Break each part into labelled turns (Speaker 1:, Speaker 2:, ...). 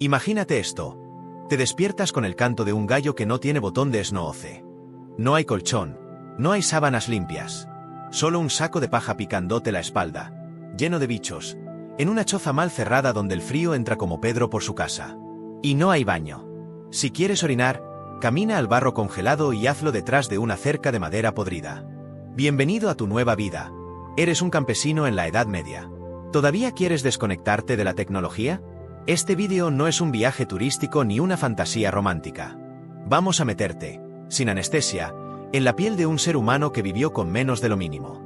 Speaker 1: Imagínate esto. Te despiertas con el canto de un gallo que no tiene botón de snooze. No hay colchón, no hay sábanas limpias. Solo un saco de paja picándote la espalda, lleno de bichos, en una choza mal cerrada donde el frío entra como Pedro por su casa. Y no hay baño. Si quieres orinar, camina al barro congelado y hazlo detrás de una cerca de madera podrida. Bienvenido a tu nueva vida. Eres un campesino en la Edad Media. ¿Todavía quieres desconectarte de la tecnología? Este vídeo no es un viaje turístico ni una fantasía romántica. Vamos a meterte, sin anestesia, en la piel de un ser humano que vivió con menos de lo mínimo.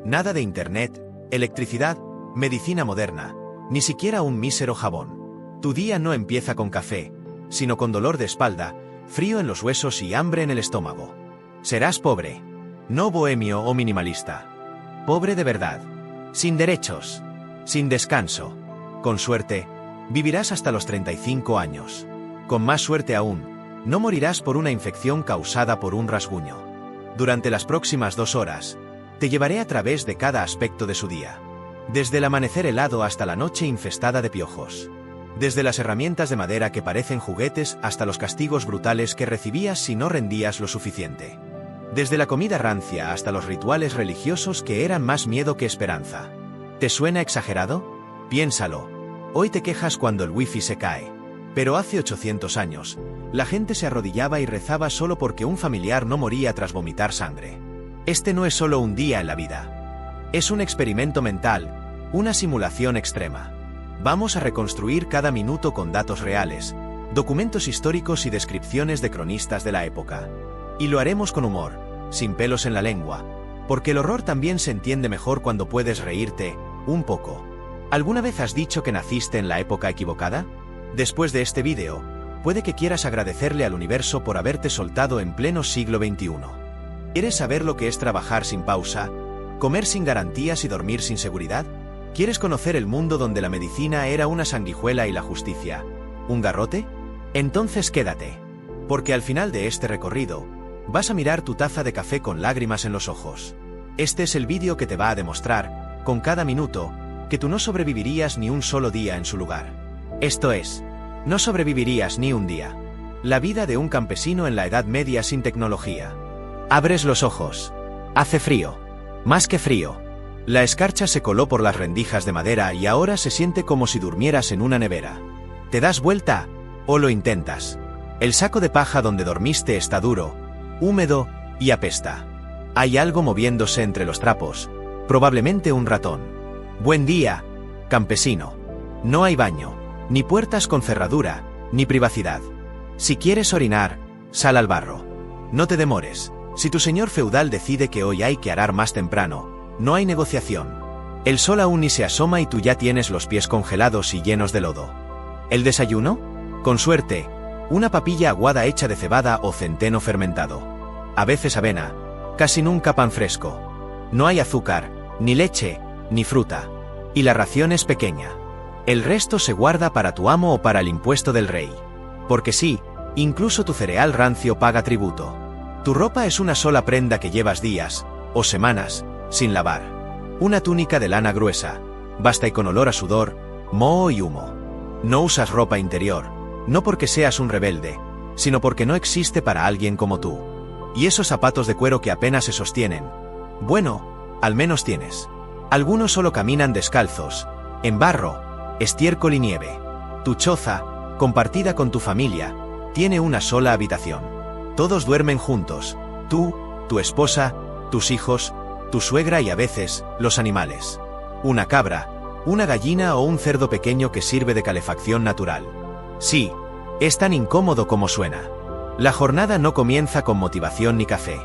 Speaker 1: Nada de internet, electricidad, medicina moderna, ni siquiera un mísero jabón. Tu día no empieza con café, sino con dolor de espalda, frío en los huesos y hambre en el estómago. Serás pobre, no bohemio o minimalista. Pobre de verdad, sin derechos, sin descanso. Con suerte, vivirás hasta los 35 años. Con más suerte aún, no morirás por una infección causada por un rasguño. Durante las próximas 2 horas, te llevaré a través de cada aspecto de su día. Desde el amanecer helado hasta la noche infestada de piojos. Desde las herramientas de madera que parecen juguetes hasta los castigos brutales que recibías si no rendías lo suficiente. Desde la comida rancia hasta los rituales religiosos que eran más miedo que esperanza. ¿Te suena exagerado? Piénsalo. Hoy te quejas cuando el wifi se cae. Pero hace 800 años, la gente se arrodillaba y rezaba solo porque un familiar no moría tras vomitar sangre. Este no es solo un día en la vida. Es un experimento mental, una simulación extrema. Vamos a reconstruir cada minuto con datos reales, documentos históricos y descripciones de cronistas de la época. Y lo haremos con humor, sin pelos en la lengua, porque el horror también se entiende mejor cuando puedes reírte, un poco. ¿Alguna vez has dicho que naciste en la época equivocada? Después de este vídeo, puede que quieras agradecerle al universo por haberte soltado en pleno siglo XXI. ¿Quieres saber lo que es trabajar sin pausa, comer sin garantías y dormir sin seguridad? ¿Quieres conocer el mundo donde la medicina era una sanguijuela y la justicia un garrote? Entonces quédate, porque al final de este recorrido, vas a mirar tu taza de café con lágrimas en los ojos. Este es el vídeo que te va a demostrar, con cada minuto, que tú no sobrevivirías ni un solo día en su lugar. Esto es, no sobrevivirías ni un día. La vida de un campesino en la Edad Media sin tecnología. Abres los ojos. Hace frío. Más que frío. La escarcha se coló por las rendijas de madera y ahora se siente como si durmieras en una nevera. ¿Te das vuelta? ¿O lo intentas? El saco de paja donde dormiste está duro, húmedo y apesta. Hay algo moviéndose entre los trapos, probablemente un ratón. Buen día, campesino. No hay baño, ni puertas con cerradura, ni privacidad. Si quieres orinar, sal al barro. No te demores. Si tu señor feudal decide que hoy hay que arar más temprano, no hay negociación. El sol aún ni se asoma y tú ya tienes los pies congelados y llenos de lodo. ¿El desayuno? Con suerte, una papilla aguada hecha de cebada o centeno fermentado. A veces avena, casi nunca pan fresco. No hay azúcar, ni leche, ni fruta. Y la ración es pequeña. El resto se guarda para tu amo o para el impuesto del rey. Porque sí, incluso tu cereal rancio paga tributo. Tu ropa es una sola prenda que llevas días, o semanas, sin lavar. Una túnica de lana gruesa, basta y con olor a sudor, moho y humo. No usas ropa interior, no porque seas un rebelde, sino porque no existe para alguien como tú. Y esos zapatos de cuero que apenas se sostienen. Bueno, al menos tienes. Algunos solo caminan descalzos, en barro, estiércol y nieve. Tu choza, compartida con tu familia, tiene una sola habitación. Todos duermen juntos, tú, tu esposa, tus hijos, tu suegra y a veces, los animales. Una cabra, una gallina o un cerdo pequeño que sirve de calefacción natural. Sí, es tan incómodo como suena. La jornada no comienza con motivación ni café.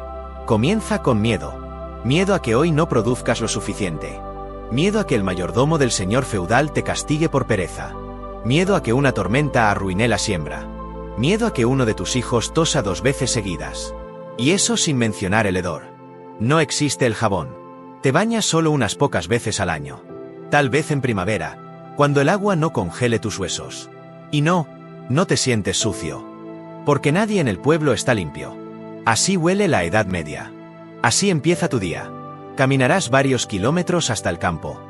Speaker 1: Comienza con miedo. Miedo a que hoy no produzcas lo suficiente. Miedo a que el mayordomo del señor feudal te castigue por pereza. Miedo a que una tormenta arruine la siembra. Miedo a que uno de tus hijos tosa 2 veces seguidas. Y eso sin mencionar el hedor. No existe el jabón. Te bañas solo unas pocas veces al año. Tal vez en primavera, cuando el agua no congele tus huesos. Y no te sientes sucio. Porque nadie en el pueblo está limpio. Así huele la Edad Media. Así empieza tu día. Caminarás varios kilómetros hasta el campo.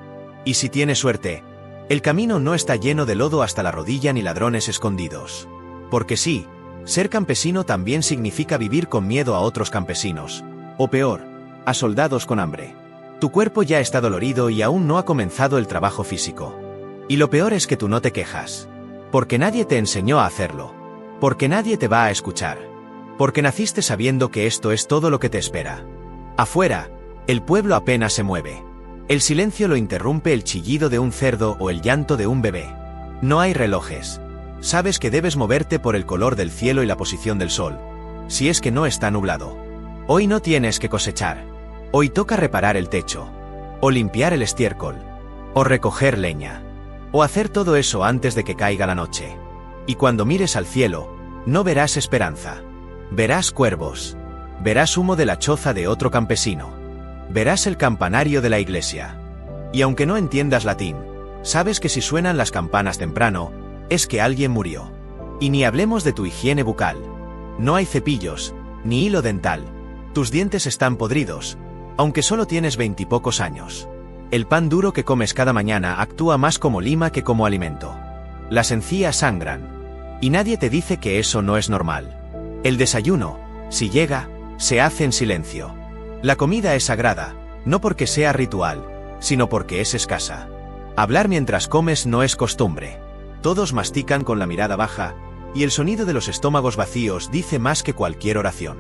Speaker 1: Y si tienes suerte, El camino no está lleno de lodo hasta la rodilla ni ladrones escondidos. Porque sí, ser campesino también significa vivir con miedo a otros campesinos. O peor, a soldados con hambre. Tu cuerpo ya está dolorido y aún no ha comenzado el trabajo físico. Y lo peor es que tú no te quejas. Porque nadie te enseñó a hacerlo. Porque nadie te va a escuchar. Porque naciste sabiendo que esto es todo lo que te espera. Afuera, el pueblo apenas se mueve. El silencio lo interrumpe el chillido de un cerdo o el llanto de un bebé. No hay relojes. Sabes que debes moverte por el color del cielo y la posición del sol. Si es que no está nublado. Hoy no tienes que cosechar. Hoy toca reparar el techo. O limpiar el estiércol. O recoger leña. O hacer todo eso antes de que caiga la noche. Y cuando mires al cielo, no verás esperanza. Verás cuervos. Verás humo de la choza de otro campesino. Verás el campanario de la iglesia. Y aunque no entiendas latín, sabes que si suenan las campanas temprano, es que alguien murió. Y ni hablemos de tu higiene bucal. No hay cepillos, ni hilo dental. Tus dientes están podridos, aunque solo tienes 20 y pocos años. El pan duro que comes cada mañana actúa más como lima que como alimento. Las encías sangran. Y nadie te dice que eso no es normal. El desayuno, si llega, se hace en silencio. La comida es sagrada, no porque sea ritual, sino porque es escasa. Hablar mientras comes no es costumbre. Todos mastican con la mirada baja, y el sonido de los estómagos vacíos dice más que cualquier oración.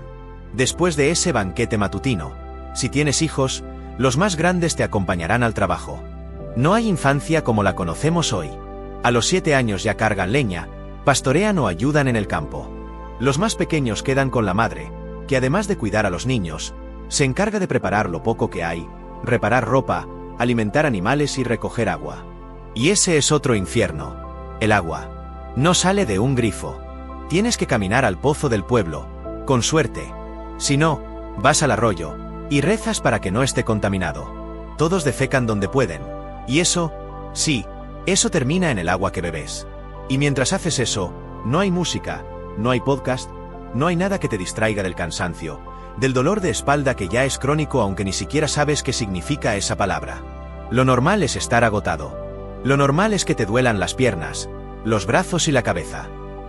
Speaker 1: Después de ese banquete matutino, si tienes hijos, los más grandes te acompañarán al trabajo. No hay infancia como la conocemos hoy. A los 7 años ya cargan leña, pastorean o ayudan en el campo. Los más pequeños quedan con la madre, que además de cuidar a los niños, se encarga de preparar lo poco que hay, reparar ropa, alimentar animales y recoger agua. Y ese es otro infierno. El agua. No sale de un grifo. Tienes que caminar al pozo del pueblo, con suerte. Si no, vas al arroyo, y rezas para que no esté contaminado. Todos defecan donde pueden. Y eso, sí, eso termina en el agua que bebes. Y mientras haces eso, no hay música, no hay podcast, no hay nada que te distraiga del cansancio, del dolor de espalda que ya es crónico aunque ni siquiera sabes qué significa esa palabra. Lo normal es estar agotado. Lo normal es que te duelan las piernas, los brazos y la cabeza.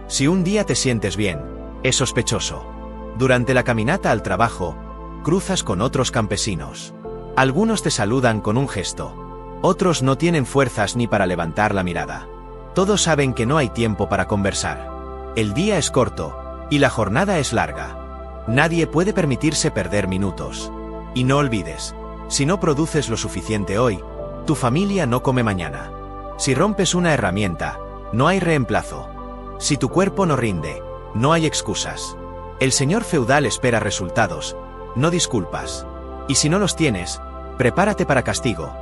Speaker 1: Si un día te sientes bien, es sospechoso. Durante la caminata al trabajo, cruzas con otros campesinos. Algunos te saludan con un gesto. Otros no tienen fuerzas ni para levantar la mirada. Todos saben que no hay tiempo para conversar. El día es corto, y la jornada es larga. Nadie puede permitirse perder minutos. Y no olvides, si no produces lo suficiente hoy, tu familia no come mañana. Si rompes una herramienta, no hay reemplazo. Si tu cuerpo no rinde, no hay excusas. El señor feudal espera resultados, no disculpas. Y si no los tienes, prepárate para castigo.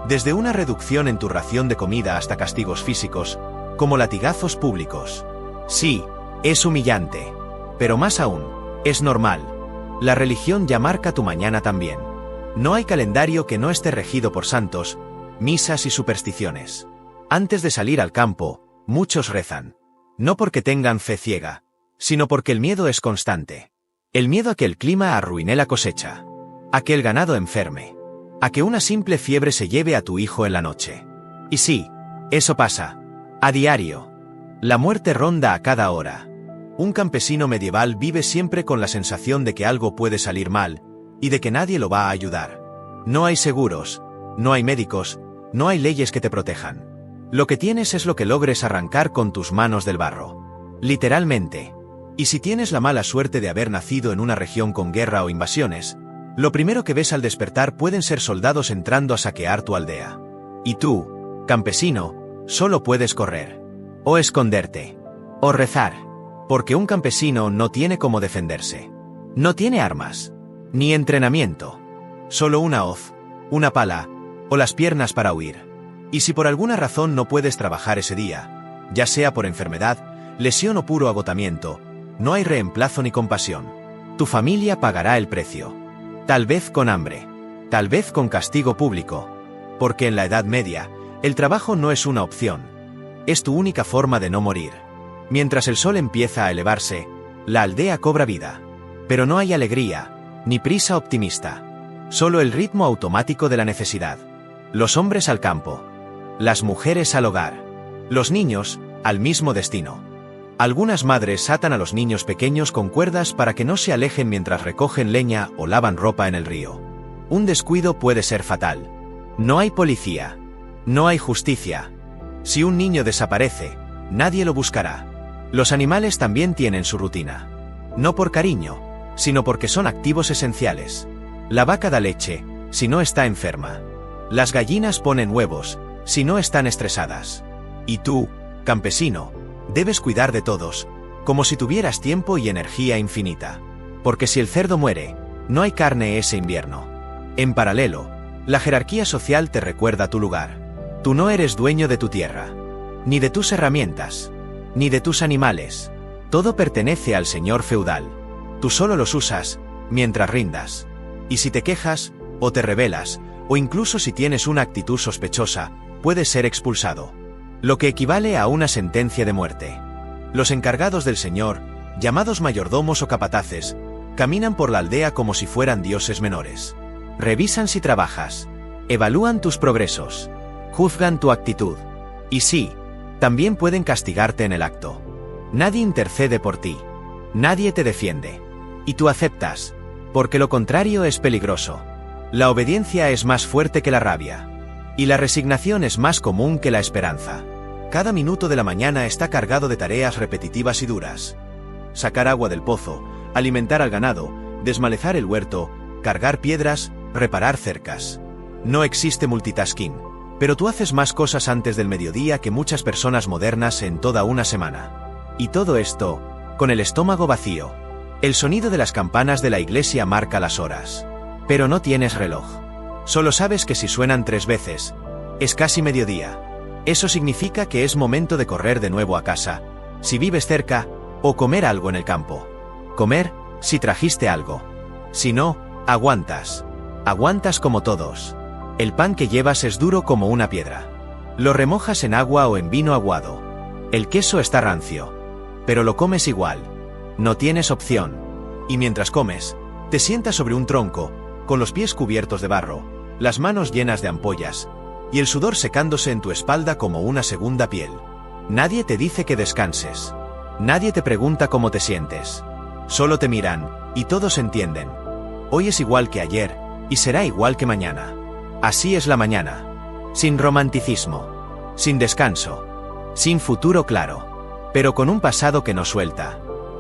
Speaker 1: Desde una reducción en tu ración de comida hasta castigos físicos, como latigazos públicos. Sí, es humillante. Pero más aún, es normal. La religión ya marca tu mañana también. No hay calendario que no esté regido por santos, misas y supersticiones. Antes de salir al campo, muchos rezan. No porque tengan fe ciega, sino porque el miedo es constante. El miedo a que el clima arruine la cosecha. A que el ganado enferme. A que una simple fiebre se lleve a tu hijo en la noche. Y sí, eso pasa. A diario. La muerte ronda a cada hora. Un campesino medieval vive siempre con la sensación de que algo puede salir mal, y de que nadie lo va a ayudar. No hay seguros, no hay médicos, no hay leyes que te protejan. Lo que tienes es lo que logres arrancar con tus manos del barro. Literalmente. Y si tienes la mala suerte de haber nacido en una región con guerra o invasiones, lo primero que ves al despertar pueden ser soldados entrando a saquear tu aldea. Y tú, campesino, solo puedes correr. O esconderte. O rezar. Porque un campesino no tiene cómo defenderse. No tiene armas. Ni entrenamiento. Solo una hoz, una pala, o las piernas para huir. Y si por alguna razón no puedes trabajar ese día, ya sea por enfermedad, lesión o puro agotamiento, no hay reemplazo ni compasión. Tu familia pagará el precio. Tal vez con hambre. Tal vez con castigo público. Porque en la Edad Media, el trabajo no es una opción. Es tu única forma de no morir. Mientras el sol empieza a elevarse, la aldea cobra vida. Pero no hay alegría, ni prisa optimista. Solo el ritmo automático de la necesidad. Los hombres al campo. las mujeres al hogar, los niños, al mismo destino. Algunas madres atan a los niños pequeños con cuerdas para que no se alejen mientras recogen leña o lavan ropa en el río. Un descuido puede ser fatal. No hay policía. No hay justicia. Si un niño desaparece, nadie lo buscará. Los animales también tienen su rutina. No por cariño, sino porque son activos esenciales. La vaca da leche, si no está enferma. Las gallinas ponen huevos, si no están estresadas. Y tú, campesino, debes cuidar de todos, como si tuvieras tiempo y energía infinita. Porque si el cerdo muere, no hay carne ese invierno. En paralelo, la jerarquía social te recuerda tu lugar. Tú no eres dueño de tu tierra, ni de tus herramientas, ni de tus animales. Todo pertenece al señor feudal. Tú solo los usas, mientras rindas. Y si te quejas, o te rebelas, o incluso si tienes una actitud sospechosa, puedes ser expulsado. Lo que equivale a una sentencia de muerte. Los encargados del señor, llamados mayordomos o capataces, caminan por la aldea como si fueran dioses menores. Revisan si trabajas, evalúan tus progresos, juzgan tu actitud. Y sí, también pueden castigarte en el acto. Nadie intercede por ti. Nadie te defiende. Y tú aceptas, porque lo contrario es peligroso. La obediencia es más fuerte que la rabia. Y la resignación es más común que la esperanza. Cada minuto de la mañana está cargado de tareas repetitivas y duras. Sacar agua del pozo, alimentar al ganado, desmalezar el huerto, cargar piedras, reparar cercas. No existe multitasking, pero tú haces más cosas antes del mediodía que muchas personas modernas en toda una semana. Y todo esto, con el estómago vacío. El sonido de las campanas de la iglesia marca las horas. Pero no tienes reloj. Solo sabes que si suenan 3 veces, es casi mediodía. Eso significa que es momento de correr de nuevo a casa, si vives cerca, o comer algo en el campo. Comer, si trajiste algo. Si no, aguantas. Aguantas como todos. El pan que llevas es duro como una piedra. Lo remojas en agua o en vino aguado. El queso está rancio. Pero lo comes igual. No tienes opción. Y mientras comes, te sientas sobre un tronco, con los pies cubiertos de barro, las manos llenas de ampollas, y el sudor secándose en tu espalda como una segunda piel. Nadie te dice que descanses. Nadie te pregunta cómo te sientes. Solo te miran, y todos entienden. Hoy es igual que ayer, y será igual que mañana. Así es la mañana. Sin romanticismo. Sin descanso. Sin futuro claro. Pero con un pasado que no suelta.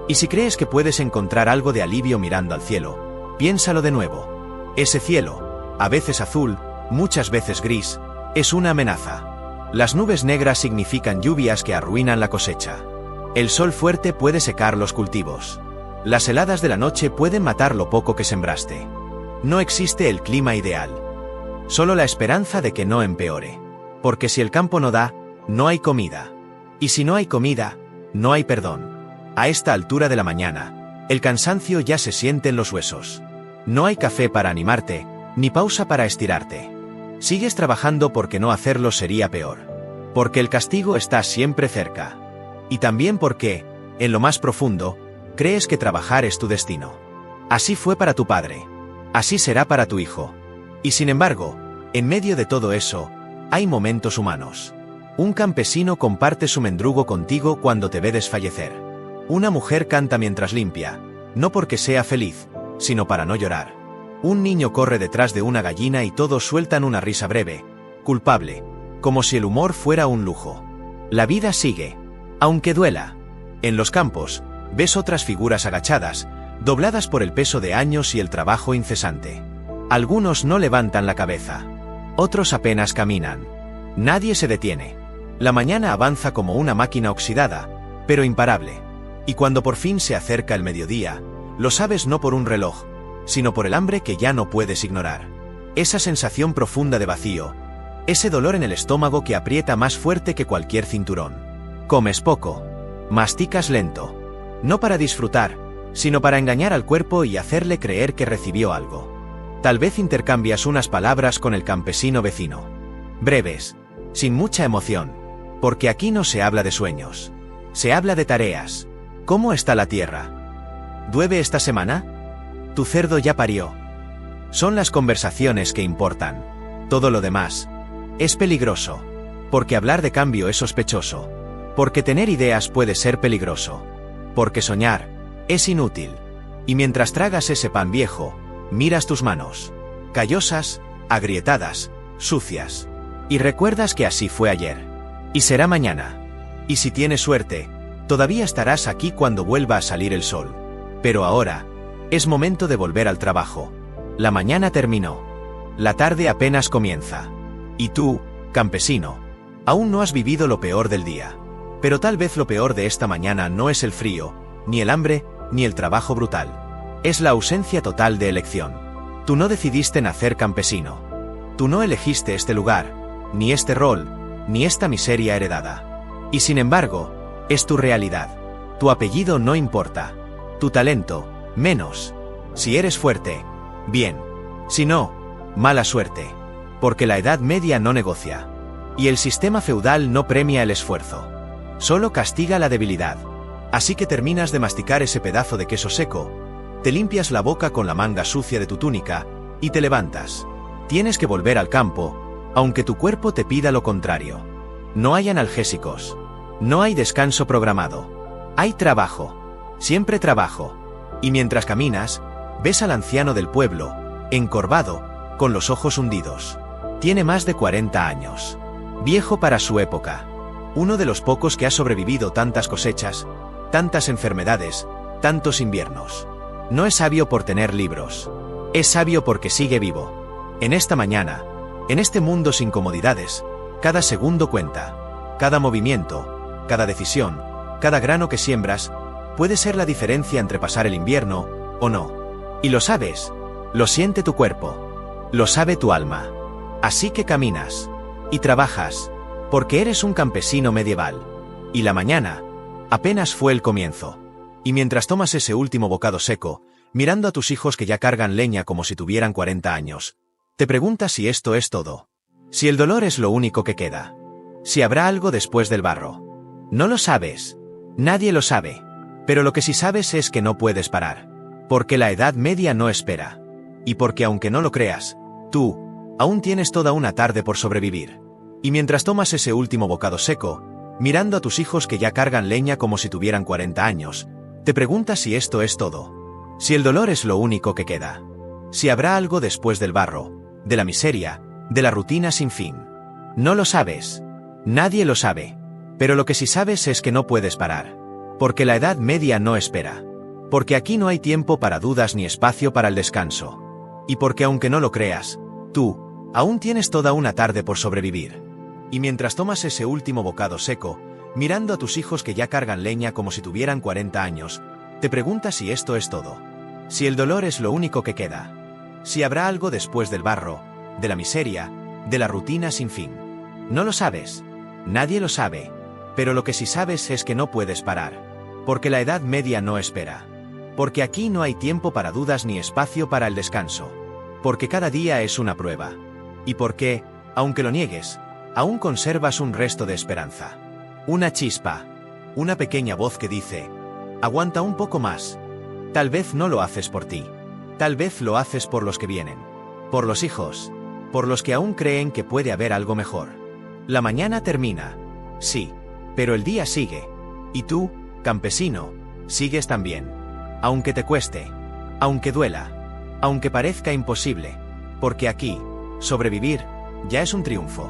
Speaker 1: Y si crees que puedes encontrar algo de alivio mirando al cielo, piénsalo de nuevo. Ese cielo, a veces azul, muchas veces gris, es una amenaza. Las nubes negras significan lluvias que arruinan la cosecha. El sol fuerte puede secar los cultivos. Las heladas de la noche pueden matar lo poco que sembraste. No existe el clima ideal. Solo la esperanza de que no empeore. Porque si el campo no da, no hay comida. Y si no hay comida, no hay perdón. A esta altura de la mañana, el cansancio ya se siente en los huesos. No hay café para animarte, ni pausa para estirarte. Sigues trabajando porque no hacerlo sería peor. Porque el castigo está siempre cerca. Y también porque, en lo más profundo, crees que trabajar es tu destino. Así fue para tu padre. Así será para tu hijo. Y sin embargo, en medio de todo eso, hay momentos humanos. Un campesino comparte su mendrugo contigo cuando te ve desfallecer. Una mujer canta mientras limpia, no porque sea feliz, sino para no llorar. Un niño corre detrás de una gallina y todos sueltan una risa breve, culpable, como si el humor fuera un lujo. La vida sigue, aunque duela. En los campos, ves otras figuras agachadas, dobladas por el peso de años y el trabajo incesante. Algunos no levantan la cabeza. Otros apenas caminan. Nadie se detiene. La mañana avanza como una máquina oxidada, pero imparable. Y cuando por fin se acerca el mediodía, lo sabes no por un reloj, sino por el hambre que ya no puedes ignorar. Esa sensación profunda de vacío, ese dolor en el estómago que aprieta más fuerte que cualquier cinturón. Comes poco, masticas lento, no para disfrutar, sino para engañar al cuerpo y hacerle creer que recibió algo. Tal vez intercambias unas palabras con el campesino vecino. Breves, sin mucha emoción, porque aquí no se habla de sueños. Se habla de tareas. ¿Cómo está la tierra? ¿Llueve esta semana? Tu cerdo ya parió. Son las conversaciones que importan. Todo lo demás es peligroso. Porque hablar de cambio es sospechoso. Porque tener ideas puede ser peligroso. Porque soñar es inútil. Y mientras tragas ese pan viejo, miras tus manos, callosas, agrietadas, sucias. Y recuerdas que así fue ayer. Y será mañana. Y si tienes suerte, todavía estarás aquí cuando vuelva a salir el sol. Pero ahora, es momento de volver al trabajo. La mañana terminó. La tarde apenas comienza. Y tú, campesino, aún no has vivido lo peor del día. Pero tal vez lo peor de esta mañana no es el frío, ni el hambre, ni el trabajo brutal. Es la ausencia total de elección. Tú no decidiste nacer campesino. Tú no elegiste este lugar, ni este rol, ni esta miseria heredada. Y sin embargo, es tu realidad. Tu apellido no importa. Tu talento, menos. Si eres fuerte, bien. Si no, mala suerte. Porque la Edad Media no negocia. Y el sistema feudal no premia el esfuerzo. Solo castiga la debilidad. Así que terminas de masticar ese pedazo de queso seco, te limpias la boca con la manga sucia de tu túnica, y te levantas. Tienes que volver al campo, aunque tu cuerpo te pida lo contrario. No hay analgésicos. No hay descanso programado. Hay trabajo. Siempre trabajo. Y mientras caminas, ves al anciano del pueblo, encorvado, con los ojos hundidos. Tiene más de 40 años. Viejo para su época. Uno de los pocos que ha sobrevivido tantas cosechas, tantas enfermedades, tantos inviernos. No es sabio por tener libros. Es sabio porque sigue vivo. En esta mañana, en este mundo sin comodidades, cada segundo cuenta. Cada movimiento, cada decisión, cada grano que siembras, puede ser la diferencia entre pasar el invierno o no. Y lo sabes. Lo siente tu cuerpo. Lo sabe tu alma. Así que caminas. Y trabajas. Porque eres un campesino medieval. Y la mañana apenas fue el comienzo. Y mientras tomas ese último bocado seco, mirando a tus hijos que ya cargan leña como si tuvieran 40 años, te preguntas si esto es todo. Si el dolor es lo único que queda. Si habrá algo después del barro. No lo sabes. Nadie lo sabe. Pero lo que sí sabes es que no puedes parar. Porque la Edad Media no espera. Y porque aunque no lo creas, tú aún tienes toda una tarde por sobrevivir. Y mientras tomas ese último bocado seco, mirando a tus hijos que ya cargan leña como si tuvieran 40 años, te preguntas si esto es todo. Si el dolor es lo único que queda. Si habrá algo después del barro, de la miseria, de la rutina sin fin. No lo sabes. Nadie lo sabe. Pero lo que sí sabes es que no puedes parar. Porque la Edad Media no espera. Porque aquí no hay tiempo para dudas ni espacio para el descanso. Y porque aunque no lo creas, tú aún tienes toda una tarde por sobrevivir. Y mientras tomas ese último bocado seco, mirando a tus hijos que ya cargan leña como si tuvieran 40 años, te preguntas si esto es todo. Si el dolor es lo único que queda. Si habrá algo después del barro, de la miseria, de la rutina sin fin. No lo sabes. Nadie lo sabe. Pero lo que sí sabes es que no puedes parar. Porque la Edad Media no espera. Porque aquí no hay tiempo para dudas ni espacio para el descanso. Porque cada día es una prueba. Y porque, aunque lo niegues, aún conservas un resto de esperanza. Una chispa. Una pequeña voz que dice: aguanta un poco más. Tal vez no lo haces por ti. Tal vez lo haces por los que vienen. Por los hijos. Por los que aún creen que puede haber algo mejor. La mañana termina. Sí. Pero el día sigue. Y tú, campesino, sigues también. Aunque te cueste. Aunque duela. Aunque parezca imposible. Porque aquí, sobrevivir, ya es un triunfo.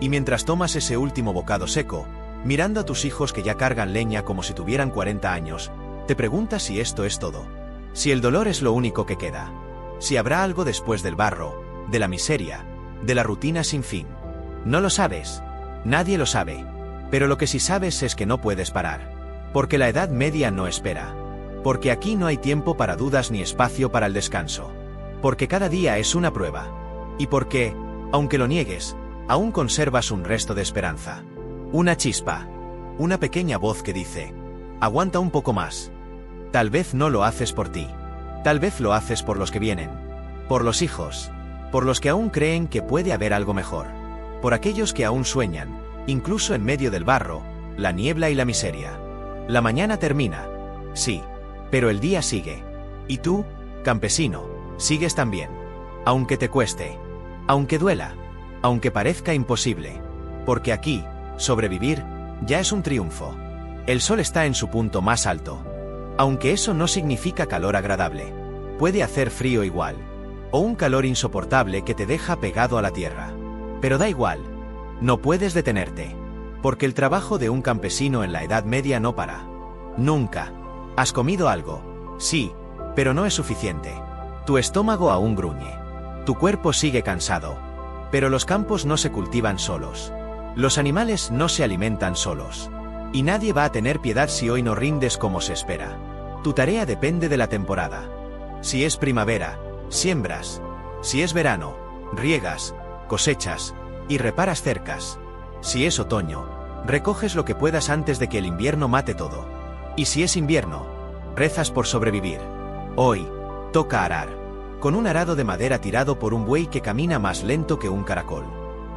Speaker 1: Y mientras tomas ese último bocado seco, mirando a tus hijos que ya cargan leña como si tuvieran 40 años, te preguntas si esto es todo. Si el dolor es lo único que queda. Si habrá algo después del barro, de la miseria, de la rutina sin fin. No lo sabes. Nadie lo sabe. Pero lo que sí sabes es que no puedes parar. Porque la Edad Media no espera. Porque aquí no hay tiempo para dudas ni espacio para el descanso. Porque cada día es una prueba. Y porque, aunque lo niegues, aún conservas un resto de esperanza. Una chispa. Una pequeña voz que dice: aguanta un poco más. Tal vez no lo haces por ti. Tal vez lo haces por los que vienen. Por los hijos. Por los que aún creen que puede haber algo mejor. Por aquellos que aún sueñan, incluso en medio del barro, la niebla y la miseria. La mañana termina. Sí. Pero el día sigue. Y tú, campesino, sigues también. Aunque te cueste. Aunque duela. Aunque parezca imposible. Porque aquí, sobrevivir, ya es un triunfo. El sol está en su punto más alto. Aunque eso no significa calor agradable. Puede hacer frío igual. O un calor insoportable que te deja pegado a la tierra. Pero da igual. No puedes detenerte. Porque el trabajo de un campesino en la Edad Media no para. Nunca. ¿Has comido algo? Sí, pero no es suficiente. Tu estómago aún gruñe. Tu cuerpo sigue cansado. Pero los campos no se cultivan solos. Los animales no se alimentan solos. Y nadie va a tener piedad si hoy no rindes como se espera. Tu tarea depende de la temporada. Si es primavera, siembras. Si es verano, riegas, cosechas y reparas cercas. Si es otoño, recoges lo que puedas antes de que el invierno mate todo. Y si es invierno, rezas por sobrevivir. Hoy, toca arar. Con un arado de madera tirado por un buey que camina más lento que un caracol.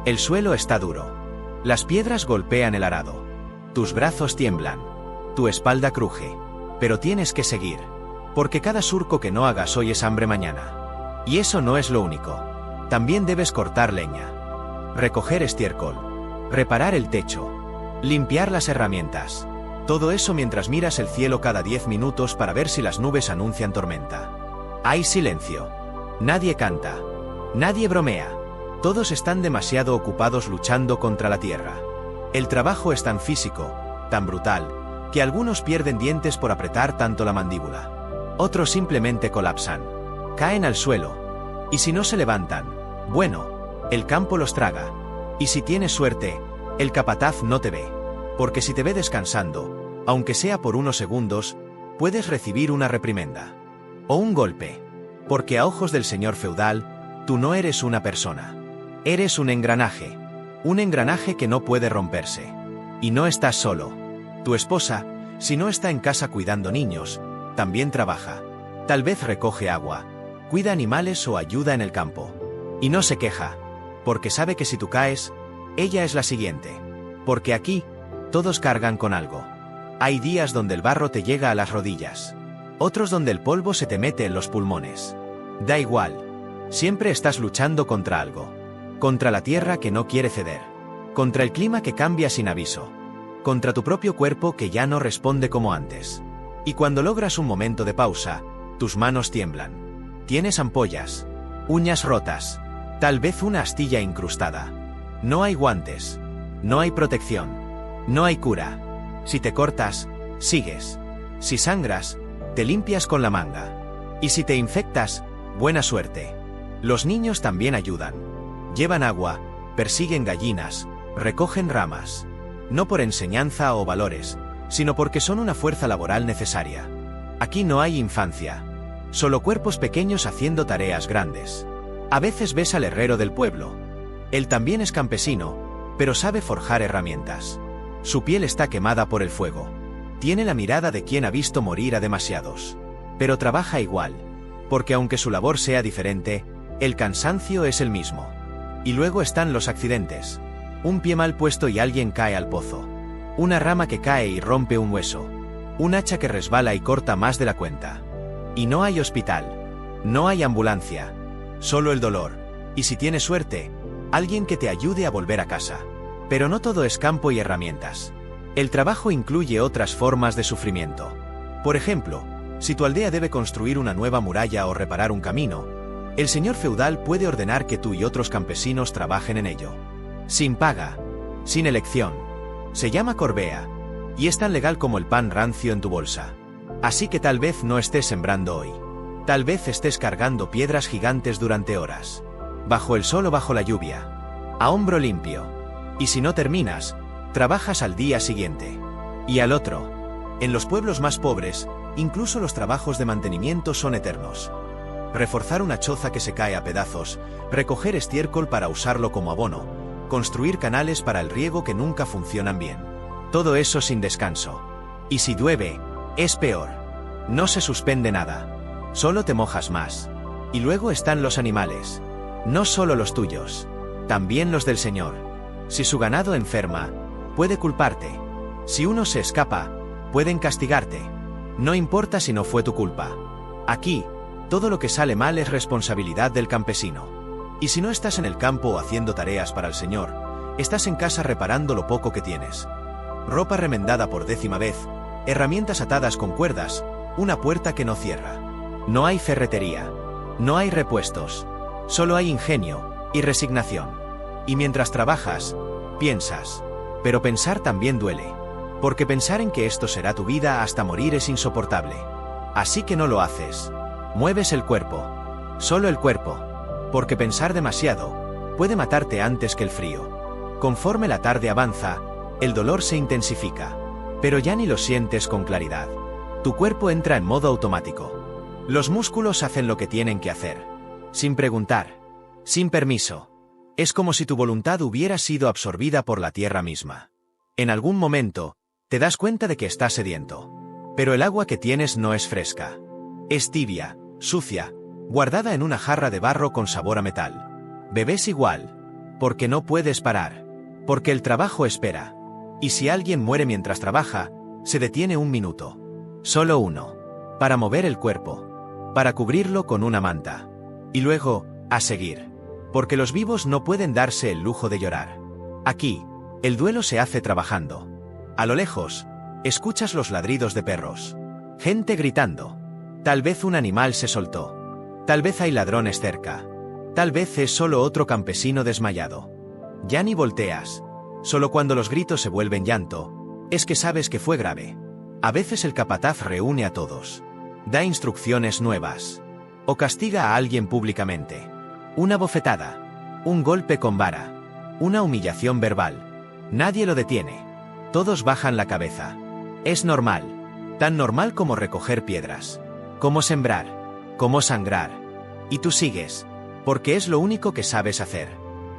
Speaker 1: El suelo está duro. Las piedras golpean el arado. Tus brazos tiemblan. Tu espalda cruje. Pero tienes que seguir. Porque cada surco que no hagas hoy es hambre mañana. Y eso no es lo único. También debes cortar leña. Recoger estiércol. Reparar el techo. Limpiar las herramientas. Todo eso mientras miras el cielo cada 10 minutos para ver si las nubes anuncian tormenta. Hay silencio. Nadie canta. Nadie bromea. Todos están demasiado ocupados luchando contra la tierra. El trabajo es tan físico, tan brutal, que algunos pierden dientes por apretar tanto la mandíbula. Otros simplemente colapsan. Caen al suelo. Y si no se levantan, bueno, el campo los traga. Y si tienes suerte, el capataz no te ve. Porque si te ve descansando, aunque sea por unos segundos, puedes recibir una reprimenda. O un golpe. Porque a ojos del señor feudal, tú no eres una persona. Eres un engranaje. Un engranaje que no puede romperse. Y no estás solo. Tu esposa, si no está en casa cuidando niños, también trabaja. Tal vez recoge agua, cuida animales o ayuda en el campo. Y no se queja. Porque sabe que si tú caes, ella es la siguiente. Porque aquí, todos cargan con algo. Hay días donde el barro te llega a las rodillas. Otros donde el polvo se te mete en los pulmones. Da igual. Siempre estás luchando contra algo. Contra la tierra que no quiere ceder. Contra el clima que cambia sin aviso. Contra tu propio cuerpo que ya no responde como antes. Y cuando logras un momento de pausa, tus manos tiemblan. Tienes ampollas. Uñas rotas. Tal vez una astilla incrustada. No hay guantes. No hay protección. No hay cura. Si te cortas, sigues. Si sangras, te limpias con la manga. Y si te infectas, buena suerte. Los niños también ayudan. Llevan agua, persiguen gallinas, recogen ramas. No por enseñanza o valores, sino porque son una fuerza laboral necesaria. Aquí no hay infancia. Solo cuerpos pequeños haciendo tareas grandes. A veces ves al herrero del pueblo. Él también es campesino, pero sabe forjar herramientas. Su piel está quemada por el fuego. Tiene la mirada de quien ha visto morir a demasiados. Pero trabaja igual, porque aunque su labor sea diferente, el cansancio es el mismo. Y luego están los accidentes. Un pie mal puesto y alguien cae al pozo. Una rama que cae y rompe un hueso. Un hacha que resbala y corta más de la cuenta. Y no hay hospital. No hay ambulancia. Solo el dolor. Y si tienes suerte, alguien que te ayude a volver a casa. Pero no todo es campo y herramientas. El trabajo incluye otras formas de sufrimiento. Por ejemplo, si tu aldea debe construir una nueva muralla o reparar un camino, el señor feudal puede ordenar que tú y otros campesinos trabajen en ello. Sin paga. Sin elección. Se llama corbea. Y es tan legal como el pan rancio en tu bolsa. Así que tal vez no estés sembrando hoy. Tal vez estés cargando piedras gigantes durante horas. Bajo el sol o bajo la lluvia. A hombro limpio. Y si no terminas, trabajas al día siguiente. Y al otro. En los pueblos más pobres, incluso los trabajos de mantenimiento son eternos. Reforzar una choza que se cae a pedazos, recoger estiércol para usarlo como abono, construir canales para el riego que nunca funcionan bien. Todo eso sin descanso. Y si llueve, es peor. No se suspende nada. Solo te mojas más. Y luego están los animales. No solo los tuyos. También los del Señor. Si su ganado enferma, puede culparte. Si uno se escapa, pueden castigarte. No importa si no fue tu culpa. Aquí, todo lo que sale mal es responsabilidad del campesino. Y si no estás en el campo o haciendo tareas para el Señor, Estás en casa reparando lo poco que tienes. Ropa remendada por 10ª vez, herramientas atadas con cuerdas, una puerta que no cierra. No hay ferretería. No hay repuestos. Solo hay ingenio y resignación. Y mientras trabajas, piensas. Pero pensar también duele. Porque pensar en que esto será tu vida hasta morir es insoportable. Así que no lo haces. Mueves el cuerpo. Solo el cuerpo. Porque pensar demasiado puede matarte antes que el frío. Conforme la tarde avanza, el dolor se intensifica. Pero ya ni lo sientes con claridad. Tu cuerpo entra en modo automático. Los músculos hacen lo que tienen que hacer. Sin preguntar. Sin permiso. Es como si tu voluntad hubiera sido absorbida por la tierra misma. En algún momento, te das cuenta de que estás sediento. Pero el agua que tienes no es fresca. Es tibia, sucia, guardada en una jarra de barro con sabor a metal. Bebes igual. Porque no puedes parar. Porque el trabajo espera. Y si alguien muere mientras trabaja, se detiene un minuto. Solo uno. Para mover el cuerpo. Para cubrirlo con una manta. Y luego, a seguir. Porque los vivos no pueden darse el lujo de llorar. Aquí, el duelo se hace trabajando. A lo lejos, escuchas los ladridos de perros. Gente gritando. Tal vez un animal se soltó. Tal vez hay ladrones cerca. Tal vez es solo otro campesino desmayado. Ya ni volteas. Solo cuando los gritos se vuelven llanto, es que sabes que fue grave. A veces el capataz reúne a todos. Da instrucciones nuevas. O castiga a alguien públicamente. Una bofetada. Un golpe con vara. Una humillación verbal. Nadie lo detiene. Todos bajan la cabeza. Es normal. Tan normal como recoger piedras. Como sembrar. Como sangrar. Y tú sigues. Porque es lo único que sabes hacer.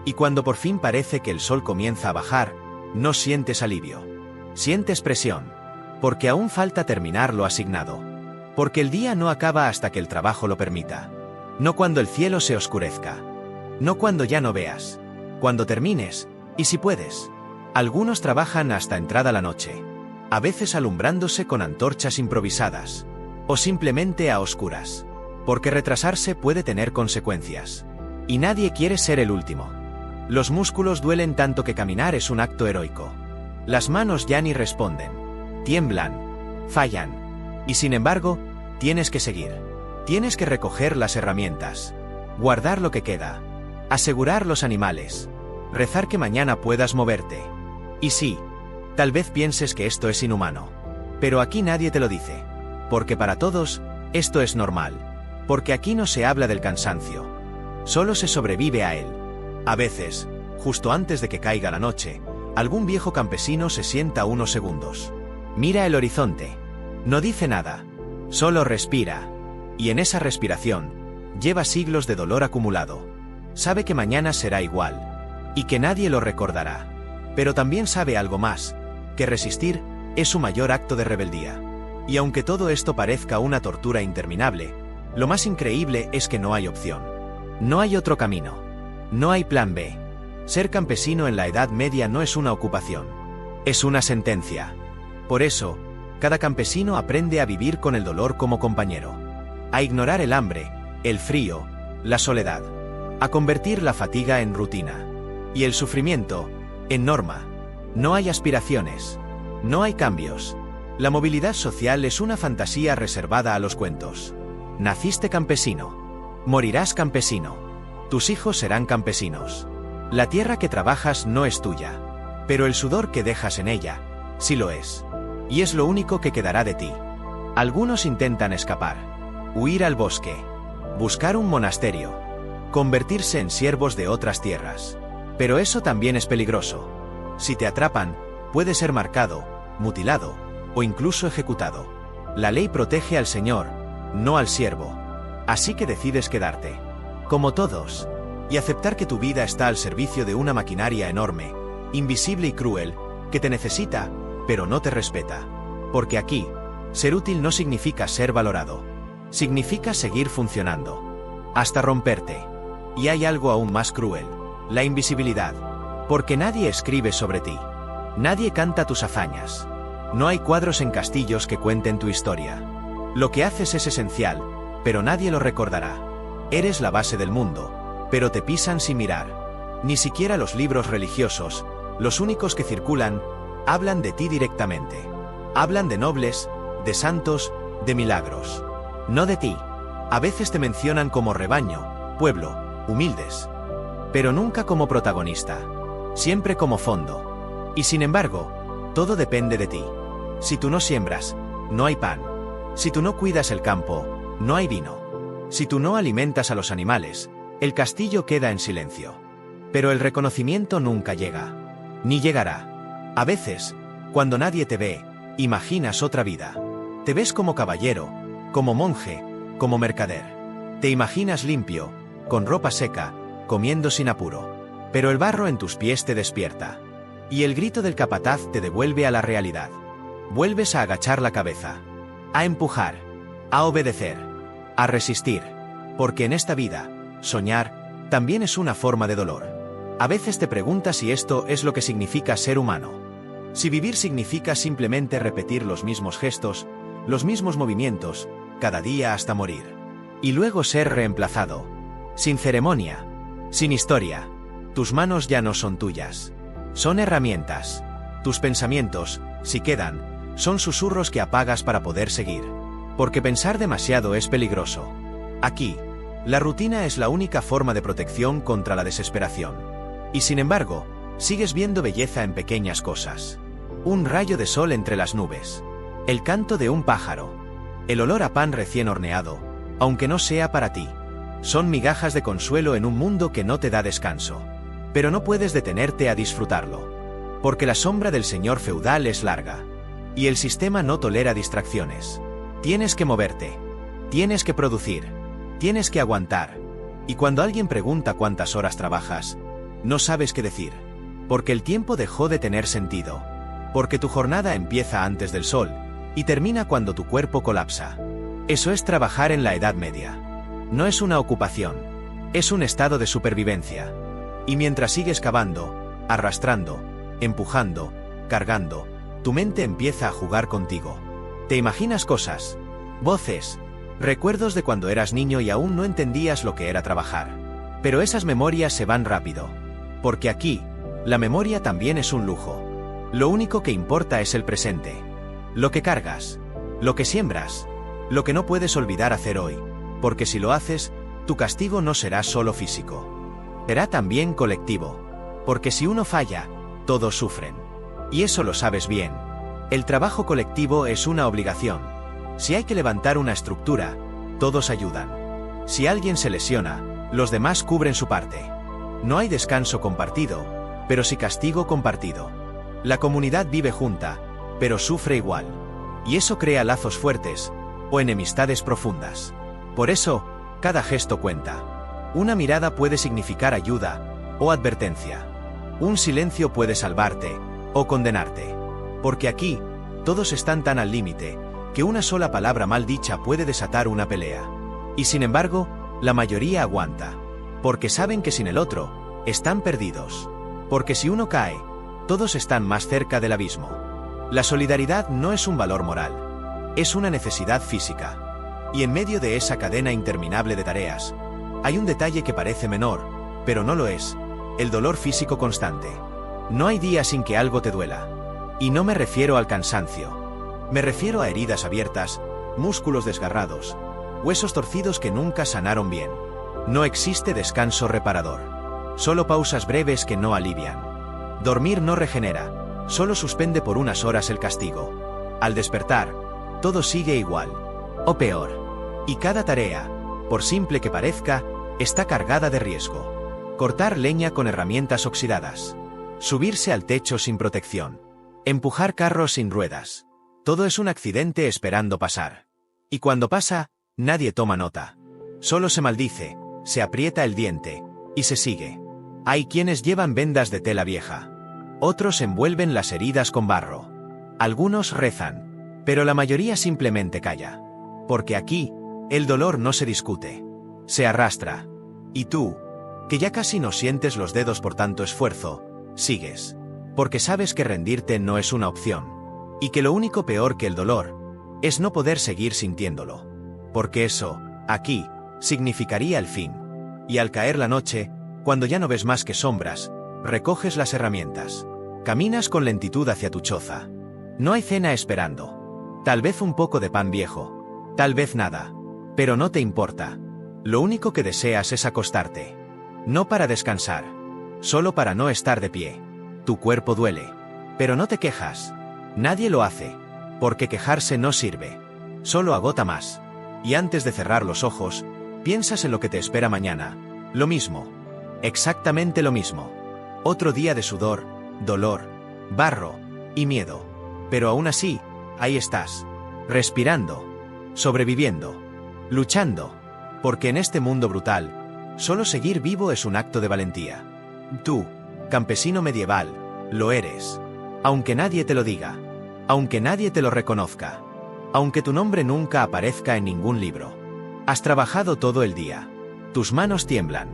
Speaker 1: Y cuando por fin parece que el sol comienza a bajar, no sientes alivio. Sientes presión. Porque aún falta terminar lo asignado. Porque el día no acaba hasta que el trabajo lo permita. No cuando el cielo se oscurezca. No cuando ya no veas. Cuando termines, y si puedes. Algunos trabajan hasta entrada la noche. A veces alumbrándose con antorchas improvisadas. O simplemente a oscuras. Porque retrasarse puede tener consecuencias. Y nadie quiere ser el último. Los músculos duelen tanto que caminar es un acto heroico. Las manos ya ni responden. Tiemblan. Fallan. Y sin embargo, tienes que seguir. Tienes que recoger las herramientas. Guardar lo que queda. Asegurar los animales. Rezar que mañana puedas moverte. Y sí, tal vez pienses que esto es inhumano. Pero aquí nadie te lo dice. Porque para todos, esto es normal. Porque aquí no se habla del cansancio. Solo se sobrevive a él. A veces, justo antes de que caiga la noche, algún viejo campesino se sienta unos segundos. Mira el horizonte. No dice nada. Solo respira. Y en esa respiración, lleva siglos de dolor acumulado. Sabe que mañana será igual. Y que nadie lo recordará. Pero también sabe algo más, que resistir es su mayor acto de rebeldía. Y aunque todo esto parezca una tortura interminable, lo más increíble es que no hay opción. No hay otro camino. No hay plan B. Ser campesino en la Edad Media no es una ocupación. Es una sentencia. Por eso, cada campesino aprende a vivir con el dolor como compañero. A ignorar el hambre, el frío, la soledad. A convertir la fatiga en rutina. Y el sufrimiento, en norma. No hay aspiraciones. No hay cambios. La movilidad social es una fantasía reservada a los cuentos. Naciste campesino. Morirás campesino. Tus hijos serán campesinos. La tierra que trabajas no es tuya. Pero el sudor que dejas en ella, sí lo es. Y es lo único que quedará de ti. Algunos intentan escapar. Huir al bosque. Buscar un monasterio. Convertirse en siervos de otras tierras. Pero eso también es peligroso. Si te atrapan, puedes ser marcado, mutilado, o incluso ejecutado. La ley protege al señor, no al siervo. Así que decides quedarte. Como todos. Y aceptar que tu vida está al servicio de una maquinaria enorme, invisible y cruel, que te necesita, pero no te respeta. Porque aquí, ser útil no significa ser valorado. Significa seguir funcionando. Hasta romperte. Y hay algo aún más cruel. La invisibilidad. Porque nadie escribe sobre ti. Nadie canta tus hazañas. No hay cuadros en castillos que cuenten tu historia. Lo que haces es esencial, pero nadie lo recordará. Eres la base del mundo, pero te pisan sin mirar. Ni siquiera los libros religiosos, los únicos que circulan, hablan de ti directamente. Hablan de nobles, de santos, de milagros. No de ti. A veces te mencionan como rebaño, pueblo, humildes. Pero nunca como protagonista. Siempre como fondo. Y sin embargo, todo depende de ti. Si tú no siembras, no hay pan. Si tú no cuidas el campo, no hay vino. Si tú no alimentas a los animales, el castillo queda en silencio. Pero el reconocimiento nunca llega. Ni llegará. A veces, cuando nadie te ve, imaginas otra vida. Te ves como caballero, como monje, como mercader. Te imaginas limpio, con ropa seca, comiendo sin apuro. Pero el barro en tus pies te despierta. Y el grito del capataz te devuelve a la realidad. Vuelves a agachar la cabeza. A empujar. A obedecer. A resistir. Porque en esta vida, soñar, también es una forma de dolor. A veces te preguntas si esto es lo que significa ser humano. Si vivir significa simplemente repetir los mismos gestos, los mismos movimientos, cada día hasta morir. Y luego ser reemplazado. Sin ceremonia. Sin historia. Tus manos ya no son tuyas. Son herramientas. Tus pensamientos, si quedan, son susurros que apagas para poder seguir. Porque pensar demasiado es peligroso. Aquí, la rutina es la única forma de protección contra la desesperación. Y sin embargo, sigues viendo belleza en pequeñas cosas. Un rayo de sol entre las nubes. El canto de un pájaro. El olor a pan recién horneado, aunque no sea para ti. Son migajas de consuelo en un mundo que no te da descanso. Pero no puedes detenerte a disfrutarlo. Porque la sombra del señor feudal es larga. Y el sistema no tolera distracciones. Tienes que moverte. Tienes que producir. Tienes que aguantar. Y cuando alguien pregunta cuántas horas trabajas, no sabes qué decir. Porque el tiempo dejó de tener sentido. Porque tu jornada empieza antes del sol y termina cuando tu cuerpo colapsa. Eso es trabajar en la Edad Media. No es una ocupación. Es un estado de supervivencia. Y mientras sigues cavando, arrastrando, empujando, cargando, tu mente empieza a jugar contigo. Te imaginas cosas, voces, recuerdos de cuando eras niño y aún no entendías lo que era trabajar. Pero esas memorias se van rápido. Porque aquí, la memoria también es un lujo. Lo único que importa es el presente. Lo que cargas, lo que siembras, lo que no puedes olvidar hacer hoy. Porque si lo haces, tu castigo no será solo físico. Será también colectivo. Porque si uno falla, todos sufren. Y eso lo sabes bien. El trabajo colectivo es una obligación. Si hay que levantar una estructura, todos ayudan. Si alguien se lesiona, los demás cubren su parte. No hay descanso compartido, pero sí castigo compartido. La comunidad vive junta, pero sufre igual. Y eso crea lazos fuertes, o enemistades profundas. Por eso, cada gesto cuenta. Una mirada puede significar ayuda, o advertencia. Un silencio puede salvarte, o condenarte. Porque aquí, todos están tan al límite, que una sola palabra mal dicha puede desatar una pelea. Y sin embargo, la mayoría aguanta. Porque saben que sin el otro, están perdidos. Porque si uno cae, todos están más cerca del abismo. La solidaridad no es un valor moral. Es una necesidad física. Y en medio de esa cadena interminable de tareas, hay un detalle que parece menor, pero no lo es: el dolor físico constante. No hay día sin que algo te duela. Y no me refiero al cansancio. Me refiero a heridas abiertas, músculos desgarrados, huesos torcidos que nunca sanaron bien. No existe descanso reparador. Solo pausas breves que no alivian. Dormir no regenera, solo suspende por unas horas el castigo. Al despertar, todo sigue igual, o peor. Y cada tarea, por simple que parezca, está cargada de riesgo. Cortar leña con herramientas oxidadas. Subirse al techo sin protección. Empujar carros sin ruedas. Todo es un accidente esperando pasar. Y cuando pasa, nadie toma nota. Solo se maldice, se aprieta el diente, y se sigue. Hay quienes llevan vendas de tela vieja. Otros envuelven las heridas con barro. Algunos rezan. Pero la mayoría simplemente calla. Porque aquí, el dolor no se discute. Se arrastra. Y tú, que ya casi no sientes los dedos por tanto esfuerzo, sigues. Porque sabes que rendirte no es una opción. Y que lo único peor que el dolor es no poder seguir sintiéndolo. Porque eso, aquí, significaría el fin. Y al caer la noche, Cuando ya no ves más que sombras, recoges las herramientas. Caminas con lentitud hacia tu choza. No hay cena esperando. Tal vez un poco de pan viejo. Tal vez nada. Pero no te importa. Lo único que deseas es acostarte. No para descansar. Solo para no estar de pie. Tu cuerpo duele. Pero no te quejas. Nadie lo hace. Porque quejarse no sirve. Solo agota más. Y antes de cerrar los ojos, piensas en lo que te espera mañana. Lo mismo. Exactamente lo mismo. Otro día de sudor, dolor, barro y miedo. Pero aún así, ahí estás. Respirando. Sobreviviendo. Luchando. Porque en este mundo brutal, solo seguir vivo es un acto de valentía. Tú, campesino medieval, lo eres. Aunque nadie te lo diga. Aunque nadie te lo reconozca. Aunque tu nombre nunca aparezca en ningún libro. Has trabajado todo el día. Tus manos tiemblan.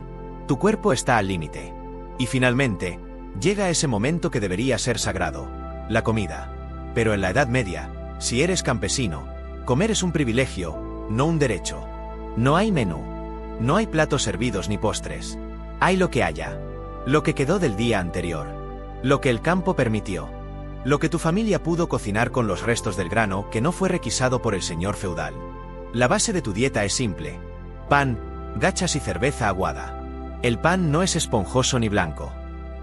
Speaker 1: Tu cuerpo está al límite. Y finalmente, llega ese momento que debería ser sagrado. La comida. Pero en la Edad Media, si eres campesino, comer es un privilegio, no un derecho. No hay menú. No hay platos servidos ni postres. Hay lo que haya. Lo que quedó del día anterior. Lo que el campo permitió. Lo que tu familia pudo cocinar con los restos del grano que no fue requisado por el señor feudal. La base de tu dieta es simple. Pan, gachas y cerveza aguada. El pan no es esponjoso ni blanco.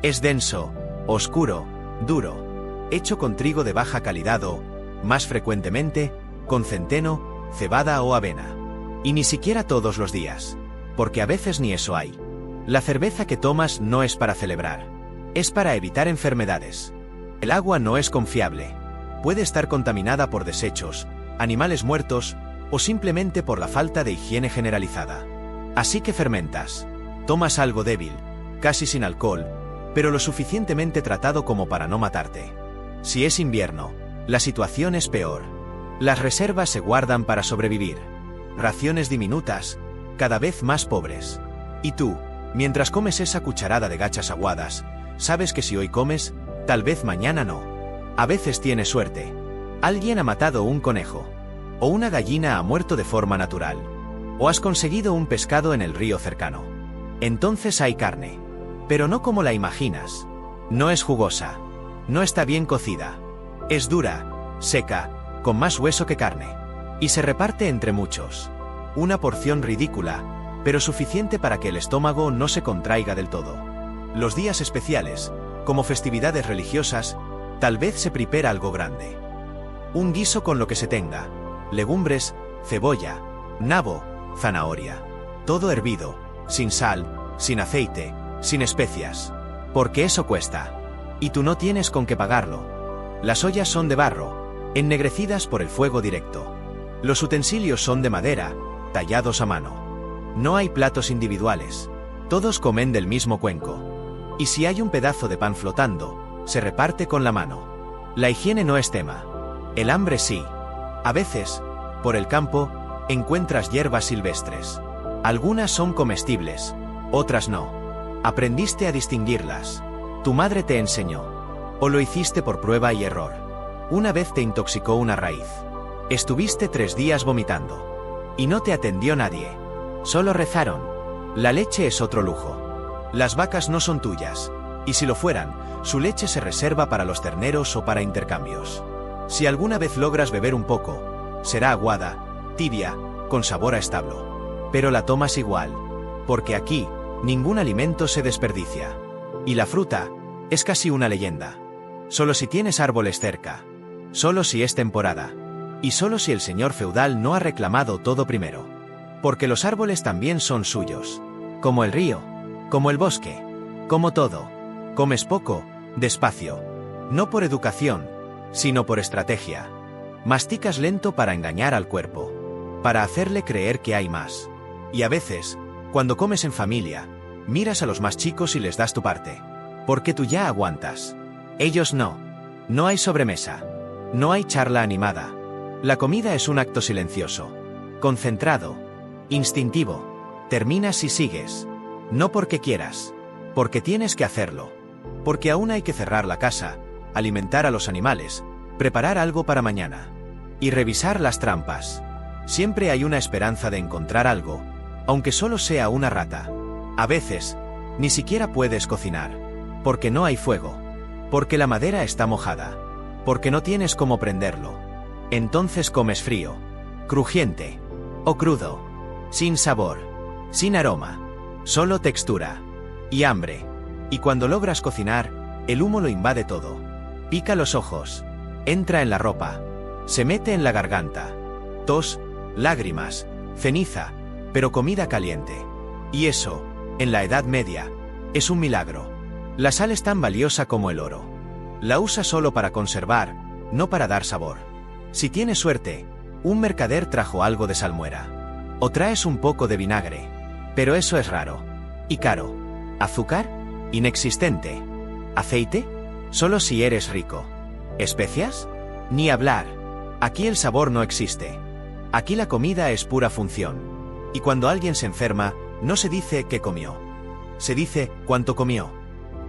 Speaker 1: Es denso, oscuro, duro. Hecho con trigo de baja calidad o, más frecuentemente, con centeno, cebada o avena. Y ni siquiera todos los días. Porque a veces ni eso hay. La cerveza que tomas no es para celebrar. Es para evitar enfermedades. El agua no es confiable. Puede estar contaminada por desechos, animales muertos, o simplemente por la falta de higiene generalizada. Así que fermentas. Tomas algo débil, casi sin alcohol, pero lo suficientemente tratado como para no matarte. Si es invierno, la situación es peor. Las reservas se guardan para sobrevivir. Raciones diminutas, cada vez más pobres. Y tú, mientras comes esa cucharada de gachas aguadas, sabes que si hoy comes, tal vez mañana no. A veces tienes suerte. Alguien ha matado un conejo. O una gallina ha muerto de forma natural. O has conseguido un pescado en el río cercano. Entonces hay carne. Pero no como la imaginas. No es jugosa. No está bien cocida. Es dura, seca, con más hueso que carne. Y se reparte entre muchos. Una porción ridícula, pero suficiente para que el estómago no se contraiga del todo. Los días especiales, como festividades religiosas, tal vez se prepara algo grande. Un guiso con lo que se tenga. Legumbres, cebolla, nabo, zanahoria. Todo hervido, sin sal, sin aceite, sin especias. Porque eso cuesta. Y tú no tienes con qué pagarlo. Las ollas son de barro, ennegrecidas por el fuego directo. Los utensilios son de madera, tallados a mano. No hay platos individuales. Todos comen del mismo cuenco. Y si hay un pedazo de pan flotando, se reparte con la mano. La higiene no es tema. El hambre sí. A veces, por el campo, encuentras hierbas silvestres. Algunas son comestibles, otras no. Aprendiste a distinguirlas. Tu madre te enseñó. O lo hiciste por prueba y error. Una vez te intoxicó una raíz. Estuviste 3 días vomitando. Y no te atendió nadie. Solo rezaron. La leche es otro lujo. Las vacas no son tuyas. Y si lo fueran, su leche se reserva para los terneros o para intercambios. Si alguna vez logras beber un poco, será aguada, tibia, con sabor a establo. Pero la tomas igual. Porque aquí, ningún alimento se desperdicia. Y la fruta, es casi una leyenda. Solo si tienes árboles cerca. Solo si es temporada. Y solo si el señor feudal no ha reclamado todo primero. Porque los árboles también son suyos. Como el río. Como el bosque. Como todo. Comes poco, despacio. No por educación, sino por estrategia. Masticas lento para engañar al cuerpo. Para hacerle creer que hay más. Y a veces, cuando comes en familia, miras a los más chicos y les das tu parte. Porque tú ya aguantas. Ellos no. No hay sobremesa. No hay charla animada. La comida es un acto silencioso. Concentrado. Instintivo. Terminas y sigues. No porque quieras. Porque tienes que hacerlo. Porque aún hay que cerrar la casa, alimentar a los animales, preparar algo para mañana. Y revisar las trampas. Siempre hay una esperanza de encontrar algo, aunque solo sea una rata. A veces, Ni siquiera puedes cocinar. Porque no hay fuego. Porque la madera está mojada. Porque no tienes cómo prenderlo. Entonces comes frío, crujiente o crudo, sin sabor, sin aroma, solo textura y hambre. Y cuando logras cocinar, el humo lo invade todo. Pica los ojos, entra en la ropa, se mete en la garganta. Tos, lágrimas, ceniza, pero comida caliente. Y eso, en la Edad Media, es un milagro. La sal es tan valiosa como el oro. La usa solo para conservar, no para dar sabor. Si tienes suerte, un mercader trajo algo de salmuera. O traes un poco de vinagre. Pero eso es raro. Y caro. ¿Azúcar? Inexistente. ¿Aceite? Solo si eres rico. ¿Especias? Ni hablar. Aquí el sabor no existe. Aquí la comida es pura función. Y cuando alguien se enferma, no se dice qué comió. Se dice cuánto comió.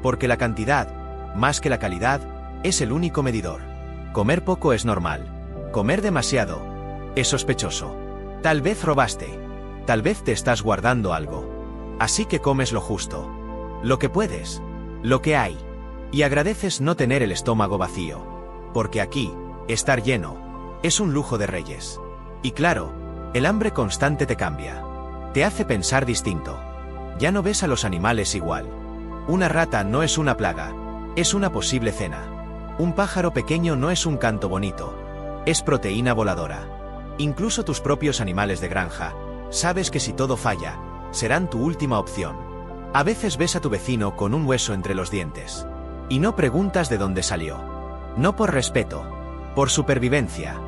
Speaker 1: Porque la cantidad, más que la calidad, es el único medidor. Comer poco es normal. Comer demasiado es sospechoso. Tal vez robaste. Tal vez te estás guardando algo. Así que comes lo justo. Lo que puedes. Lo que hay. Y agradeces no tener el estómago vacío. Porque aquí, estar lleno, es un lujo de reyes. Y claro, el hambre constante te cambia. Te hace pensar distinto. Ya no ves a los animales igual. Una rata no es una plaga. Es una posible cena. Un pájaro pequeño no es un canto bonito. Es proteína voladora. Incluso tus propios animales de granja, sabes que si todo falla, serán tu última opción. A veces ves a tu vecino con un hueso entre los dientes. Y no preguntas de dónde salió. No por respeto, por supervivencia.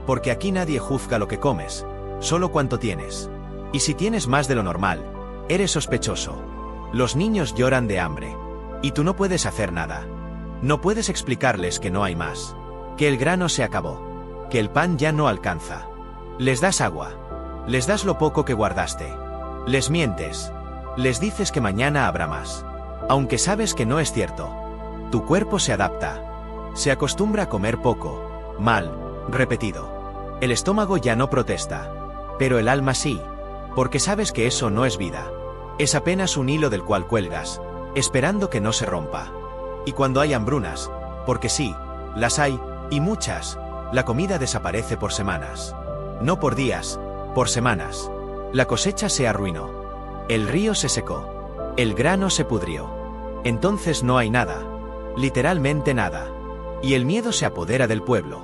Speaker 1: Porque aquí nadie juzga lo que comes, solo cuánto tienes. Y si tienes más de lo normal, eres sospechoso. Los niños lloran de hambre. Y tú no puedes hacer nada. No puedes explicarles que no hay más. Que el grano se acabó. Que el pan ya no alcanza. Les das agua. Les das lo poco que guardaste. Les mientes. Les dices que mañana habrá más. Aunque sabes que no es cierto. Tu cuerpo se adapta. Se acostumbra a comer poco, mal, repetido. El estómago ya no protesta. Pero el alma sí. Porque sabes que eso no es vida. Es apenas un hilo del cual cuelgas, esperando que no se rompa. Y cuando hay hambrunas, porque sí, las hay, y muchas, la comida desaparece por semanas. No por días, por semanas. La cosecha se arruinó. El río se secó. El grano se pudrió. Entonces no hay nada. Literalmente nada. Y el miedo se apodera del pueblo.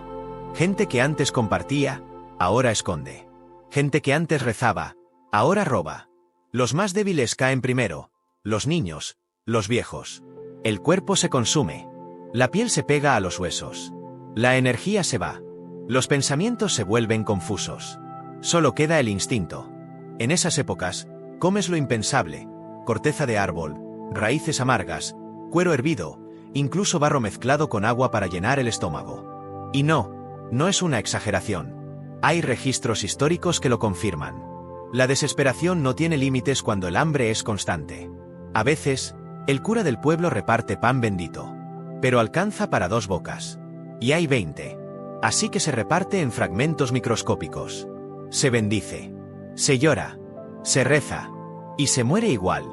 Speaker 1: Gente que antes compartía, ahora esconde. Gente que antes rezaba, ahora roba. Los más débiles caen primero. Los niños, los viejos. El cuerpo se consume. La piel se pega a los huesos. La energía se va. Los pensamientos se vuelven confusos. Solo queda el instinto. En esas épocas, comes lo impensable. Corteza de árbol, raíces amargas, cuero hervido, incluso barro mezclado con agua para llenar el estómago. Y no es una exageración. Hay registros históricos que lo confirman. La desesperación no tiene límites cuando el hambre es constante. A veces, el cura del pueblo reparte pan bendito. Pero alcanza para 2 bocas. Y hay 20. Así que se reparte en fragmentos microscópicos. Se bendice. Se llora. Se reza. Y se muere igual.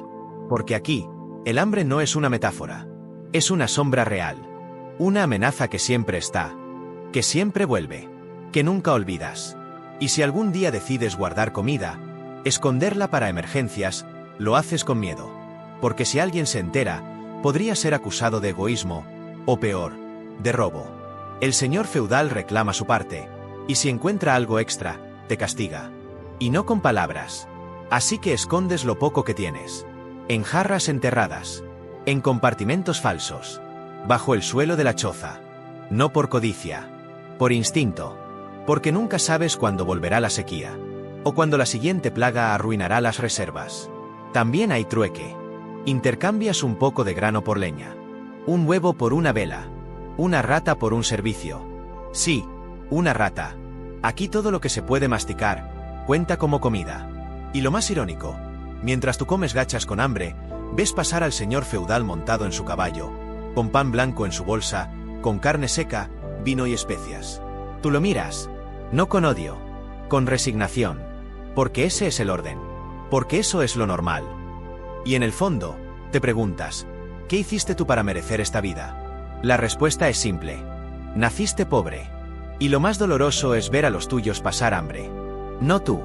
Speaker 1: Porque aquí, el hambre no es una metáfora. Es una sombra real. Una amenaza que siempre está. Que siempre vuelve. Que nunca olvidas. Y si algún día decides guardar comida, esconderla para emergencias, lo haces con miedo. Porque si alguien se entera, podría ser acusado de egoísmo, o peor, de robo. El señor feudal reclama su parte, y si encuentra algo extra, te castiga. Y no con palabras. Así que escondes lo poco que tienes. En jarras enterradas. En compartimentos falsos. Bajo el suelo de la choza. No por codicia. Por instinto. Porque nunca sabes cuándo volverá la sequía. O cuando la siguiente plaga arruinará las reservas. También hay trueque. Intercambias un poco de grano por leña. Un huevo por una vela. Una rata por un servicio. Sí, una rata. Aquí todo lo que se puede masticar cuenta como comida. Y lo más irónico, mientras tú comes gachas con hambre, ves pasar al señor feudal montado en su caballo, con pan blanco en su bolsa, con carne seca, vino y especias. Tú lo miras, no con odio, con resignación, porque ese es el orden, porque eso es lo normal. Y en el fondo, Te preguntas, ¿qué hiciste tú para merecer esta vida? La respuesta es simple. Naciste pobre. Y lo más doloroso es ver a los tuyos pasar hambre. No tú.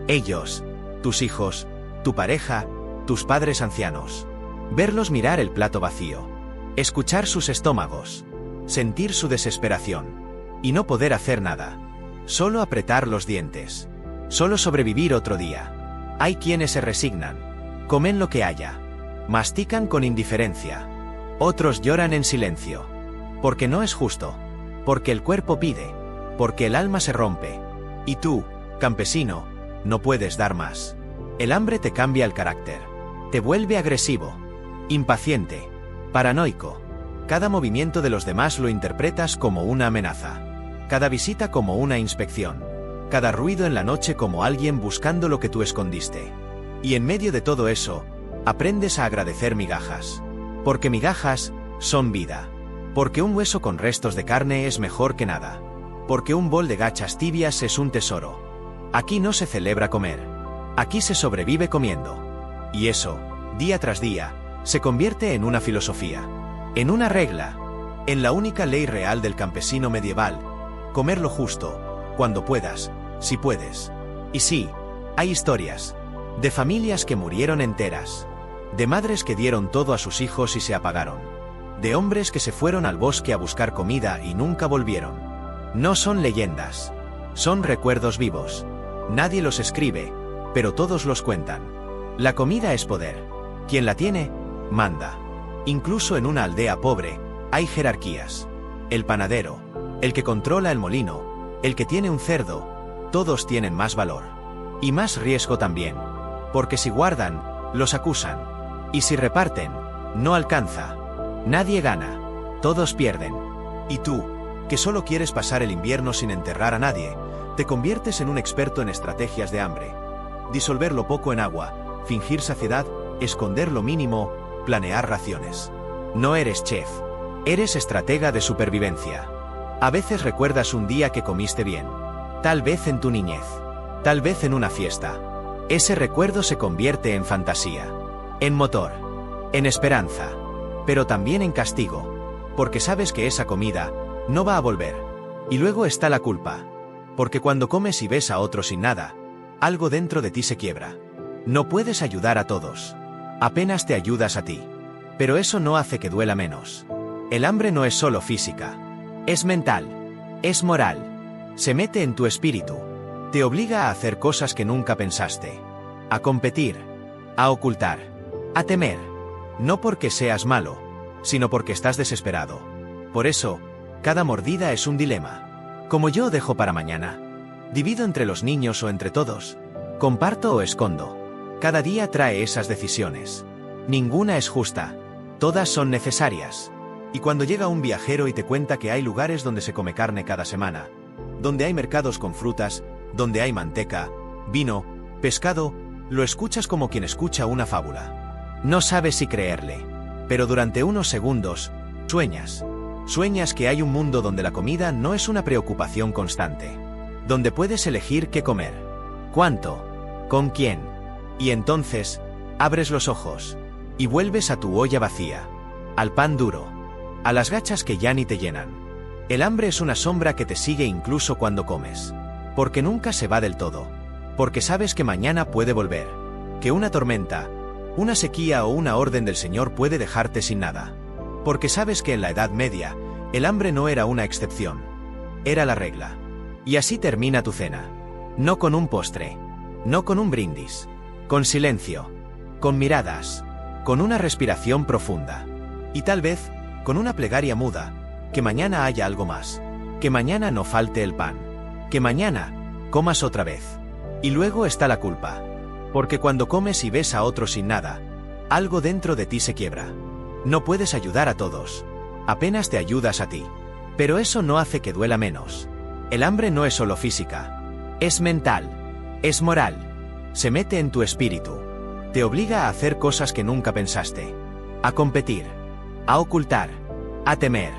Speaker 1: Ellos. Tus hijos. Tu pareja. Tus padres ancianos. Verlos mirar el plato vacío. Escuchar sus estómagos. Sentir su desesperación. Y no poder hacer nada. Solo apretar los dientes. Solo sobrevivir otro día. Hay quienes se resignan. Comen lo que haya. Mastican con indiferencia. Otros lloran en silencio. Porque no es justo. Porque el cuerpo pide. Porque el alma se rompe. Y tú, campesino, no puedes dar más. El hambre te cambia el carácter. Te vuelve agresivo. Impaciente. Paranoico. Cada movimiento de los demás lo interpretas como una amenaza. Cada visita como una inspección. Cada ruido en la noche como alguien buscando lo que tú escondiste. Y en medio de todo eso, aprendes a agradecer migajas. Porque migajas son vida. Porque un hueso con restos de carne es mejor que nada. Porque un bol de gachas tibias es un tesoro. Aquí no se celebra comer. Aquí se sobrevive comiendo. Y eso, día tras día, se convierte en una filosofía. En una regla. En la única ley real del campesino medieval. Comer lo justo, cuando puedas, si puedes. Y sí, hay historias. De familias que murieron enteras. De madres que dieron todo a sus hijos y se apagaron. De hombres que se fueron al bosque a buscar comida y nunca volvieron. No son leyendas. Son recuerdos vivos. Nadie los escribe, pero todos los cuentan. La comida es poder. Quien la tiene, manda. Incluso en una aldea pobre, hay jerarquías. El panadero, el que controla el molino, el que tiene un cerdo, todos tienen más valor. Y más riesgo también. Porque si guardan, los acusan. Y si reparten, no alcanza. Nadie gana. Todos pierden. Y tú, que solo quieres pasar el invierno sin enterrar a nadie, te conviertes en un experto en estrategias de hambre. Disolver lo poco en agua, fingir saciedad, esconder lo mínimo, planear raciones. No eres chef. Eres estratega de supervivencia. A veces recuerdas un día que comiste bien. Tal vez en tu niñez. Tal vez en una fiesta. Ese recuerdo se convierte en fantasía. En motor. En esperanza. Pero también en castigo. Porque sabes que esa comida no va a volver. Y luego está la culpa. Porque cuando comes y ves a otro sin nada, algo dentro de ti se quiebra. No puedes ayudar a todos. Apenas te ayudas a ti. Pero eso no hace que duela menos. El hambre no es solo física. Es mental. Es moral. Se mete en tu espíritu. Te obliga a hacer cosas que nunca pensaste. A competir. A ocultar. A temer. No porque seas malo, sino porque estás desesperado. Por eso, cada mordida es un dilema. Como yo dejo para mañana. Divido entre los niños o entre todos. Comparto o escondo. Cada día trae esas decisiones. Ninguna es justa. Todas son necesarias. Y cuando llega un viajero y te cuenta que hay lugares donde se come carne cada semana, donde hay mercados con frutas, donde hay manteca, vino, pescado, lo escuchas como quien escucha una fábula. No sabes si creerle. Pero durante unos segundos, sueñas. Sueñas que hay un mundo donde la comida no es una preocupación constante. Donde puedes elegir qué comer. ¿Cuánto? ¿Con quién? Y entonces, abres los ojos. Y vuelves a tu olla vacía. Al pan duro. A las gachas que ya ni te llenan. El hambre es una sombra que te sigue incluso cuando comes. Porque nunca se va del todo. Porque sabes que mañana puede volver. Que una tormenta, una sequía o una orden del Señor puede dejarte sin nada. Porque sabes que en la Edad Media, el hambre no era una excepción. Era la regla. Y así termina tu cena. No con un postre. No con un brindis. Con silencio. Con miradas. Con una respiración profunda. Y tal vez, con una plegaria muda. Que mañana haya algo más. Que mañana no falte el pan. Que mañana comas otra vez. Y luego está la culpa. Porque cuando comes y ves a otro sin nada, algo dentro de ti se quiebra. No puedes ayudar a todos. Apenas te ayudas a ti. Pero eso no hace que duela menos. El hambre no es solo física. Es mental. Es moral. Se mete en tu espíritu. Te obliga a hacer cosas que nunca pensaste. A competir. A ocultar. A temer.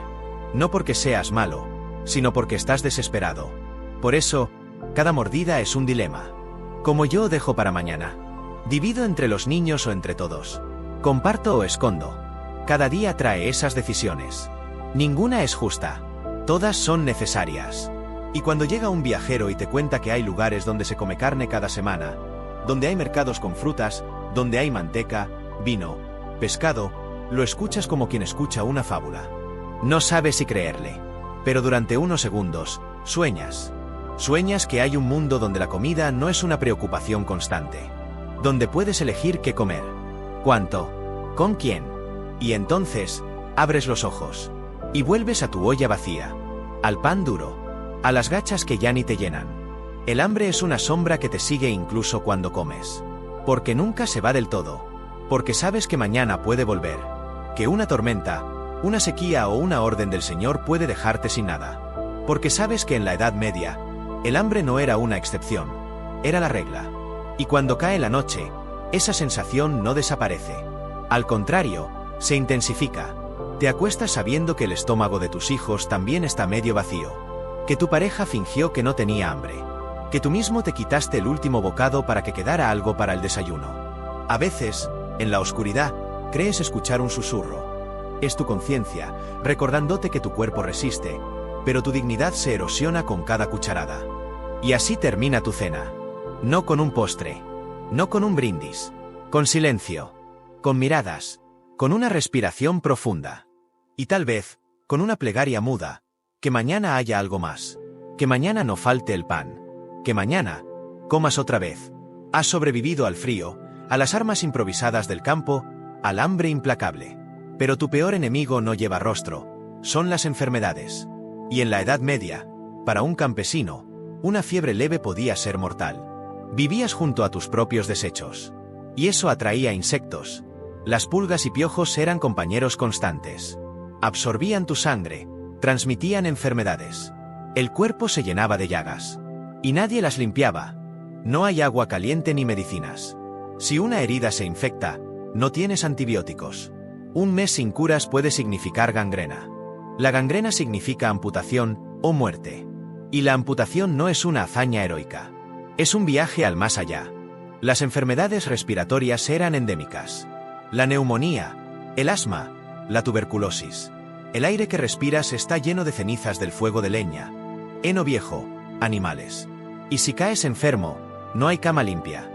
Speaker 1: No porque seas malo, sino porque estás desesperado. Por eso, cada mordida es un dilema. Como yo dejo para mañana. Divido entre los niños o entre todos. ¿Comparto o escondo? Cada día trae esas decisiones. Ninguna es justa. Todas son necesarias. Y cuando llega un viajero y te cuenta que hay lugares donde se come carne cada semana, donde hay mercados con frutas, donde hay manteca, vino, pescado, lo escuchas como quien escucha una fábula. No sabes si creerle. Pero durante unos segundos, sueñas. Sueñas que hay un mundo donde la comida no es una preocupación constante. Donde puedes elegir qué comer. ¿Cuánto? ¿Con quién? Y entonces, abres los ojos. Y vuelves a tu olla vacía. Al pan duro. A las gachas que ya ni te llenan. El hambre es una sombra que te sigue incluso cuando comes. Porque nunca se va del todo. Porque sabes que mañana puede volver. Que una tormenta, una sequía o una orden del Señor puede dejarte sin nada. Porque sabes que en la Edad Media, el hambre no era una excepción. Era la regla. Y cuando cae la noche, esa sensación no desaparece. Al contrario, se intensifica. Te acuestas sabiendo que el estómago de tus hijos también está medio vacío. Que tu pareja fingió que no tenía hambre. Que tú mismo te quitaste el último bocado para que quedara algo para el desayuno. A veces, en la oscuridad, crees escuchar un susurro. Es tu conciencia, recordándote que tu cuerpo resiste, pero tu dignidad se erosiona con cada cucharada. Y así termina tu cena. No con un postre. No con un brindis. Con silencio. Con miradas. Con una respiración profunda. Y tal vez, con una plegaria muda. Que mañana haya algo más. Que mañana no falte el pan. Que mañana comas otra vez. Has sobrevivido al frío, a las armas improvisadas del campo, al hambre implacable. Pero tu peor enemigo no lleva rostro. Son las enfermedades. Y en la Edad Media, para un campesino, una fiebre leve podía ser mortal. Vivías junto a tus propios desechos. Y eso atraía insectos. Las pulgas y piojos eran compañeros constantes. Absorbían tu sangre, transmitían enfermedades. El cuerpo se llenaba de llagas. Y nadie las limpiaba. No hay agua caliente ni medicinas. Si una herida se infecta, no tienes antibióticos. Un mes sin curas puede significar gangrena. La gangrena significa amputación o muerte. Y la amputación no es una hazaña heroica. Es un viaje al más allá. Las enfermedades respiratorias eran endémicas. La neumonía, el asma, la tuberculosis. El aire que respiras está lleno de cenizas del fuego de leña. Heno viejo, animales. Y si caes enfermo, no hay cama limpia.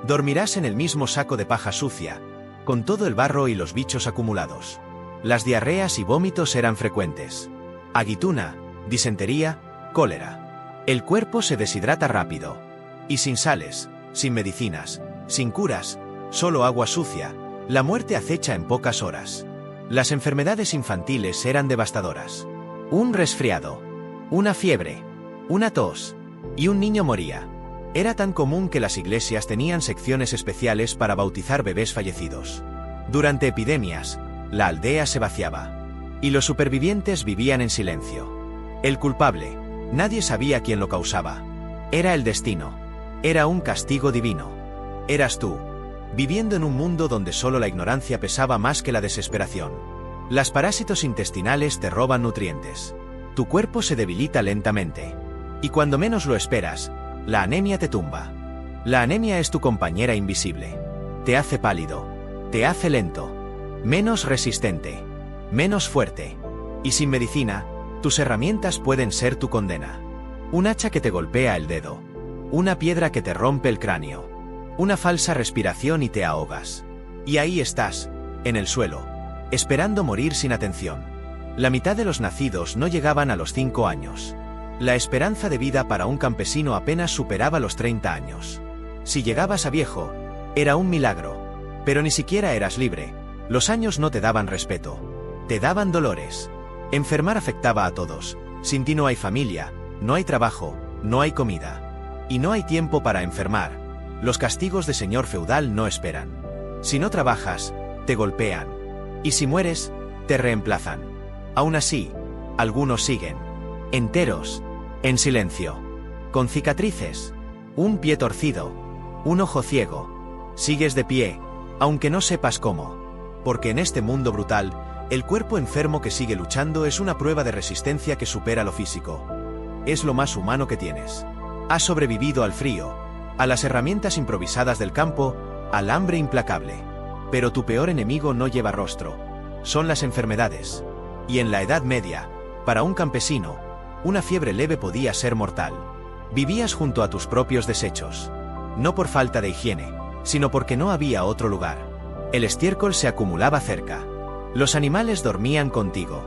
Speaker 1: Dormirás en el mismo saco de paja sucia, con todo el barro y los bichos acumulados. Las diarreas y vómitos eran frecuentes. Aguituna, disentería, cólera. El cuerpo se deshidrata rápido. Y sin sales, sin medicinas, sin curas, solo agua sucia, la muerte acecha en pocas horas. Las enfermedades infantiles eran devastadoras. Un resfriado, una fiebre, una tos, y un niño moría. Era tan común que las iglesias tenían secciones especiales para bautizar bebés fallecidos. Durante epidemias, la aldea se vaciaba. Y los supervivientes vivían en silencio. El culpable, nadie sabía quién lo causaba. Era el destino. Era un castigo divino. Eras tú, viviendo en un mundo donde solo la ignorancia pesaba más que la desesperación. Las parásitos intestinales te roban nutrientes. Tu cuerpo se debilita lentamente. Y cuando menos lo esperas, la anemia te tumba. La anemia es tu compañera invisible. Te hace pálido. Te hace lento. Menos resistente. Menos fuerte. Y sin medicina, tus herramientas pueden ser tu condena. Un hacha que te golpea el dedo. Una piedra que te rompe el cráneo. Una falsa respiración y te ahogas. Y ahí estás, en el suelo, esperando morir sin atención. La mitad de los nacidos no llegaban a los 5 años. La esperanza de vida para un campesino apenas superaba los 30 años. Si llegabas a viejo, era un milagro. Pero ni siquiera eras libre. Los años no te daban respeto. Te daban dolores. Enfermar afectaba a todos. Sin ti no hay familia, no hay trabajo, no hay comida. Y no hay tiempo para enfermar. Los castigos de señor feudal no esperan. Si no trabajas, te golpean. Y si mueres, te reemplazan. Aún así, algunos siguen. Enteros. En silencio. Con cicatrices. Un pie torcido. Un ojo ciego. Sigues de pie, aunque no sepas cómo. Porque en este mundo brutal, el cuerpo enfermo que sigue luchando es una prueba de resistencia que supera lo físico. Es lo más humano que tienes. Has sobrevivido al frío, a las herramientas improvisadas del campo, al hambre implacable. Pero tu peor enemigo no lleva rostro. Son las enfermedades. Y en la Edad Media, para un campesino, una fiebre leve podía ser mortal. Vivías junto a tus propios desechos. No por falta de higiene, sino porque no había otro lugar. El estiércol se acumulaba cerca. Los animales dormían contigo.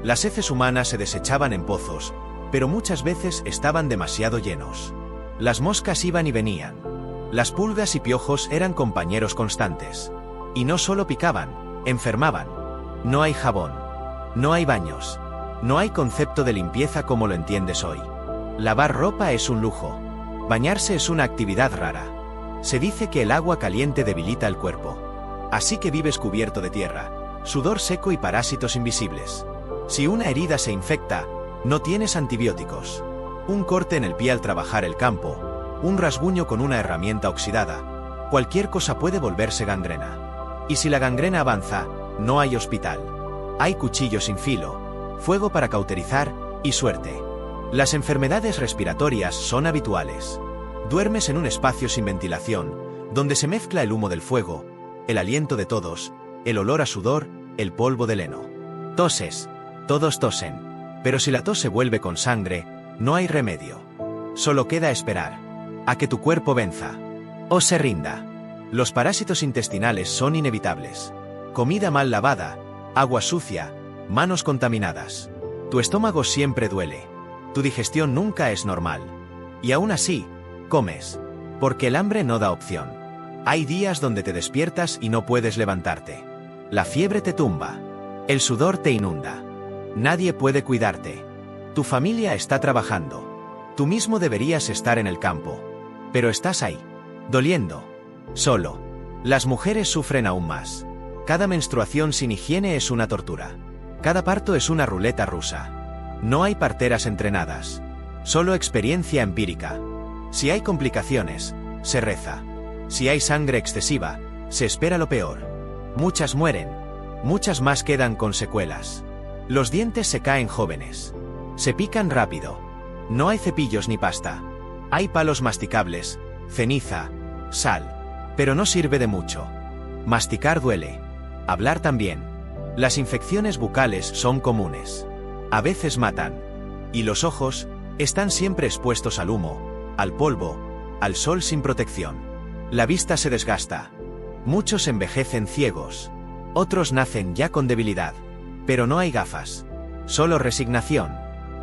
Speaker 1: Las heces humanas se desechaban en pozos, pero muchas veces estaban demasiado llenos. Las moscas iban y venían. Las pulgas y piojos eran compañeros constantes. Y no solo picaban, enfermaban. No hay jabón. No hay baños. No hay concepto de limpieza como lo entiendes hoy. Lavar ropa es un lujo. Bañarse es una actividad rara. Se dice que el agua caliente debilita el cuerpo. Así que vives cubierto de tierra, sudor seco y parásitos invisibles. Si una herida se infecta, no tienes antibióticos. Un corte en el pie al trabajar el campo, un rasguño con una herramienta oxidada, cualquier cosa puede volverse gangrena. Y si la gangrena avanza, no hay hospital. Hay cuchillo sin filo, fuego para cauterizar y suerte. Las enfermedades respiratorias son habituales. Duermes en un espacio sin ventilación, donde se mezcla el humo del fuego, el aliento de todos, el olor a sudor, el polvo del heno. Toses. Todos tosen. Pero si la tos se vuelve con sangre, no hay remedio. Solo queda esperar a que tu cuerpo venza o se rinda. Los parásitos intestinales son inevitables. Comida mal lavada, agua sucia, manos contaminadas. Tu estómago siempre duele. Tu digestión nunca es normal. Y aún así, comes. Porque el hambre no da opción. Hay días donde te despiertas y no puedes levantarte. La fiebre te tumba. El sudor te inunda. Nadie puede cuidarte. Tu familia está trabajando. Tú mismo deberías estar en el campo. Pero estás ahí, doliendo. Solo. Las mujeres sufren aún más. Cada menstruación sin higiene es una tortura. Cada parto es una ruleta rusa. No hay parteras entrenadas. Solo experiencia empírica. Si hay complicaciones, se reza. Si hay sangre excesiva, se espera lo peor. Muchas mueren. Muchas más quedan con secuelas. Los dientes se caen jóvenes. Se pican rápido. No hay cepillos ni pasta. Hay palos masticables, ceniza, sal. Pero no sirve de mucho. Masticar duele. Hablar también. Las infecciones bucales son comunes. A veces matan. Y los ojos están siempre expuestos al humo, al polvo, al sol sin protección. La vista se desgasta. Muchos envejecen ciegos. Otros nacen ya con debilidad. Pero no hay gafas. Solo resignación.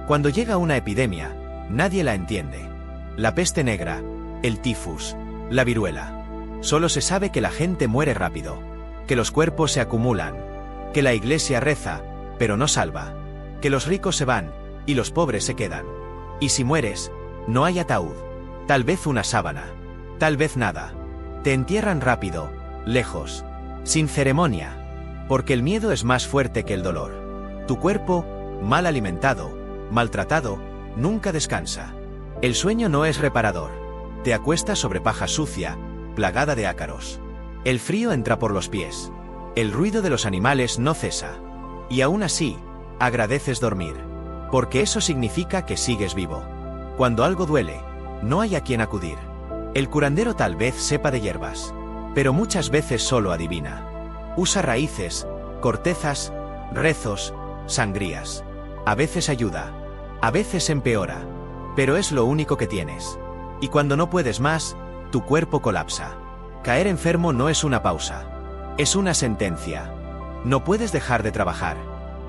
Speaker 1: Cuando llega una epidemia, nadie la entiende. La peste negra, el tifus, la viruela. Solo se sabe que la gente muere rápido. Que los cuerpos se acumulan. Que la iglesia reza, pero no salva. Que los ricos se van, y los pobres se quedan. Y si mueres, no hay ataúd. Tal vez una sábana. Tal vez nada. Te entierran rápido, lejos, sin ceremonia. Porque el miedo es más fuerte que el dolor. Tu cuerpo, mal alimentado, maltratado, nunca descansa. El sueño no es reparador. Te acuestas sobre paja sucia, plagada de ácaros. El frío entra por los pies. El ruido de los animales no cesa. Y aún así, agradeces dormir. Porque eso significa que sigues vivo. Cuando algo duele, no hay a quien acudir. El curandero tal vez sepa de hierbas, pero muchas veces solo adivina. Usa raíces, cortezas, rezos, sangrías. A veces ayuda, a veces empeora, pero es lo único que tienes. Y cuando no puedes más, tu cuerpo colapsa. Caer enfermo no es una pausa, es una sentencia. No puedes dejar de trabajar,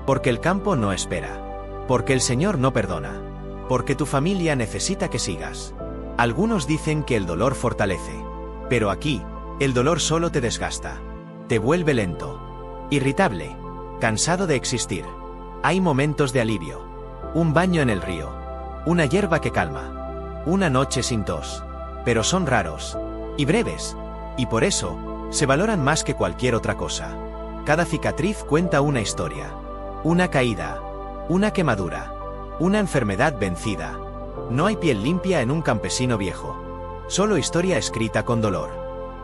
Speaker 1: porque el campo no espera, porque el Señor no perdona, porque tu familia necesita que sigas. Algunos dicen que el dolor fortalece, pero aquí, el dolor solo te desgasta. Te vuelve lento, irritable, cansado de existir. Hay momentos de alivio. Un baño en el río. Una hierba que calma. Una noche sin tos. Pero son raros. Y breves. Y por eso, se valoran más que cualquier otra cosa. Cada cicatriz cuenta una historia. Una caída. Una quemadura. Una enfermedad vencida. No hay piel limpia en un campesino viejo. Solo historia escrita con dolor.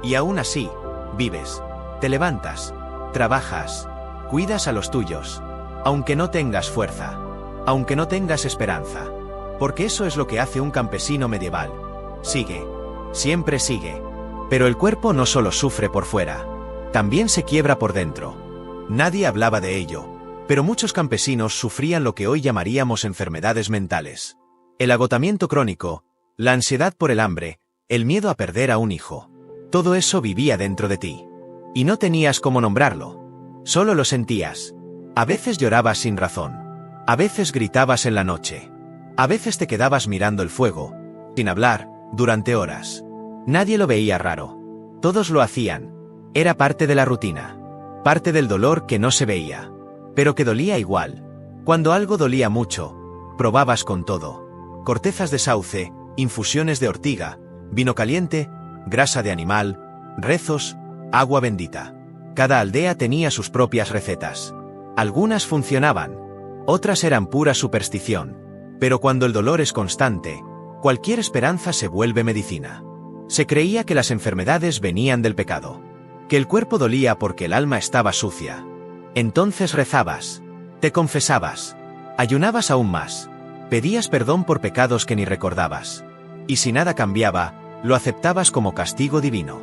Speaker 1: Y aún así, vives. Te levantas. Trabajas. Cuidas a los tuyos. Aunque no tengas fuerza. Aunque no tengas esperanza. Porque eso es lo que hace un campesino medieval. Sigue. Siempre sigue. Pero el cuerpo no solo sufre por fuera. también se quiebra por dentro. Nadie hablaba de ello, pero muchos campesinos sufrían lo que hoy llamaríamos enfermedades mentales. El agotamiento crónico, la ansiedad por el hambre, el miedo a perder a un hijo. Todo eso vivía dentro de ti. Y no tenías cómo nombrarlo. Solo lo sentías. A veces llorabas sin razón. A veces gritabas en la noche. A veces te quedabas mirando el fuego, sin hablar, durante horas. Nadie lo veía raro. Todos lo hacían. Era parte de la rutina. Parte del dolor que no se veía. Pero que dolía igual. Cuando algo dolía mucho, probabas con todo. Cortezas de sauce, infusiones de ortiga, vino caliente, grasa de animal, rezos, agua bendita. Cada aldea tenía sus propias recetas. Algunas funcionaban, otras eran pura superstición. Pero cuando el dolor es constante, cualquier esperanza se vuelve medicina. Se creía que las enfermedades venían del pecado, que el cuerpo dolía porque el alma estaba sucia. Entonces rezabas, te confesabas, ayunabas aún más, pedías perdón por pecados que ni recordabas. Y si nada cambiaba, lo aceptabas como castigo divino.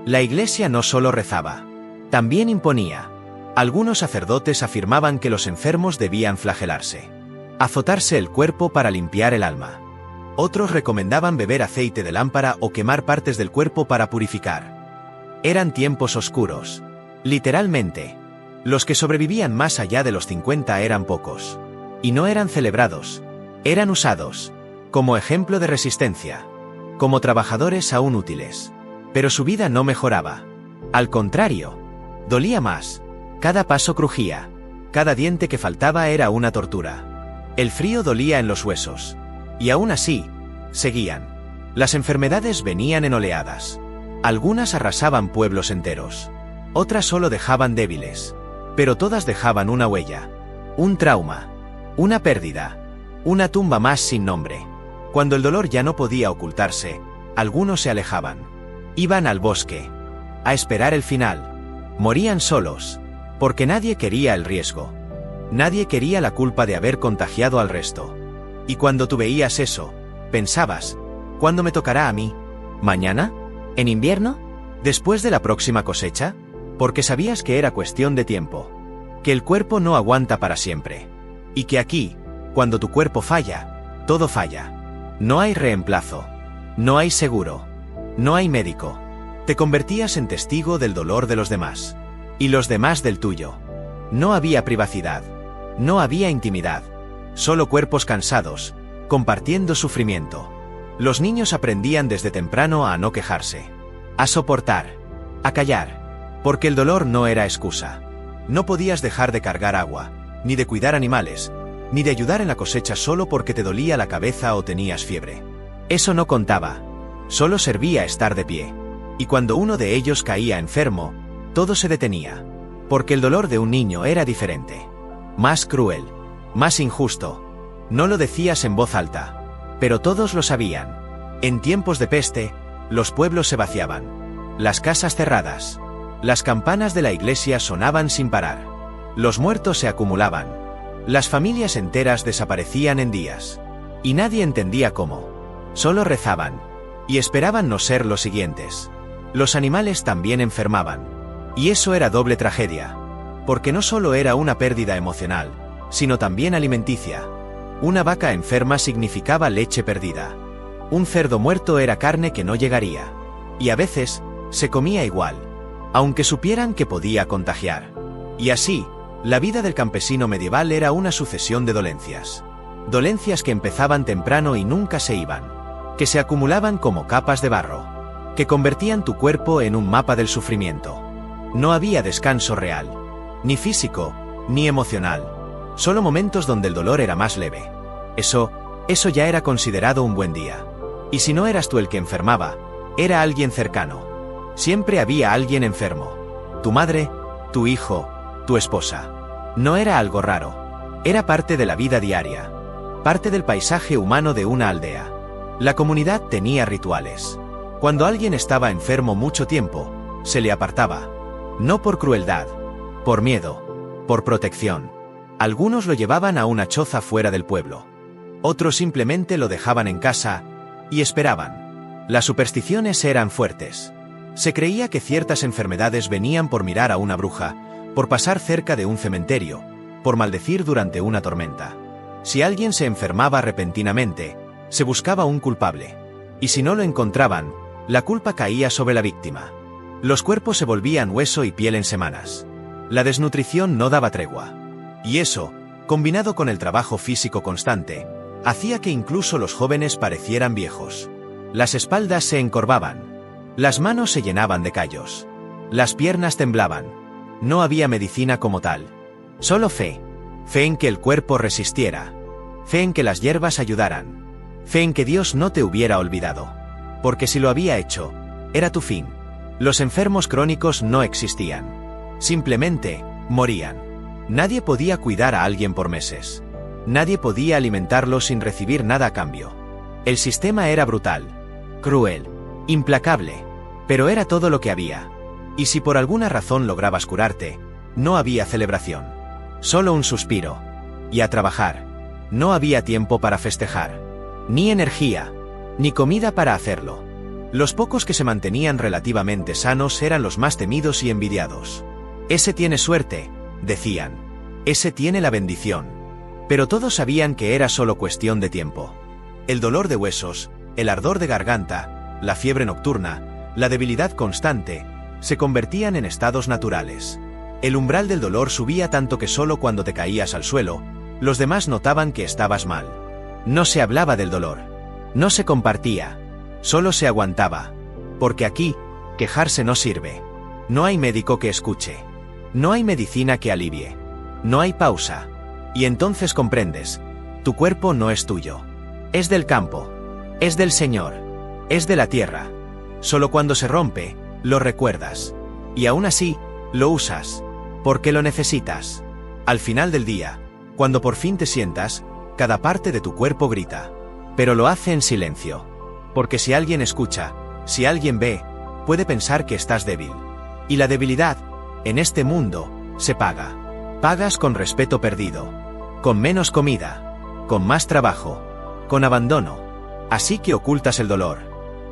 Speaker 1: La iglesia no solo rezaba, también imponía. Algunos sacerdotes afirmaban que los enfermos debían flagelarse, azotarse el cuerpo para limpiar el alma. Otros recomendaban beber aceite de lámpara o quemar partes del cuerpo para purificar. Eran tiempos oscuros. Literalmente. Los que sobrevivían más allá de los 50 eran pocos. Y no eran celebrados. Eran usados como ejemplo de resistencia, como trabajadores aún útiles. Pero su vida no mejoraba. Al contrario, dolía más. Cada paso crujía. Cada diente que faltaba era una tortura. El frío dolía en los huesos. Y aún así, seguían. Las enfermedades venían en oleadas. Algunas arrasaban pueblos enteros. Otras solo dejaban débiles. Pero todas dejaban una huella. Un trauma. Una pérdida. Una tumba más sin nombre. Cuando el dolor ya no podía ocultarse, algunos se alejaban. Iban al bosque. A esperar el final. Morían solos. Porque nadie quería el riesgo. Nadie quería la culpa de haber contagiado al resto. Y cuando tú veías eso, pensabas, ¿cuándo me tocará a mí? ¿Mañana? ¿En invierno? ¿Después de la próxima cosecha? Porque sabías que era cuestión de tiempo. Que el cuerpo no aguanta para siempre. Y que aquí, cuando tu cuerpo falla, todo falla. No hay reemplazo. No hay seguro. No hay médico. Te convertías en testigo del dolor de los demás. Y los demás del tuyo. No había privacidad. No había intimidad. Solo cuerpos cansados, compartiendo sufrimiento. Los niños aprendían desde temprano a no quejarse. A soportar. A callar. Porque el dolor no era excusa. No podías dejar de cargar agua, ni de cuidar animales, ni de ayudar en la cosecha solo porque te dolía la cabeza o tenías fiebre. Eso no contaba. Solo servía estar de pie. Y cuando uno de ellos caía enfermo, todo se detenía. Porque el dolor de un niño era diferente. Más cruel. Más injusto. No lo decías en voz alta. Pero todos lo sabían. En tiempos de peste, los pueblos se vaciaban. Las casas cerradas. Las campanas de la iglesia sonaban sin parar. Los muertos se acumulaban. Las familias enteras desaparecían en días. Y nadie entendía cómo. Solo rezaban. Y esperaban no ser los siguientes. Los animales también enfermaban. Y eso era doble tragedia. Porque no solo era una pérdida emocional, sino también alimenticia. Una vaca enferma significaba leche perdida. Un cerdo muerto era carne que no llegaría. Y a veces, se comía igual, aunque supieran que podía contagiar. Y así, la vida del campesino medieval era una sucesión de dolencias. Dolencias que empezaban temprano y nunca se iban. Que se acumulaban como capas de barro. Que convertían tu cuerpo en un mapa del sufrimiento. No había descanso real. Ni físico, ni emocional. Solo momentos donde el dolor era más leve. Eso ya era considerado un buen día. Y si no eras tú el que enfermaba, era alguien cercano. Siempre había alguien enfermo. Tu madre, tu hijo, tu esposa. No era algo raro. Era parte de la vida diaria. Parte del paisaje humano de una aldea. La comunidad tenía rituales. Cuando alguien estaba enfermo mucho tiempo, se le apartaba. No por crueldad, por miedo, por protección. Algunos lo llevaban a una choza fuera del pueblo. Otros simplemente lo dejaban en casa y esperaban. Las supersticiones eran fuertes. Se creía que ciertas enfermedades venían por mirar a una bruja, por pasar cerca de un cementerio, por maldecir durante una tormenta. Si alguien se enfermaba repentinamente, se buscaba un culpable. Y si no lo encontraban, la culpa caía sobre la víctima. Los cuerpos se volvían hueso y piel en semanas. La desnutrición no daba tregua. Y eso, combinado con el trabajo físico constante, hacía que incluso los jóvenes parecieran viejos. Las espaldas se encorvaban. Las manos se llenaban de callos. Las piernas temblaban. No había medicina como tal. Solo fe. Fe en que el cuerpo resistiera. Fe en que las hierbas ayudaran. Fe en que Dios no te hubiera olvidado. Porque si lo había hecho, era tu fin. Los enfermos crónicos no existían. Simplemente, morían. Nadie podía cuidar a alguien por meses. Nadie podía alimentarlo sin recibir nada a cambio. El sistema era brutal, cruel, implacable, pero era todo lo que había. Y si por alguna razón lograbas curarte, no había celebración. Solo un suspiro. Y a trabajar. No había tiempo para festejar. Ni energía, ni comida para hacerlo. Los pocos que se mantenían relativamente sanos eran los más temidos y envidiados. Ese tiene suerte, decían. Ese tiene la bendición. Pero todos sabían que era solo cuestión de tiempo. El dolor de huesos, el ardor de garganta, la fiebre nocturna, la debilidad constante, se convertían en estados naturales. El umbral del dolor subía tanto que solo cuando te caías al suelo, los demás notaban que estabas mal. No se hablaba del dolor. No se compartía. Solo se aguantaba. Porque aquí, quejarse no sirve. No hay médico que escuche. No hay medicina que alivie. No hay pausa. Y entonces comprendes. Tu cuerpo no es tuyo. Es del campo. Es del Señor. Es de la tierra. Solo cuando se rompe, lo recuerdas. Y aún así, lo usas. Porque lo necesitas. Al final del día, cuando por fin te sientas, cada parte de tu cuerpo grita. Pero lo hace en silencio. Porque si alguien escucha, si alguien ve, puede pensar que estás débil. Y la debilidad, en este mundo, se paga. Pagas con respeto perdido. Con menos comida. Con más trabajo. Con abandono. Así que ocultas el dolor.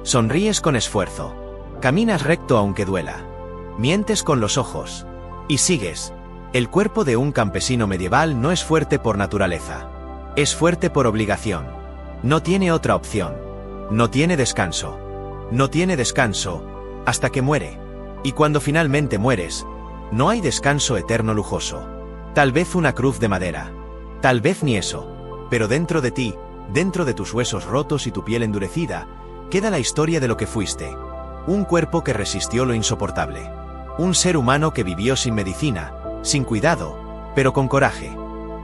Speaker 1: Sonríes con esfuerzo. Caminas recto aunque duela. Mientes con los ojos. Y sigues. El cuerpo de un campesino medieval no es fuerte por naturaleza. Es fuerte por obligación. No tiene otra opción. No tiene descanso. No tiene descanso, hasta que muere. Y cuando finalmente mueres, no hay descanso eterno lujoso. Tal vez una cruz de madera. Tal vez ni eso. Pero dentro de ti, dentro de tus huesos rotos y tu piel endurecida, queda la historia de lo que fuiste. Un cuerpo que resistió lo insoportable. Un ser humano que vivió sin medicina, sin cuidado, pero con coraje.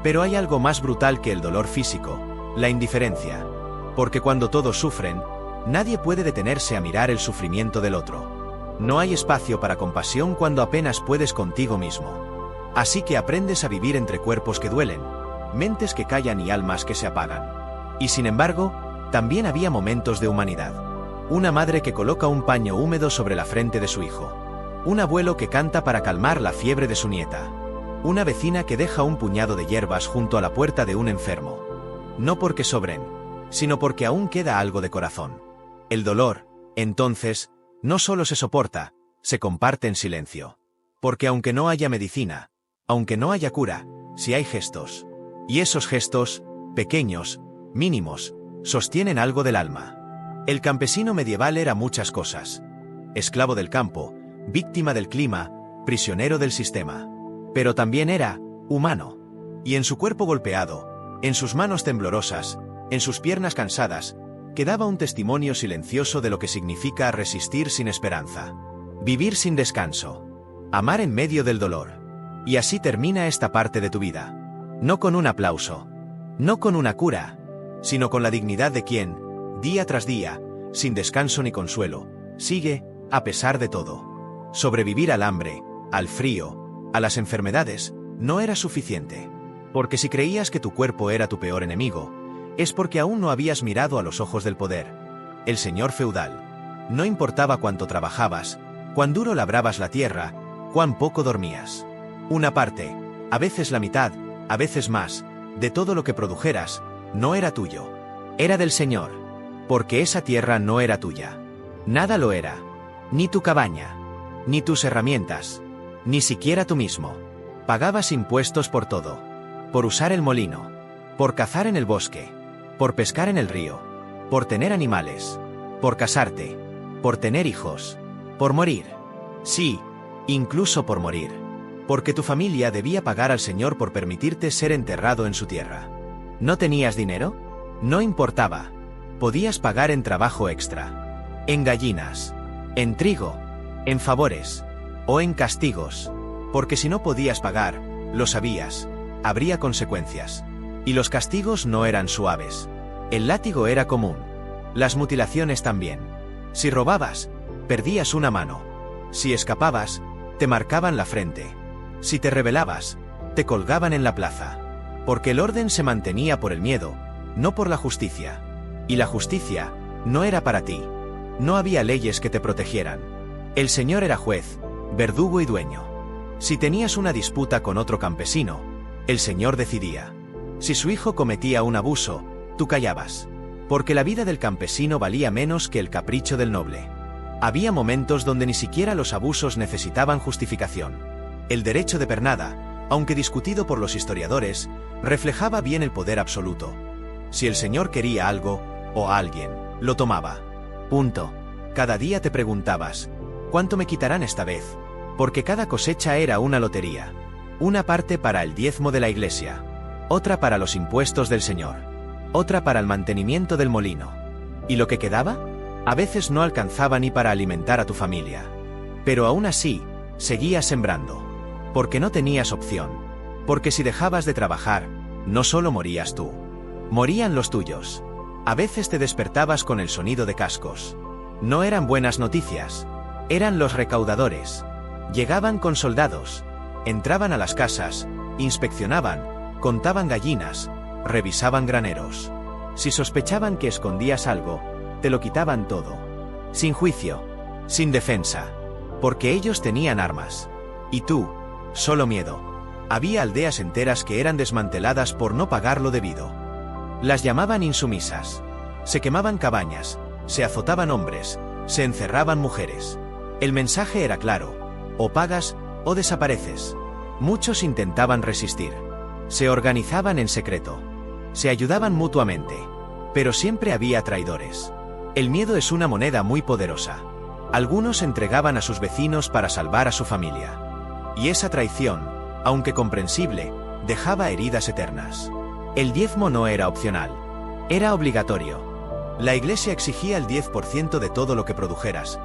Speaker 1: Pero hay algo más brutal que el dolor físico, la indiferencia. Porque cuando todos sufren, nadie puede detenerse a mirar el sufrimiento del otro. No hay espacio para compasión cuando apenas puedes contigo mismo. Así que aprendes a vivir entre cuerpos que duelen, mentes que callan y almas que se apagan. Y sin embargo, también había momentos de humanidad. Una madre que coloca un paño húmedo sobre la frente de su hijo. Un abuelo que canta para calmar la fiebre de su nieta. Una vecina que deja un puñado de hierbas junto a la puerta de un enfermo. No porque sobren, sino porque aún queda algo de corazón. El dolor, entonces, no solo se soporta, se comparte en silencio. Porque aunque no haya medicina, aunque no haya cura, sí hay gestos. Y esos gestos, pequeños, mínimos, sostienen algo del alma. El campesino medieval era muchas cosas. Esclavo del campo, víctima del clima, prisionero del sistema. Pero también era humano. Y en su cuerpo golpeado, en sus manos temblorosas, en sus piernas cansadas, quedaba un testimonio silencioso de lo que significa resistir sin esperanza. Vivir sin descanso. Amar en medio del dolor. Y así termina esta parte de tu vida. No con un aplauso. No con una cura. Sino con la dignidad de quien, día tras día, sin descanso ni consuelo, sigue, a pesar de todo. Sobrevivir al hambre, al frío, a las enfermedades, no era suficiente. Porque si creías que tu cuerpo era tu peor enemigo, es porque aún no habías mirado a los ojos del poder. El señor feudal. No importaba cuánto trabajabas, cuán duro labrabas la tierra, cuán poco dormías. Una parte, a veces la mitad, a veces más, de todo lo que produjeras, no era tuyo. Era del Señor. Porque esa tierra no era tuya. Nada lo era. Ni tu cabaña. Ni tus herramientas. Ni siquiera tú mismo. Pagabas impuestos por todo. Por usar el molino. Por cazar en el bosque. Por pescar en el río. Por tener animales. Por casarte. Por tener hijos. Por morir. Sí, incluso por morir. Porque tu familia debía pagar al Señor por permitirte ser enterrado en su tierra. ¿No tenías dinero? No importaba. Podías pagar en trabajo extra. En gallinas. En trigo. En favores. O en castigos. Porque si no podías pagar, lo sabías, habría consecuencias. Y los castigos no eran suaves. El látigo era común. Las mutilaciones también. Si robabas, perdías una mano. Si escapabas, te marcaban la frente. Si te rebelabas, te colgaban en la plaza. Porque el orden se mantenía por el miedo, no por la justicia. Y la justicia no era para ti. No había leyes que te protegieran. El Señor era juez, verdugo y dueño. Si tenías una disputa con otro campesino, el Señor decidía. Si su hijo cometía un abuso, tú callabas. Porque la vida del campesino valía menos que el capricho del noble. Había momentos donde ni siquiera los abusos necesitaban justificación. El derecho de pernada, aunque discutido por los historiadores, reflejaba bien el poder absoluto. Si el Señor quería algo, o a alguien, lo tomaba. Punto. Cada día te preguntabas, ¿cuánto me quitarán esta vez? Porque cada cosecha era una lotería. Una parte para el diezmo de la iglesia. Otra para los impuestos del Señor. Otra para el mantenimiento del molino. ¿Y lo que quedaba? A veces no alcanzaba ni para alimentar a tu familia. Pero aún así, seguías sembrando. Porque no tenías opción. Porque si dejabas de trabajar, no solo morías tú. Morían los tuyos. A veces te despertabas con el sonido de cascos. No eran buenas noticias. Eran los recaudadores. Llegaban con soldados. Entraban a las casas, inspeccionaban, contaban gallinas, revisaban graneros. Si sospechaban que escondías algo, te lo quitaban todo. Sin juicio, sin defensa. Porque ellos tenían armas. Y tú, solo miedo. Había aldeas enteras que eran desmanteladas por no pagar lo debido. Las llamaban insumisas. Se quemaban cabañas, se azotaban hombres, se encerraban mujeres. El mensaje era claro: o pagas, o desapareces. Muchos intentaban resistir. Se organizaban en secreto. Se ayudaban mutuamente. Pero siempre había traidores. El miedo es una moneda muy poderosa. Algunos entregaban a sus vecinos para salvar a su familia. Y esa traición, aunque comprensible, dejaba heridas eternas. El diezmo no era opcional. Era obligatorio. La iglesia exigía el 10% de todo lo que produjeras.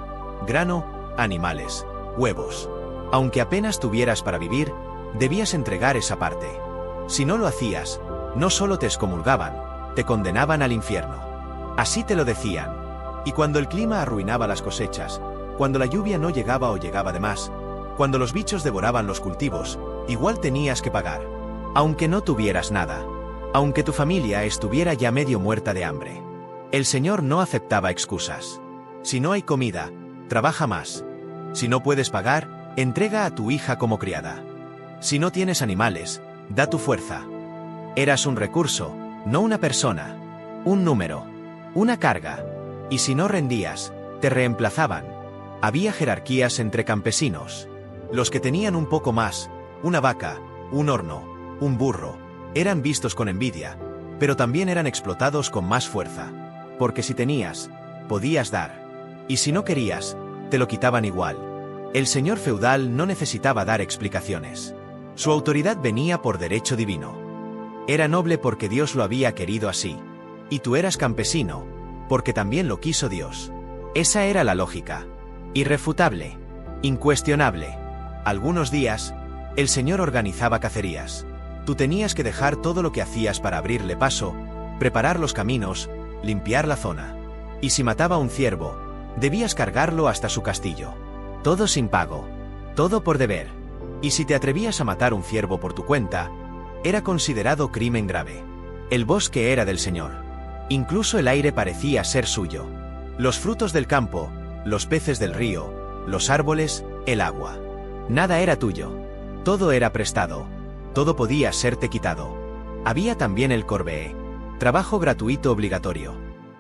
Speaker 1: Grano, animales, huevos. Aunque apenas tuvieras para vivir, debías entregar esa parte. Si no lo hacías, no solo te excomulgaban, te condenaban al infierno. Así te lo decían. Y cuando el clima arruinaba las cosechas, cuando la lluvia no llegaba o llegaba de más, cuando los bichos devoraban los cultivos, igual tenías que pagar. Aunque no tuvieras nada. Aunque tu familia estuviera ya medio muerta de hambre. El Señor no aceptaba excusas. Si no hay comida, trabaja más. Si no puedes pagar, entrega a tu hija como criada. Si no tienes animales, da tu fuerza. Eras un recurso, no una persona. Un número. Una carga. Y si no rendías, te reemplazaban. Había jerarquías entre campesinos. Los que tenían un poco más, una vaca, un horno, un burro, eran vistos con envidia, pero también eran explotados con más fuerza. Porque si tenías, podías dar. Y si no querías, te lo quitaban igual. El señor feudal no necesitaba dar explicaciones. Su autoridad venía por derecho divino. Era noble porque Dios lo había querido así. Y tú eras campesino, porque también lo quiso Dios. Esa era la lógica. Irrefutable. Incuestionable. Algunos días, el Señor organizaba cacerías. Tú tenías que dejar todo lo que hacías para abrirle paso, preparar los caminos, limpiar la zona. Y si mataba un ciervo, debías cargarlo hasta su castillo. Todo sin pago. Todo por deber. Y si te atrevías a matar un ciervo por tu cuenta, era considerado crimen grave. El bosque era del Señor. Incluso el aire parecía ser suyo. Los frutos del campo, los peces del río, los árboles, el agua. Nada era tuyo. Todo era prestado. Todo podía serte quitado. Había también el corvée, trabajo gratuito obligatorio.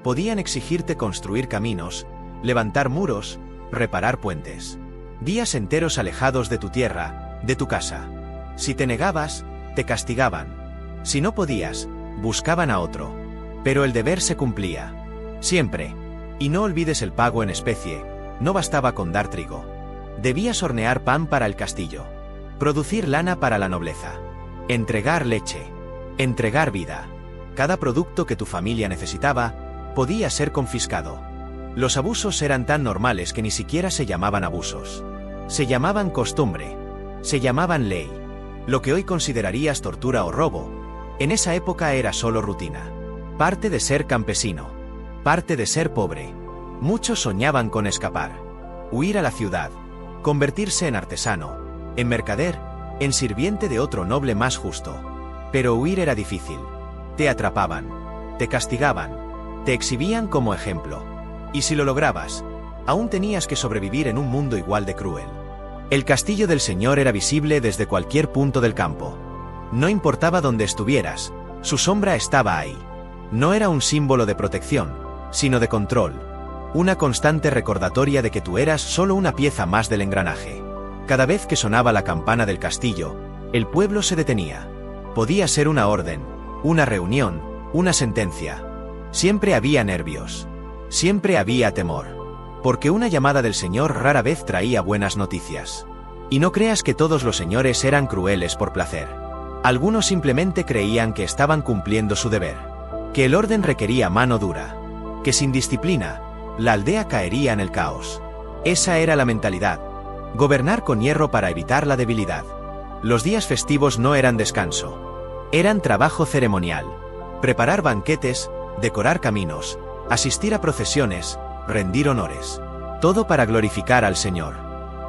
Speaker 1: Podían exigirte construir caminos, levantar muros, reparar puentes. Días enteros alejados de tu tierra, de tu casa. Si te negabas, te castigaban. Si no podías, buscaban a otro. Pero el deber se cumplía. Siempre. Y no olvides el pago en especie, no bastaba con dar trigo. Debías hornear pan para el castillo. Producir lana para la nobleza. Entregar leche. Entregar vida. Cada producto que tu familia necesitaba, podía ser confiscado. Los abusos eran tan normales que ni siquiera se llamaban abusos. Se llamaban costumbre. Se llamaban ley. Lo que hoy considerarías tortura o robo, en esa época era solo rutina. Parte de ser campesino. Parte de ser pobre. Muchos soñaban con escapar. Huir a la ciudad. Convertirse en artesano, en mercader, en sirviente de otro noble más justo. Pero huir era difícil. Te atrapaban. Te castigaban. Te exhibían como ejemplo. Y si lo lograbas, aún tenías que sobrevivir en un mundo igual de cruel. El castillo del Señor era visible desde cualquier punto del campo. No importaba dónde estuvieras, su sombra estaba ahí. No era un símbolo de protección, sino de control. Una constante recordatoria de que tú eras solo una pieza más del engranaje. Cada vez que sonaba la campana del castillo, el pueblo se detenía. Podía ser una orden, una reunión, una sentencia. Siempre había nervios. Siempre había temor. Porque una llamada del Señor rara vez traía buenas noticias. Y no creas que todos los señores eran crueles por placer. Algunos simplemente creían que estaban cumpliendo su deber. Que el orden requería mano dura. Que sin disciplina, la aldea caería en el caos. Esa era la mentalidad. Gobernar con hierro para evitar la debilidad. Los días festivos no eran descanso. Eran trabajo ceremonial. Preparar banquetes, decorar caminos, asistir a procesiones, rendir honores. Todo para glorificar al Señor.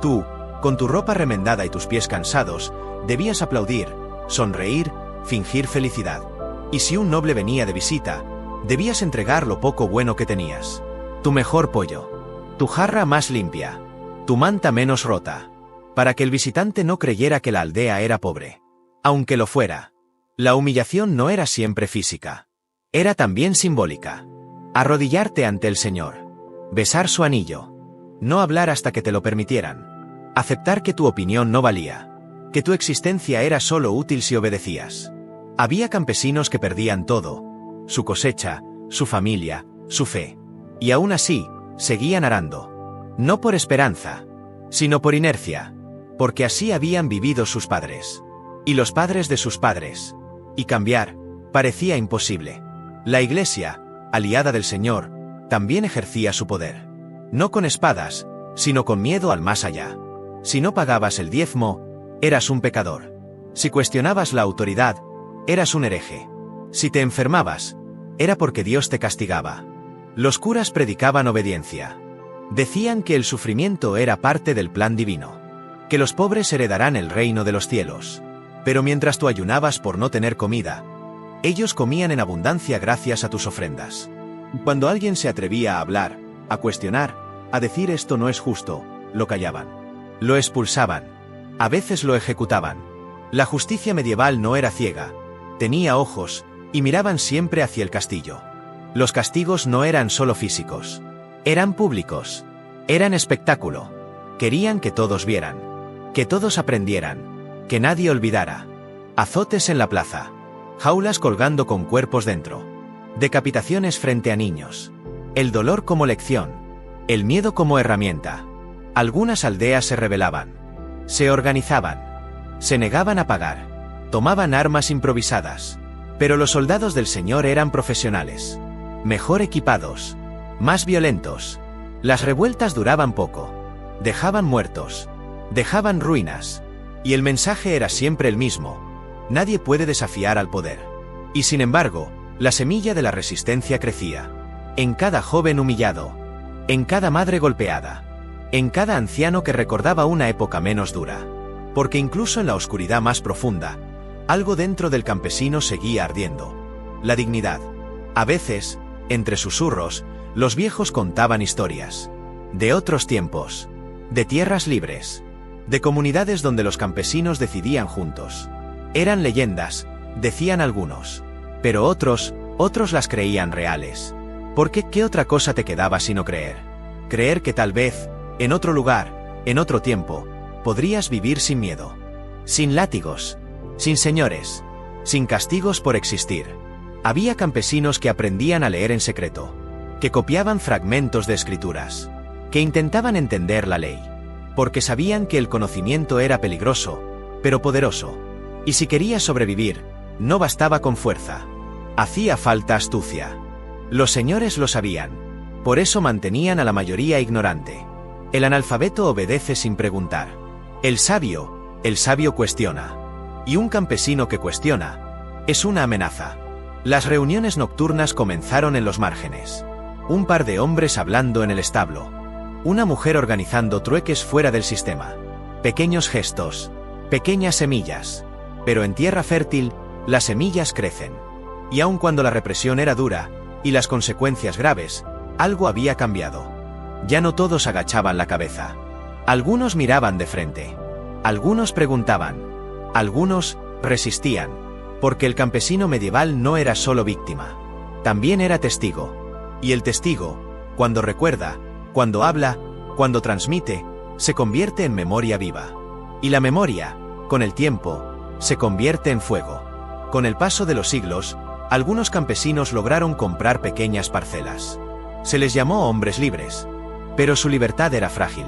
Speaker 1: Tú, con tu ropa remendada y tus pies cansados, debías aplaudir, sonreír, fingir felicidad. Y si un noble venía de visita, debías entregar lo poco bueno que tenías. Tu mejor pollo. Tu jarra más limpia. Tu manta menos rota. Para que el visitante no creyera que la aldea era pobre. Aunque lo fuera. La humillación no era siempre física. Era también simbólica. Arrodillarte ante el Señor. Besar su anillo. No hablar hasta que te lo permitieran. Aceptar que tu opinión no valía. Que tu existencia era solo útil si obedecías. Había campesinos que perdían todo. Su cosecha, su familia, su fe. Y aún así, seguían arando. No por esperanza, sino por inercia. Porque así habían vivido sus padres. Y los padres de sus padres. Y cambiar, parecía imposible. La Iglesia, aliada del Señor, también ejercía su poder. No con espadas, sino con miedo al más allá. Si no pagabas el diezmo, eras un pecador. Si cuestionabas la autoridad, eras un hereje. Si te enfermabas, era porque Dios te castigaba. Los curas predicaban obediencia. Decían que el sufrimiento era parte del plan divino. Que los pobres heredarán el reino de los cielos. Pero mientras tú ayunabas por no tener comida, ellos comían en abundancia gracias a tus ofrendas. Cuando alguien se atrevía a hablar, a cuestionar, a decir esto no es justo, lo callaban. Lo expulsaban. A veces lo ejecutaban. La justicia medieval no era ciega. Tenía ojos, y miraban siempre hacia el castillo. Los castigos no eran solo físicos. Eran públicos. Eran espectáculo. Querían que todos vieran. Que todos aprendieran. Que nadie olvidara. Azotes en la plaza. Jaulas colgando con cuerpos dentro. Decapitaciones frente a niños. El dolor como lección. El miedo como herramienta. Algunas aldeas se rebelaban. Se organizaban. Se negaban a pagar. Tomaban armas improvisadas. Pero los soldados del Señor eran profesionales. Mejor equipados. Más violentos. Las revueltas duraban poco. Dejaban muertos. Dejaban ruinas. Y el mensaje era siempre el mismo. Nadie puede desafiar al poder. Y sin embargo, la semilla de la resistencia crecía. En cada joven humillado. En cada madre golpeada. En cada anciano que recordaba una época menos dura. Porque incluso en la oscuridad más profunda, algo dentro del campesino seguía ardiendo. La dignidad. A veces, entre susurros, los viejos contaban historias. De otros tiempos. De tierras libres. De comunidades donde los campesinos decidían juntos. Eran leyendas, decían algunos. Pero otros las creían reales. Porque ¿qué otra cosa te quedaba sino creer? Creer que tal vez, En otro lugar, en otro tiempo, podrías vivir sin miedo. Sin látigos. Sin señores. Sin castigos por existir. Había campesinos que aprendían a leer en secreto. Que copiaban fragmentos de escrituras. Que intentaban entender la ley. Porque sabían que el conocimiento era peligroso, pero poderoso. Y si querías sobrevivir, no bastaba con fuerza. Hacía falta astucia. Los señores lo sabían. Por eso mantenían a la mayoría ignorante. El analfabeto obedece sin preguntar. El sabio cuestiona. Y un campesino que cuestiona es una amenaza. Las reuniones nocturnas comenzaron en los márgenes. Un par de hombres hablando en el establo. Una mujer organizando trueques fuera del sistema. Pequeños gestos. Pequeñas semillas. Pero en tierra fértil, las semillas crecen. Y aun cuando la represión era dura, y las consecuencias graves, algo había cambiado. Ya no todos agachaban la cabeza. Algunos miraban de frente. Algunos preguntaban. Algunos resistían. Porque el campesino medieval no era solo víctima. También era testigo. Y el testigo, cuando recuerda, cuando habla, cuando transmite, se convierte en memoria viva. Y la memoria, con el tiempo, se convierte en fuego. Con el paso de los siglos, algunos campesinos lograron comprar pequeñas parcelas. Se les llamó hombres libres. Pero su libertad era frágil.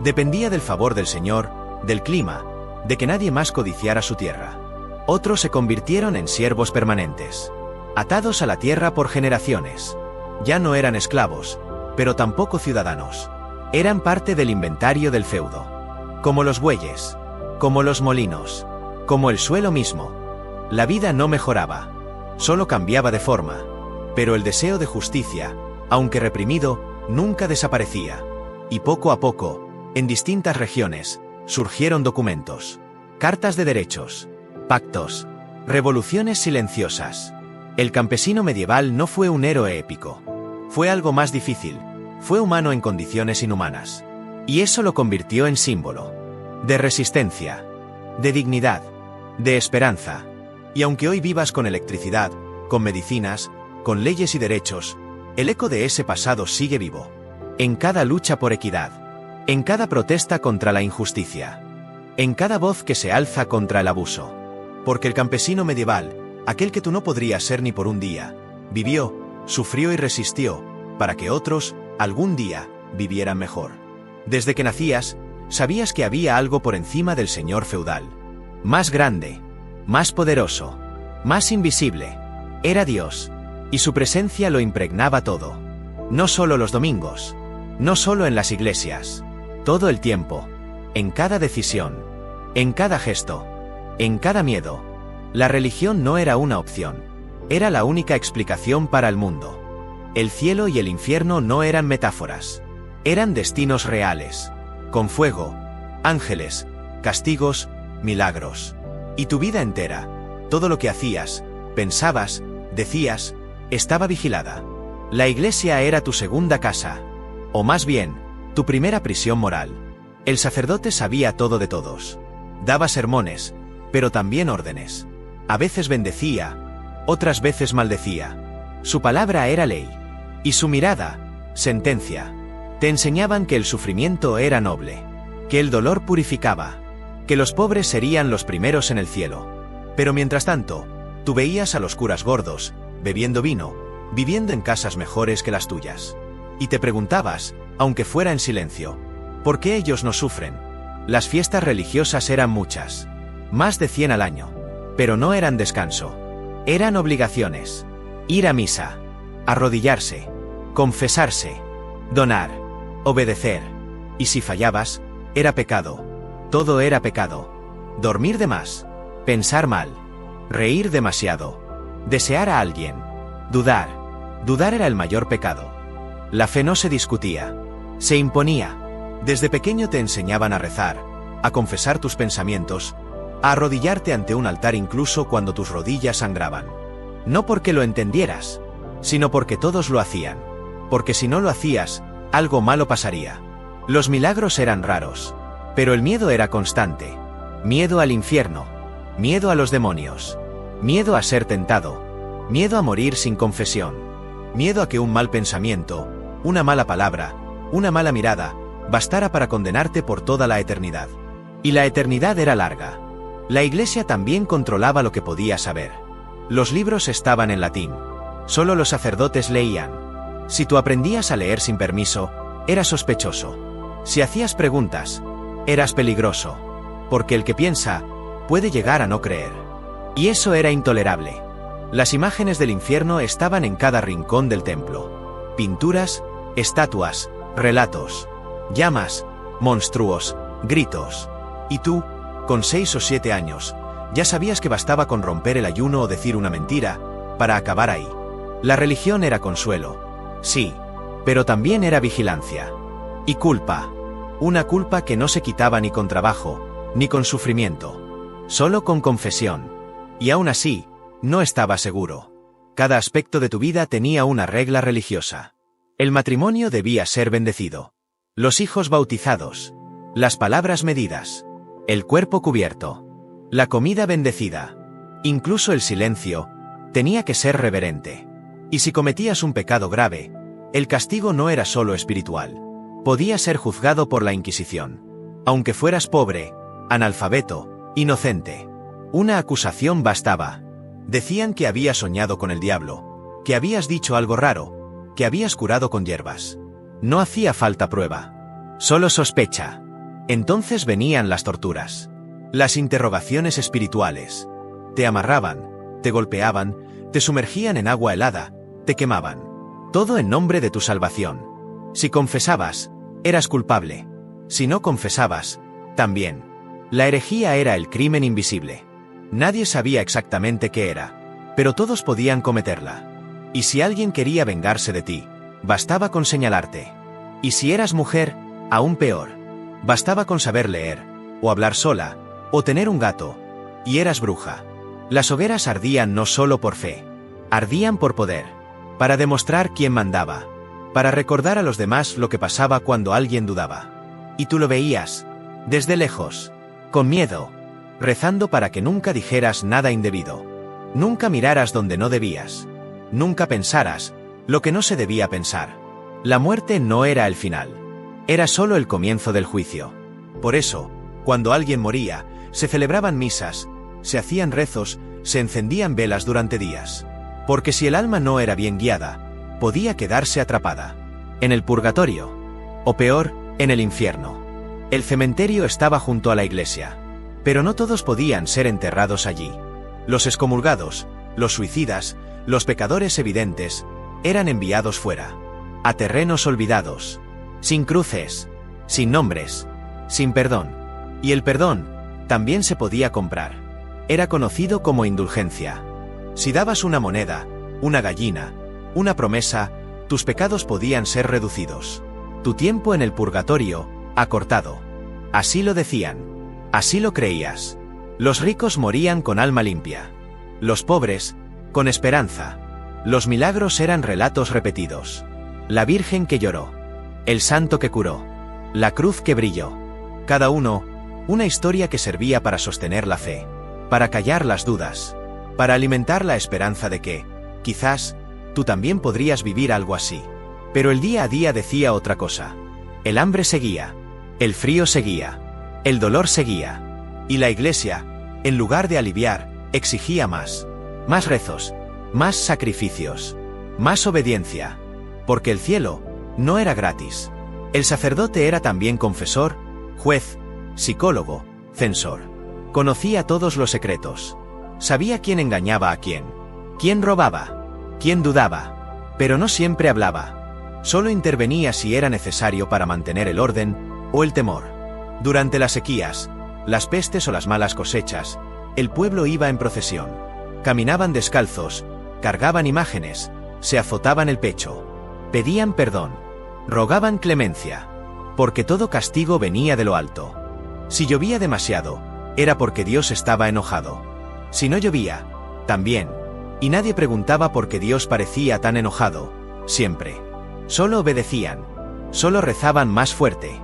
Speaker 1: Dependía del favor del Señor, del clima, de que nadie más codiciara su tierra. Otros se convirtieron en siervos permanentes. Atados a la tierra por generaciones. Ya no eran esclavos, pero tampoco ciudadanos. Eran parte del inventario del feudo. Como los bueyes. Como los molinos. Como el suelo mismo. La vida no mejoraba. Solo cambiaba de forma. Pero el deseo de justicia, aunque reprimido, nunca desaparecía. Y poco a poco, en distintas regiones, surgieron documentos. Cartas de derechos. Pactos. Revoluciones silenciosas. El campesino medieval no fue un héroe épico. Fue algo más difícil. Fue humano en condiciones inhumanas. Y eso lo convirtió en símbolo. De resistencia. De dignidad. De esperanza. Y aunque hoy vivas con electricidad, con medicinas, con leyes y derechos, el eco de ese pasado sigue vivo. En cada lucha por equidad. En cada protesta contra la injusticia. En cada voz que se alza contra el abuso. Porque el campesino medieval, aquel que tú no podrías ser ni por un día, vivió, sufrió y resistió, para que otros, algún día, vivieran mejor. Desde que nacías, sabías que había algo por encima del señor feudal. Más grande, más poderoso, más invisible. Era Dios, y su presencia lo impregnaba todo. No solo los domingos, no solo en las iglesias, todo el tiempo, en cada decisión, en cada gesto, en cada miedo. La religión no era una opción, era la única explicación para el mundo. El cielo y el infierno no eran metáforas, eran destinos reales, con fuego, ángeles, castigos, milagros. Y tu vida entera, todo lo que hacías, pensabas, decías, estaba vigilada. La iglesia era tu segunda casa, o más bien, tu primera prisión moral. El sacerdote sabía todo de todos. Daba sermones, pero también órdenes. A veces bendecía, otras veces maldecía. Su palabra era ley. Y su mirada, sentencia. Te enseñaban que el sufrimiento era noble, que el dolor purificaba, que los pobres serían los primeros en el cielo. Pero mientras tanto, tú veías a los curas gordos, bebiendo vino, viviendo en casas mejores que las tuyas. Y te preguntabas, aunque fuera en silencio, ¿por qué ellos no sufren? Las fiestas religiosas eran muchas, más de 100 al año, pero no eran descanso. Eran obligaciones. Ir a misa, arrodillarse, confesarse, donar, obedecer. Y si fallabas, era pecado. Todo era pecado. Dormir de más, pensar mal, reír demasiado, desear a alguien, dudar. Dudar era el mayor pecado. La fe no se discutía, se imponía. Desde pequeño te enseñaban a rezar, a confesar tus pensamientos, a arrodillarte ante un altar incluso cuando tus rodillas sangraban. No porque lo entendieras, sino porque todos lo hacían. Porque si no lo hacías, algo malo pasaría. Los milagros eran raros, pero el miedo era constante. Miedo al infierno, miedo a los demonios, miedo a ser tentado, miedo a morir sin confesión, miedo a que un mal pensamiento, una mala palabra, una mala mirada, bastara para condenarte por toda la eternidad. Y la eternidad era larga. La Iglesia también controlaba lo que podía saber. Los libros estaban en latín. Solo los sacerdotes leían. Si tú aprendías a leer sin permiso, eras sospechoso. Si hacías preguntas, eras peligroso. Porque el que piensa, puede llegar a no creer. Y eso era intolerable. Las imágenes del infierno estaban en cada rincón del templo. Pinturas, estatuas, relatos, llamas, monstruos, gritos. Y tú, con 6 o 7 años, ya sabías que bastaba con romper el ayuno o decir una mentira, para acabar ahí. La religión era consuelo. Sí, pero también era vigilancia. Y culpa. Una culpa que no se quitaba ni con trabajo, ni con sufrimiento. Solo con confesión. Y aún así, no estaba seguro. Cada aspecto de tu vida tenía una regla religiosa. El matrimonio debía ser bendecido. Los hijos bautizados. Las palabras medidas. El cuerpo cubierto. La comida bendecida. Incluso el silencio tenía que ser reverente. Y si cometías un pecado grave, el castigo no era solo espiritual. Podía ser juzgado por la Inquisición. Aunque fueras pobre, analfabeto, inocente. Una acusación bastaba. Decían que habías soñado con el diablo, que habías dicho algo raro, que habías curado con hierbas. No hacía falta prueba. Solo sospecha. Entonces venían las torturas. Las interrogaciones espirituales. Te amarraban, te golpeaban, te sumergían en agua helada, te quemaban. Todo en nombre de tu salvación. Si confesabas, eras culpable. Si no confesabas, también. La herejía era el crimen invisible. Nadie sabía exactamente qué era, pero todos podían cometerla. Y si alguien quería vengarse de ti, bastaba con señalarte. Y si eras mujer, aún peor. Bastaba con saber leer, o hablar sola, o tener un gato, y eras bruja. Las hogueras ardían no solo por fe, ardían por poder, para demostrar quién mandaba, para recordar a los demás lo que pasaba cuando alguien dudaba. Y tú lo veías, desde lejos, con miedo, rezando para que nunca dijeras nada indebido, nunca miraras donde no debías, nunca pensaras lo que no se debía pensar. La muerte no era el final, era solo el comienzo del juicio. Por eso, cuando alguien moría, se celebraban misas, se hacían rezos, se encendían velas durante días. Porque si el alma no era bien guiada, podía quedarse atrapada en el purgatorio, o peor, en el infierno. El cementerio estaba junto a la iglesia, pero no todos podían ser enterrados allí. Los excomulgados, los suicidas, los pecadores evidentes, eran enviados fuera, a terrenos olvidados, sin cruces, sin nombres, sin perdón. Y el perdón también se podía comprar. Era conocido como indulgencia. Si dabas una moneda, una gallina, una promesa, tus pecados podían ser reducidos. Tu tiempo en el purgatorio, acortado. Así lo decían. Así lo creías. Los ricos morían con alma limpia. Los pobres, con esperanza. Los milagros eran relatos repetidos. La Virgen que lloró. El santo que curó. La cruz que brilló. Cada uno, una historia que servía para sostener la fe, para callar las dudas, para alimentar la esperanza de que, quizás, tú también podrías vivir algo así. Pero el día a día decía otra cosa. El hambre seguía, el frío seguía, el dolor seguía. Y la iglesia, en lugar de aliviar, exigía más. Más rezos, más sacrificios, más obediencia. Porque el cielo no era gratis. El sacerdote era también confesor, juez, psicólogo, censor. Conocía todos los secretos. Sabía quién engañaba a quién robaba, quién dudaba. Pero no siempre hablaba. Solo intervenía si era necesario para mantener el orden o el temor. Durante las sequías, las pestes o las malas cosechas, el pueblo iba en procesión. Caminaban descalzos, cargaban imágenes, se azotaban el pecho, pedían perdón, rogaban clemencia, porque todo castigo venía de lo alto. Si llovía demasiado, era porque Dios estaba enojado. Si no llovía, también. Y nadie preguntaba por qué Dios parecía tan enojado, siempre. Solo obedecían, solo rezaban más fuerte.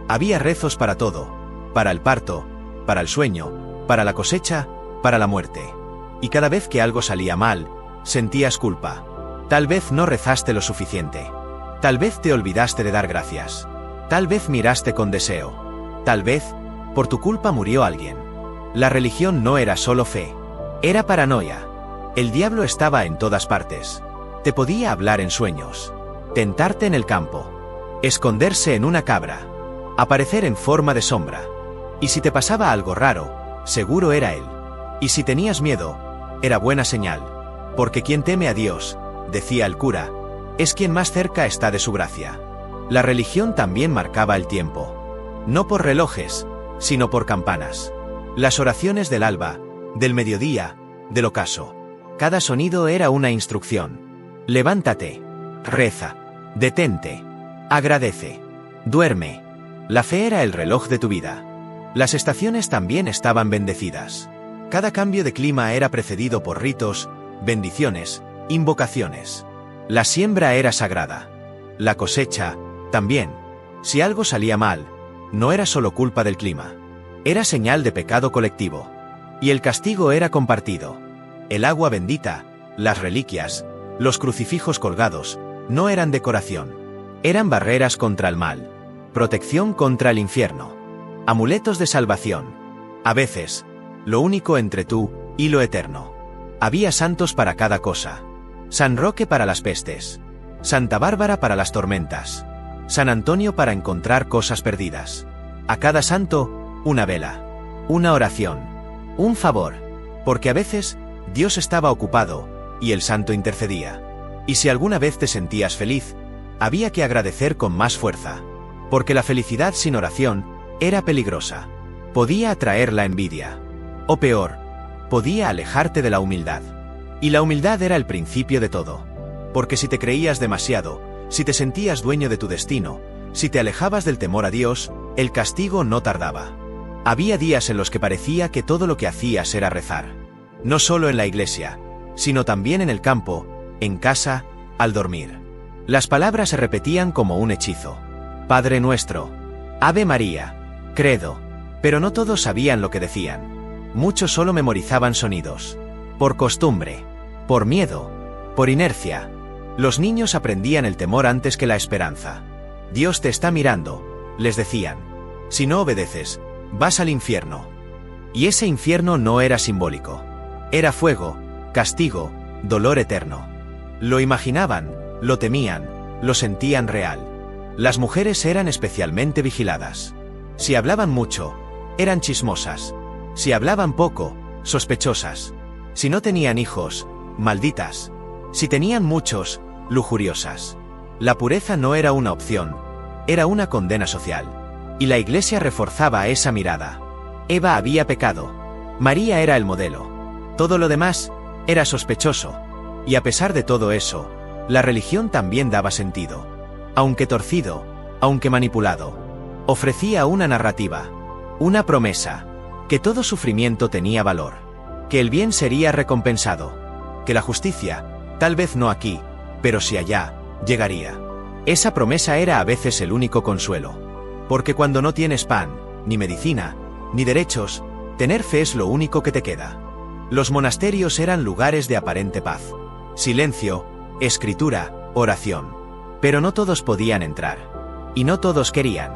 Speaker 1: Había rezos para todo, para el parto, para el sueño, para la cosecha, para la muerte. Y cada vez que algo salía mal, sentías culpa. Tal vez no rezaste lo suficiente. Tal vez te olvidaste de dar gracias. Tal vez miraste con deseo. Tal vez, por tu culpa murió alguien. La religión no era solo fe. Era paranoia. El diablo estaba en todas partes. Te podía hablar en sueños. Tentarte en el campo. Esconderse en una cabra. Aparecer en forma de sombra. Y si te pasaba algo raro, seguro era él. Y si tenías miedo, era buena señal. Porque quien teme a Dios, decía el cura, es quien más cerca está de su gracia. La religión también marcaba el tiempo. No por relojes, sino por campanas. Las oraciones del alba, del mediodía, del ocaso. Cada sonido era una instrucción. Levántate, reza, detente, agradece, duerme. La fe era el reloj de tu vida. Las estaciones también estaban bendecidas. Cada cambio de clima era precedido por ritos, bendiciones, invocaciones. La siembra era sagrada. La cosecha, también. Si algo salía mal, no era solo culpa del clima. Era señal de pecado colectivo. Y el castigo era compartido. El agua bendita, las reliquias, los crucifijos colgados, no eran decoración. Eran barreras contra el mal. Protección contra el infierno. Amuletos de salvación. A veces, lo único entre tú y lo eterno. Había santos para cada cosa. San Roque para las pestes. Santa Bárbara para las tormentas. San Antonio para encontrar cosas perdidas. A cada santo, una vela. Una oración. Un favor. Porque a veces, Dios estaba ocupado, y el santo intercedía. Y si alguna vez te sentías feliz, había que agradecer con más fuerza. Porque la felicidad sin oración era peligrosa. Podía atraer la envidia. O peor, podía alejarte de la humildad. Y la humildad era el principio de todo. Porque si te creías demasiado, si te sentías dueño de tu destino, si te alejabas del temor a Dios, el castigo no tardaba. Había días en los que parecía que todo lo que hacías era rezar. No solo en la iglesia, sino también en el campo, en casa, al dormir. Las palabras se repetían como un hechizo. Padre nuestro, Ave María, Credo. Pero no todos sabían lo que decían. Muchos solo memorizaban sonidos. Por costumbre, por miedo, por inercia. Los niños aprendían el temor antes que la esperanza. Dios te está mirando, les decían. Si no obedeces, vas al infierno. Y ese infierno no era simbólico. Era fuego, castigo, dolor eterno. Lo imaginaban, lo temían, lo sentían real. Las mujeres eran especialmente vigiladas. Si hablaban mucho, eran chismosas. Si hablaban poco, sospechosas. Si no tenían hijos, malditas. Si tenían muchos, lujuriosas. La pureza no era una opción, era una condena social. Y la Iglesia reforzaba esa mirada. Eva había pecado. María era el modelo. Todo lo demás era sospechoso. Y a pesar de todo eso, la religión también daba sentido. Aunque torcido, aunque manipulado. Ofrecía una narrativa, una promesa, que todo sufrimiento tenía valor, que el bien sería recompensado, que la justicia, tal vez no aquí, pero sí allá, llegaría. Esa promesa era a veces el único consuelo. Porque cuando no tienes pan, ni medicina, ni derechos, tener fe es lo único que te queda. Los monasterios eran lugares de aparente paz. Silencio, escritura, oración. Pero no todos podían entrar. Y no todos querían.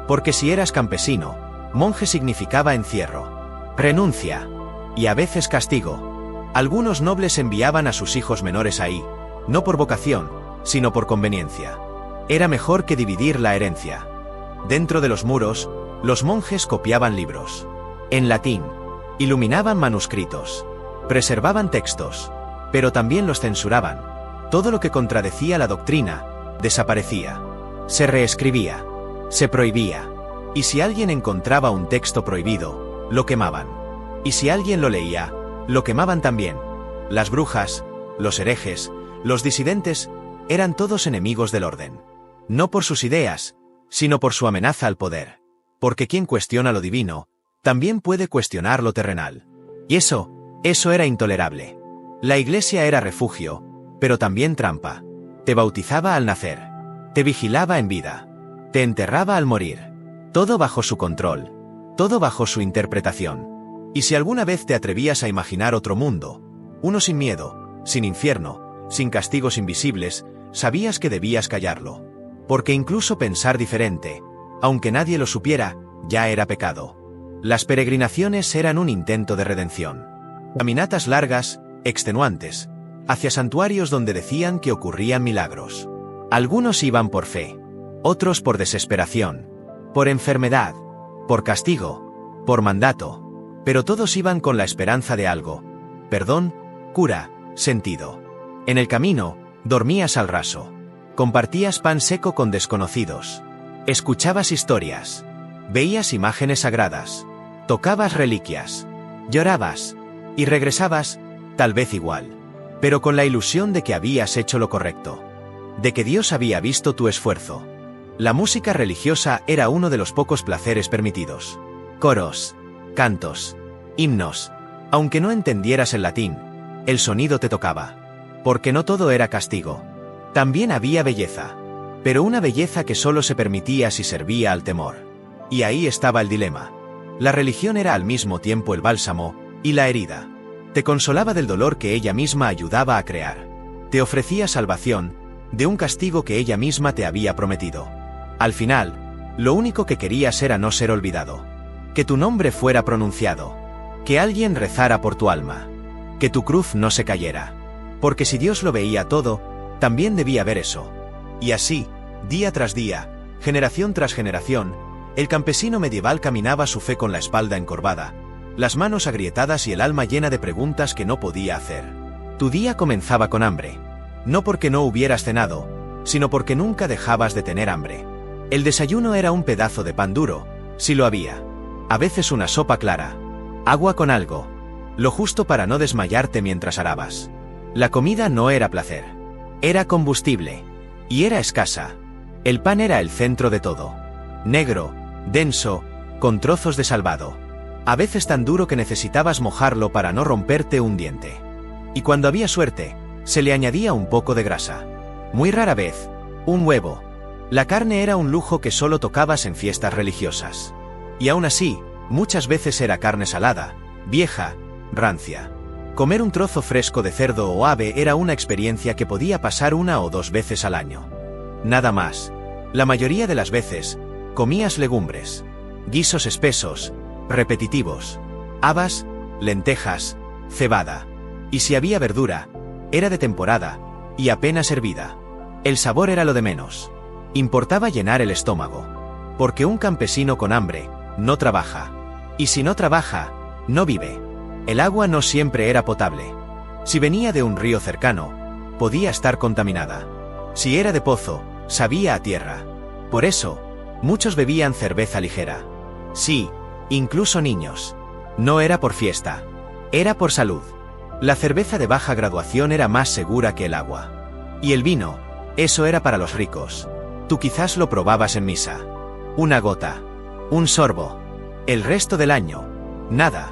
Speaker 1: Porque si eras campesino, monje significaba encierro, renuncia, y a veces castigo. Algunos nobles enviaban a sus hijos menores ahí, no por vocación, sino por conveniencia. Era mejor que dividir la herencia. Dentro de los muros, los monjes copiaban libros. En latín, iluminaban manuscritos, preservaban textos, pero también los censuraban. Todo lo que contradecía la doctrina, desaparecía. Se reescribía, se prohibía. Y si alguien encontraba un texto prohibido, lo quemaban. Y si alguien lo leía, lo quemaban también. Las brujas, los herejes, los disidentes, eran todos enemigos del orden. No por sus ideas, sino por su amenaza al poder. Porque quien cuestiona lo divino, también puede cuestionar lo terrenal. Y eso era intolerable. La iglesia era refugio, pero también trampa. Te bautizaba al nacer. Te vigilaba en vida. Te enterraba al morir. Todo bajo su control. Todo bajo su interpretación. Y si alguna vez te atrevías a imaginar otro mundo, uno sin miedo, sin infierno, sin castigos invisibles, sabías que debías callarlo. Porque incluso pensar diferente Aunque nadie lo supiera, ya era pecado. Las peregrinaciones eran un intento de redención. Caminatas largas, extenuantes, hacia santuarios donde decían que ocurrían milagros. Algunos iban por fe, otros por desesperación, por enfermedad, por castigo, por mandato, pero todos iban con la esperanza de algo: perdón, cura, sentido. En el camino, dormías al raso, compartías pan seco con desconocidos, escuchabas historias, veías imágenes sagradas, tocabas reliquias, llorabas, y regresabas, tal vez igual, pero con la ilusión de que habías hecho lo correcto, de que Dios había visto tu esfuerzo. La música religiosa era uno de los pocos placeres permitidos. Coros, cantos, himnos. Aunque no entendieras el latín, el sonido te tocaba. Porque no todo era castigo. También había belleza. Pero una belleza que solo se permitía si servía al temor. Y ahí estaba el dilema. La religión era al mismo tiempo el bálsamo y la herida. Te consolaba del dolor que ella misma ayudaba a crear. Te ofrecía salvación de un castigo que ella misma te había prometido. Al final, lo único que querías era no ser olvidado. Que tu nombre fuera pronunciado. Que alguien rezara por tu alma. Que tu cruz no se cayera. Porque si Dios lo veía todo, también debía ver eso. Y así, día tras día, generación tras generación, el campesino medieval caminaba su fe con la espalda encorvada, las manos agrietadas y el alma llena de preguntas que no podía hacer. Tu día comenzaba con hambre. No porque no hubieras cenado, sino porque nunca dejabas de tener hambre. El desayuno era un pedazo de pan duro, si lo había. A veces una sopa clara. Agua con algo. Lo justo para no desmayarte mientras arabas. La comida no era placer. Era combustible. Y era escasa. El pan era el centro de todo. Negro, denso, con trozos de salvado. A veces tan duro que necesitabas mojarlo para no romperte un diente. Y cuando había suerte, se le añadía un poco de grasa. Muy rara vez, un huevo. La carne era un lujo que solo tocabas en fiestas religiosas. Y aún así, muchas veces era carne salada, vieja, rancia. Comer un trozo fresco de cerdo o ave era una experiencia que podía pasar 1 o 2 veces al año. Nada más. La mayoría de las veces, comías legumbres, guisos espesos, repetitivos, habas, lentejas, cebada. Y si había verdura, era de temporada, y apenas hervida. El sabor era lo de menos. Importaba llenar el estómago. Porque un campesino con hambre no trabaja. Y si no trabaja, no vive. El agua no siempre era potable. Si venía de un río cercano, podía estar contaminada. Si era de pozo, sabía a tierra. Por eso, muchos bebían cerveza ligera. Sí, incluso niños. No era por fiesta. Era por salud. La cerveza de baja graduación era más segura que el agua. Y el vino, eso era para los ricos. Tú quizás lo probabas en misa. Una gota. Un sorbo. El resto del año, nada.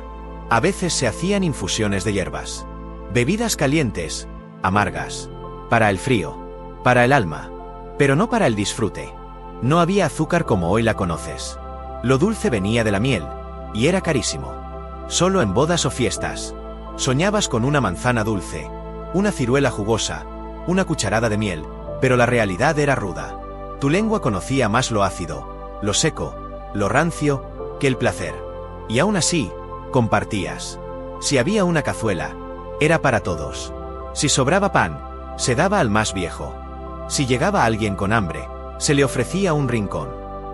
Speaker 1: A veces se hacían infusiones de hierbas. Bebidas calientes, amargas. Para el frío. Para el alma. Pero no para el disfrute. No había azúcar como hoy la conoces. Lo dulce venía de la miel, y era carísimo. Solo en bodas o fiestas. Soñabas con una manzana dulce, una ciruela jugosa, una cucharada de miel, pero la realidad era ruda. Tu lengua conocía más lo ácido, lo seco, lo rancio, que el placer. Y aún así, compartías. Si había una cazuela, era para todos. Si sobraba pan, se daba al más viejo. Si llegaba alguien con hambre, se le ofrecía un rincón.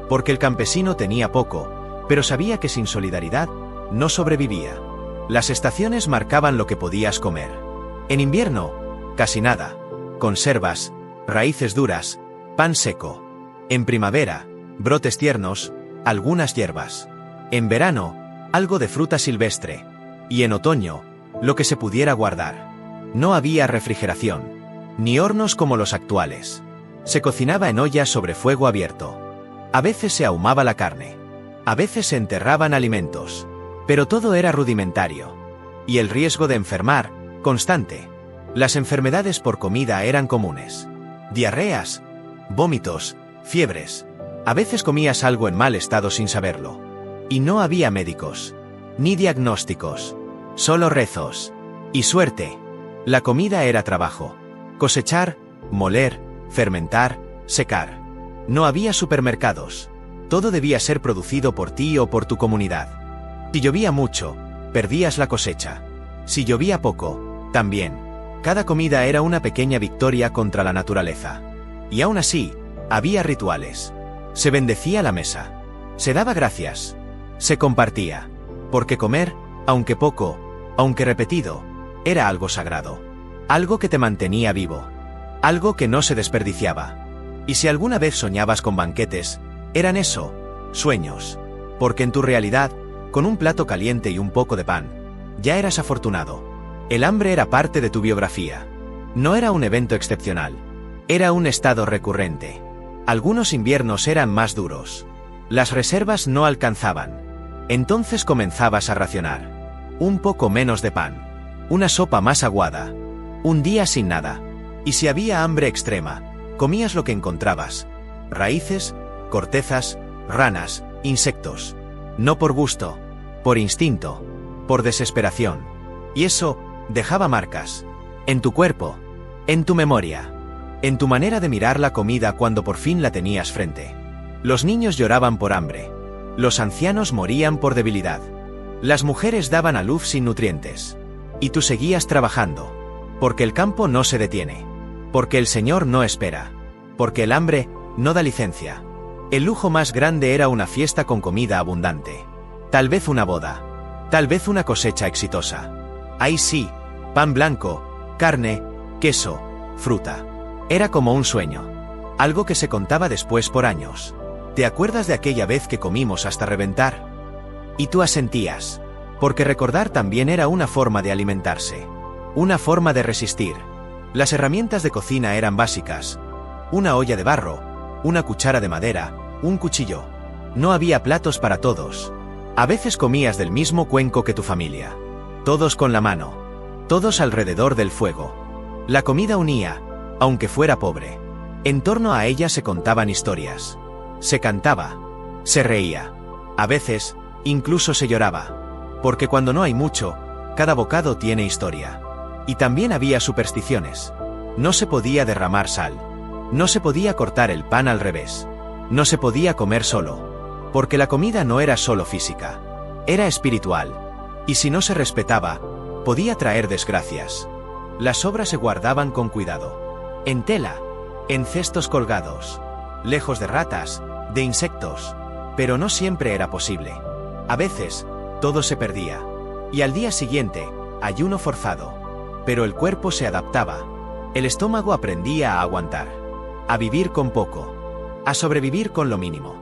Speaker 1: Porque el campesino tenía poco, pero sabía que sin solidaridad, no sobrevivía. Las estaciones marcaban lo que podías comer. En invierno, casi nada. Conservas, raíces duras, pan seco. En primavera, brotes tiernos, algunas hierbas. En verano, algo de fruta silvestre. Y en otoño, lo que se pudiera guardar. No había refrigeración, ni hornos como los actuales. Se cocinaba en ollas sobre fuego abierto. A veces se ahumaba la carne. A veces se enterraban alimentos. Pero todo era rudimentario. Y el riesgo de enfermar, constante. Las enfermedades por comida eran comunes. Diarreas, vómitos, fiebres. A veces comías algo en mal estado sin saberlo. Y no había médicos. Ni diagnósticos. Solo rezos. Y suerte. La comida era trabajo. Cosechar, moler, fermentar, secar. No había supermercados. Todo debía ser producido por ti o por tu comunidad. Si llovía mucho, perdías la cosecha. Si llovía poco, también. Cada comida era una pequeña victoria contra la naturaleza. Y aún así, había rituales. Se bendecía la mesa. Se daba gracias. Se compartía. Porque comer, aunque poco, aunque repetido, era algo sagrado. Algo que te mantenía vivo. Algo que no se desperdiciaba. Y si alguna vez soñabas con banquetes, eran eso, sueños. Porque en tu realidad, con un plato caliente y un poco de pan, ya eras afortunado. El hambre era parte de tu biografía. No era un evento excepcional. Era un estado recurrente. Algunos inviernos eran más duros. Las reservas no alcanzaban. Entonces comenzabas a racionar. Un poco menos de pan. Una sopa más aguada. Un día sin nada. Y si había hambre extrema, comías lo que encontrabas. Raíces, cortezas, ranas, insectos. No por gusto, por instinto, por desesperación. Y eso dejaba marcas. En tu cuerpo, en tu memoria, en tu manera de mirar la comida cuando por fin la tenías frente. Los niños lloraban por hambre. Los ancianos morían por debilidad. Las mujeres daban a luz sin nutrientes. Y tú seguías trabajando. Porque el campo no se detiene. Porque el Señor no espera. Porque el hambre no da licencia. El lujo más grande era una fiesta con comida abundante. Tal vez una boda. Tal vez una cosecha exitosa. Ahí sí, pan blanco, carne, queso, fruta. Era como un sueño. Algo que se contaba después por años. ¿Te acuerdas de aquella vez que comimos hasta reventar? Y tú asentías. Porque recordar también era una forma de alimentarse. Una forma de resistir. Las herramientas de cocina eran básicas. Una olla de barro, una cuchara de madera, un cuchillo. No había platos para todos. A veces comías del mismo cuenco que tu familia. Todos con la mano. Todos alrededor del fuego. La comida unía, aunque fuera pobre. En torno a ella se contaban historias. Se cantaba. Se reía. A veces, incluso se lloraba. Porque cuando no hay mucho, cada bocado tiene historia. Y también había supersticiones. No se podía derramar sal. No se podía cortar el pan al revés. No se podía comer solo. Porque la comida no era solo física. Era espiritual. Y si no se respetaba, podía traer desgracias. Las sobras se guardaban con cuidado. En tela. En cestos colgados. Lejos de ratas, de insectos. Pero no siempre era posible. A veces, todo se perdía. Y al día siguiente, ayuno forzado. Pero el cuerpo se adaptaba. El estómago aprendía a aguantar. A vivir con poco. A sobrevivir con lo mínimo.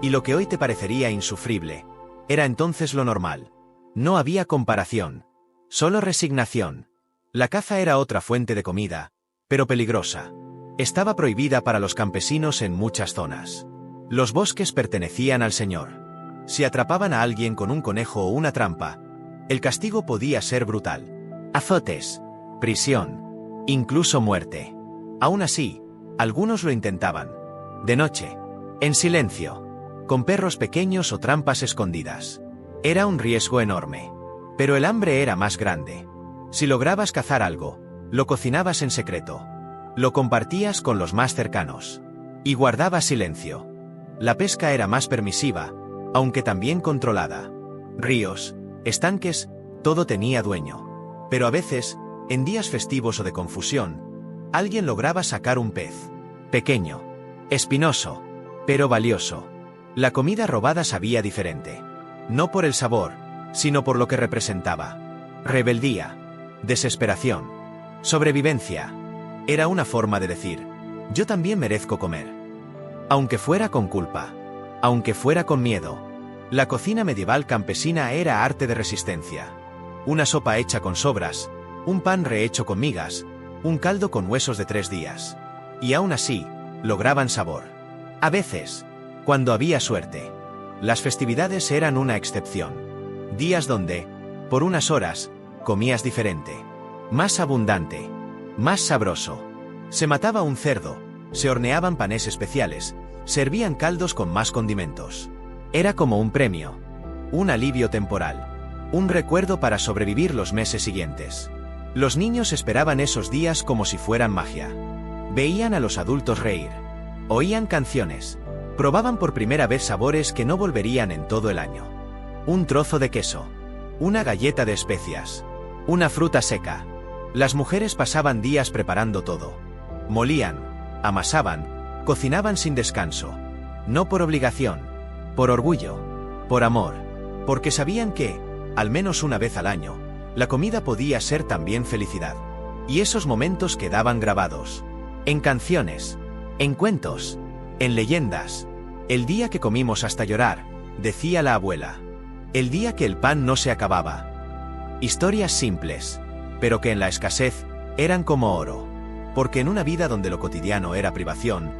Speaker 1: Y lo que hoy te parecería insufrible, era entonces lo normal. No había comparación. Solo resignación. La caza era otra fuente de comida, pero peligrosa. Estaba prohibida para los campesinos en muchas zonas. Los bosques pertenecían al Señor. Si atrapaban a alguien con un conejo o una trampa, el castigo podía ser brutal. Azotes, prisión, incluso muerte. Aún así, algunos lo intentaban. De noche, en silencio, con perros pequeños o trampas escondidas. Era un riesgo enorme. Pero el hambre era más grande. Si lograbas cazar algo, lo cocinabas en secreto. Lo compartías con los más cercanos. Y guardabas silencio. La pesca era más permisiva, aunque también controlada. Ríos, estanques, todo tenía dueño. Pero a veces, en días festivos o de confusión, alguien lograba sacar un pez. Pequeño. Espinoso. Pero valioso. La comida robada sabía diferente. No por el sabor, sino por lo que representaba. Rebeldía. Desesperación. Sobrevivencia. Era una forma de decir, yo también merezco comer. Aunque fuera con culpa. Aunque fuera con miedo. La cocina medieval campesina era arte de resistencia. Una sopa hecha con sobras, un pan rehecho con migas, un caldo con huesos de 3 días. Y aún así, lograban sabor. A veces, cuando había suerte. Las festividades eran una excepción. Días donde, por unas horas, comías diferente. Más abundante. Más sabroso. Se mataba un cerdo, se horneaban panes especiales, servían caldos con más condimentos. Era como un premio. Un alivio temporal. Un recuerdo para sobrevivir los meses siguientes. Los niños esperaban esos días como si fueran magia. Veían a los adultos reír. Oían canciones. Probaban por primera vez sabores que no volverían en todo el año. Un trozo de queso. Una galleta de especias. Una fruta seca. Las mujeres pasaban días preparando todo. Molían, amasaban, cocinaban sin descanso. No por obligación, por orgullo, por amor, porque sabían que, al menos una vez al año, la comida podía ser también felicidad. Y esos momentos quedaban grabados. En canciones, en cuentos, en leyendas. El día que comimos hasta llorar, decía la abuela. El día que el pan no se acababa. Historias simples, pero que en la escasez eran como oro. Porque en una vida donde lo cotidiano era privación,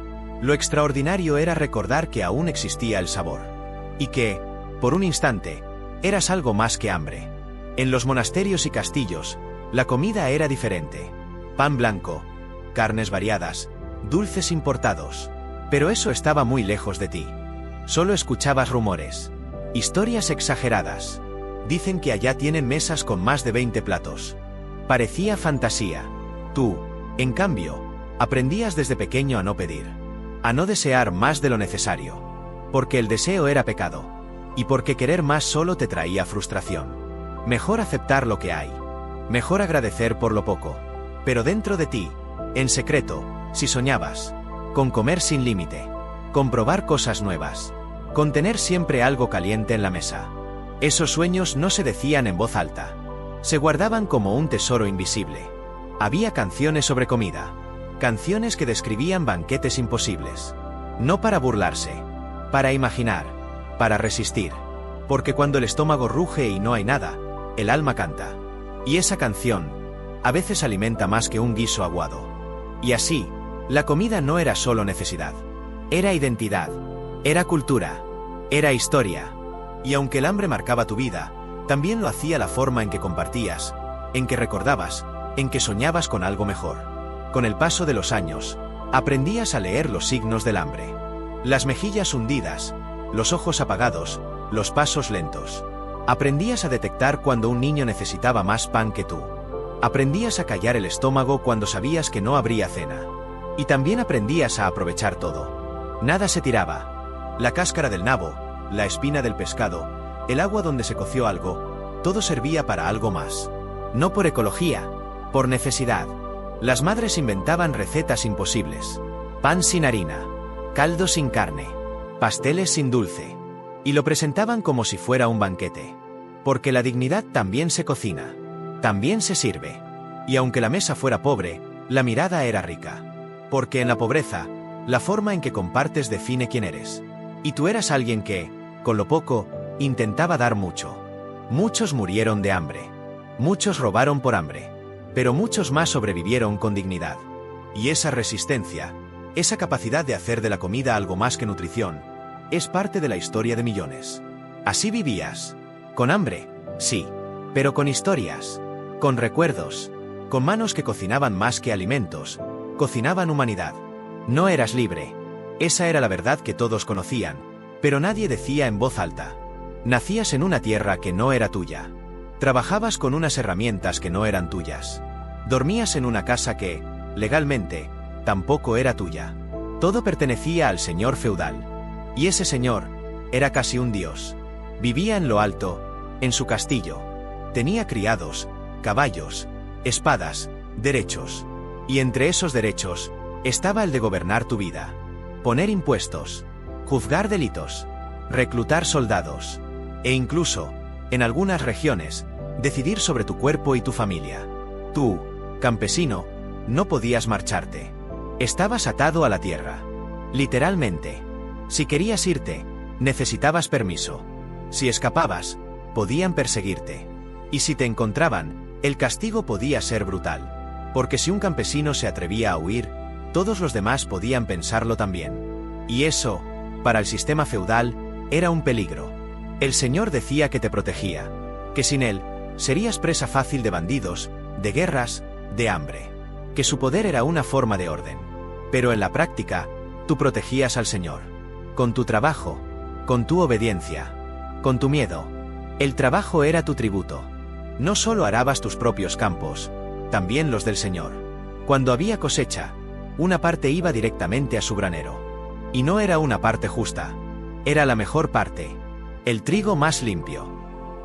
Speaker 1: lo extraordinario era recordar que aún existía el sabor. Y que, por un instante, eras algo más que hambre. En los monasterios y castillos, la comida era diferente. Pan blanco, carnes variadas, dulces importados. Pero eso estaba muy lejos de ti. Solo escuchabas rumores. Historias exageradas. Dicen que allá tienen mesas con más de 20 platos. Parecía fantasía. Tú, en cambio, aprendías desde pequeño a no pedir. A no desear más de lo necesario. Porque el deseo era pecado. Y porque querer más solo te traía frustración. Mejor aceptar lo que hay. Mejor agradecer por lo poco. Pero dentro de ti, en secreto, si soñabas, con comer sin límite, con probar cosas nuevas, con tener siempre algo caliente en la mesa. Esos sueños no se decían en voz alta. Se guardaban como un tesoro invisible. Había canciones sobre comida. Canciones que describían banquetes imposibles. No para burlarse, para imaginar, para resistir. Porque cuando el estómago ruge y no hay nada, el alma canta. Y esa canción, a veces alimenta más que un guiso aguado. Y así, la comida no era solo necesidad. Era identidad, era cultura, era historia. Y aunque el hambre marcaba tu vida, también lo hacía la forma en que compartías, en que recordabas, en que soñabas con algo mejor. Con el paso de los años, aprendías a leer los signos del hambre. Las mejillas hundidas, los ojos apagados, los pasos lentos. Aprendías a detectar cuando un niño necesitaba más pan que tú. Aprendías a callar el estómago cuando sabías que no habría cena. Y también aprendías a aprovechar todo. Nada se tiraba. La cáscara del nabo, la espina del pescado, el agua donde se coció algo, todo servía para algo más. No por ecología, por necesidad. Las madres inventaban recetas imposibles. Pan sin harina, caldo sin carne, pasteles sin dulce. Y lo presentaban como si fuera un banquete. Porque la dignidad también se cocina. También se sirve. Y aunque la mesa fuera pobre, la mirada era rica. Porque en la pobreza, la forma en que compartes define quién eres. Y tú eras alguien que, con lo poco, intentaba dar mucho. Muchos murieron de hambre. Muchos robaron por hambre. Pero muchos más sobrevivieron con dignidad. Y esa resistencia, esa capacidad de hacer de la comida algo más que nutrición, es parte de la historia de millones. Así vivías. Con hambre, sí. Pero con historias. Con recuerdos. Con manos que cocinaban más que alimentos. Cocinaban humanidad. No eras libre. Esa era la verdad que todos conocían, pero nadie decía en voz alta. Nacías en una tierra que no era tuya. Trabajabas con unas herramientas que no eran tuyas. Dormías en una casa que, legalmente, tampoco era tuya. Todo pertenecía al señor feudal. Y ese señor era casi un dios. Vivía en lo alto, en su castillo. Tenía criados, caballos, espadas, derechos. Y entre esos derechos, estaba el de gobernar tu vida. Poner impuestos, juzgar delitos, reclutar soldados. E incluso, en algunas regiones, decidir sobre tu cuerpo y tu familia. Tú, campesino, no podías marcharte. Estabas atado a la tierra. Literalmente. Si querías irte, necesitabas permiso. Si escapabas, podían perseguirte. Y si te encontraban, el castigo podía ser brutal. Porque si un campesino se atrevía a huir, todos los demás podían pensarlo también. Y eso, para el sistema feudal, era un peligro. El señor decía que te protegía, que sin él, serías presa fácil de bandidos, de guerras, de hambre. Que su poder era una forma de orden. Pero en la práctica, tú protegías al señor. Con tu trabajo, con tu obediencia, con tu miedo. El trabajo era tu tributo. No solo arabas tus propios campos, también los del señor. Cuando había cosecha, una parte iba directamente a su granero. Y no era una parte justa. Era la mejor parte. El trigo más limpio.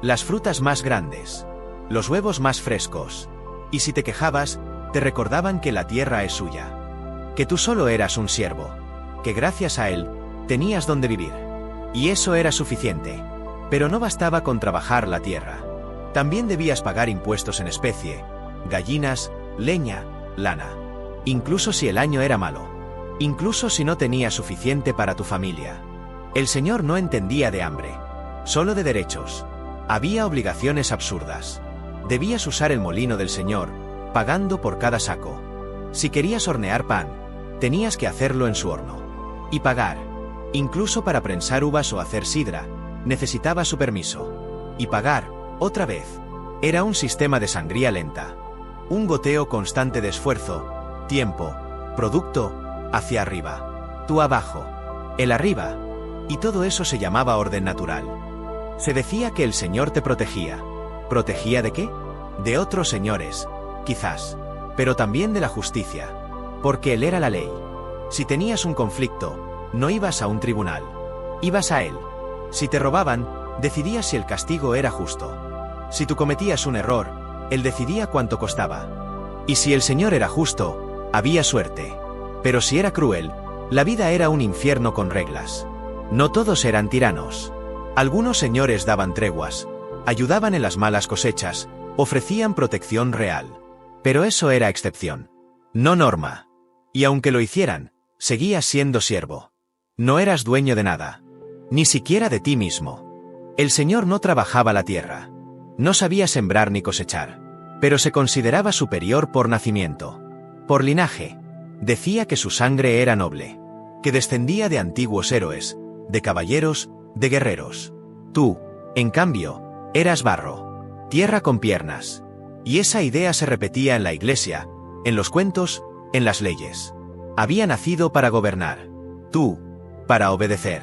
Speaker 1: Las frutas más grandes. Los huevos más frescos. Y si te quejabas, te recordaban que la tierra es suya. Que tú solo eras un siervo. Que gracias a él, tenías donde vivir. Y eso era suficiente. Pero no bastaba con trabajar la tierra. También debías pagar impuestos en especie, gallinas, leña, lana. Incluso si el año era malo. Incluso si no tenías suficiente para tu familia. El Señor no entendía de hambre. Solo de derechos. Había obligaciones absurdas. Debías usar el molino del Señor, pagando por cada saco. Si querías hornear pan, tenías que hacerlo en su horno. Y pagar. Incluso para prensar uvas o hacer sidra, necesitaba su permiso. Y pagar, otra vez. Era un sistema de sangría lenta. Un goteo constante de esfuerzo, tiempo, producto, hacia arriba. Tú abajo. Él arriba. Y todo eso se llamaba orden natural. Se decía que el Señor te protegía. ¿Protegía de qué? De otros señores, quizás. Pero también de la justicia. Porque Él era la ley. Si tenías un conflicto, no ibas a un tribunal. Ibas a Él. Si te robaban, decidías si el castigo era justo. Si tú cometías un error, Él decidía cuánto costaba. Y si el Señor era justo, había suerte. Pero si era cruel, la vida era un infierno con reglas. No todos eran tiranos. Algunos señores daban treguas, ayudaban en las malas cosechas, ofrecían protección real. Pero eso era excepción. No norma. Y aunque lo hicieran, seguías siendo siervo. No eras dueño de nada. Ni siquiera de ti mismo. El Señor no trabajaba la tierra. No sabía sembrar ni cosechar. Pero se consideraba superior por nacimiento. Por linaje. Decía que su sangre era noble. Que descendía de antiguos héroes, de caballeros, de guerreros. Tú, en cambio, eras barro. Tierra con piernas. Y esa idea se repetía en la iglesia, en los cuentos, en las leyes. Había nacido para gobernar. Tú, para obedecer.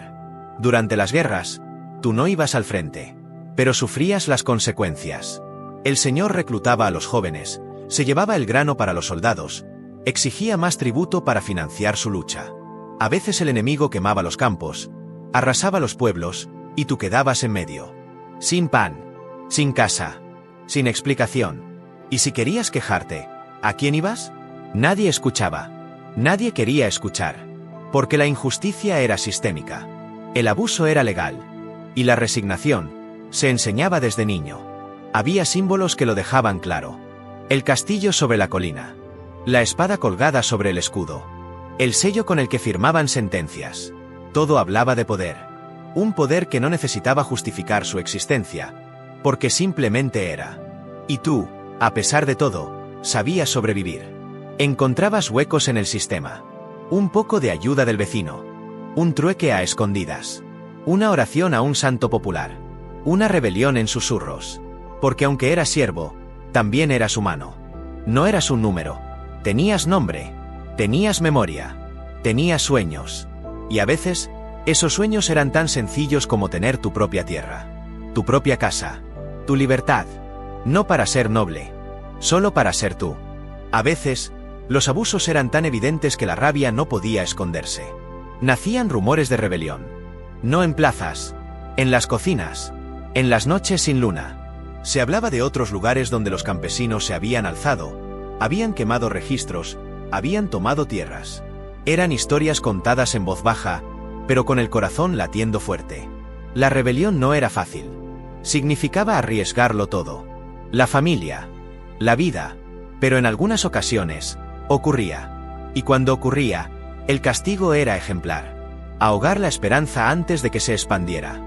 Speaker 1: Durante las guerras, tú no ibas al frente. Pero sufrías las consecuencias. El Señor reclutaba a los jóvenes, se llevaba el grano para los soldados, exigía más tributo para financiar su lucha. A veces el enemigo quemaba los campos, arrasaba los pueblos, y tú quedabas en medio. Sin pan, sin casa, sin explicación. Y si querías quejarte, ¿a quién ibas? Nadie escuchaba. Nadie quería escuchar. Porque la injusticia era sistémica. El abuso era legal. Y la resignación se enseñaba desde niño. Había símbolos que lo dejaban claro. El castillo sobre la colina. La espada colgada sobre el escudo. El sello con el que firmaban sentencias. Todo hablaba de poder. Un poder que no necesitaba justificar su existencia. Porque simplemente era. Y tú, a pesar de todo, sabías sobrevivir. Encontrabas huecos en el sistema. Un poco de ayuda del vecino. Un trueque a escondidas. Una oración a un santo popular. Una rebelión en susurros. Porque aunque eras siervo, también eras humano. No eras un número. Tenías nombre. Tenías memoria. Tenías sueños. Y a veces, esos sueños eran tan sencillos como tener tu propia tierra. Tu propia casa. Tu libertad. No para ser noble. Solo para ser tú. A veces, los abusos eran tan evidentes que la rabia no podía esconderse. Nacían rumores de rebelión. No en plazas. En las cocinas. En las noches sin luna. Se hablaba de otros lugares donde los campesinos se habían alzado, habían quemado registros, habían tomado tierras. Eran historias contadas en voz baja, pero con el corazón latiendo fuerte. La rebelión no era fácil. Significaba arriesgarlo todo. La familia. La vida. Pero en algunas ocasiones, ocurría. Y cuando ocurría, el castigo era ejemplar. Ahogar la esperanza antes de que se expandiera.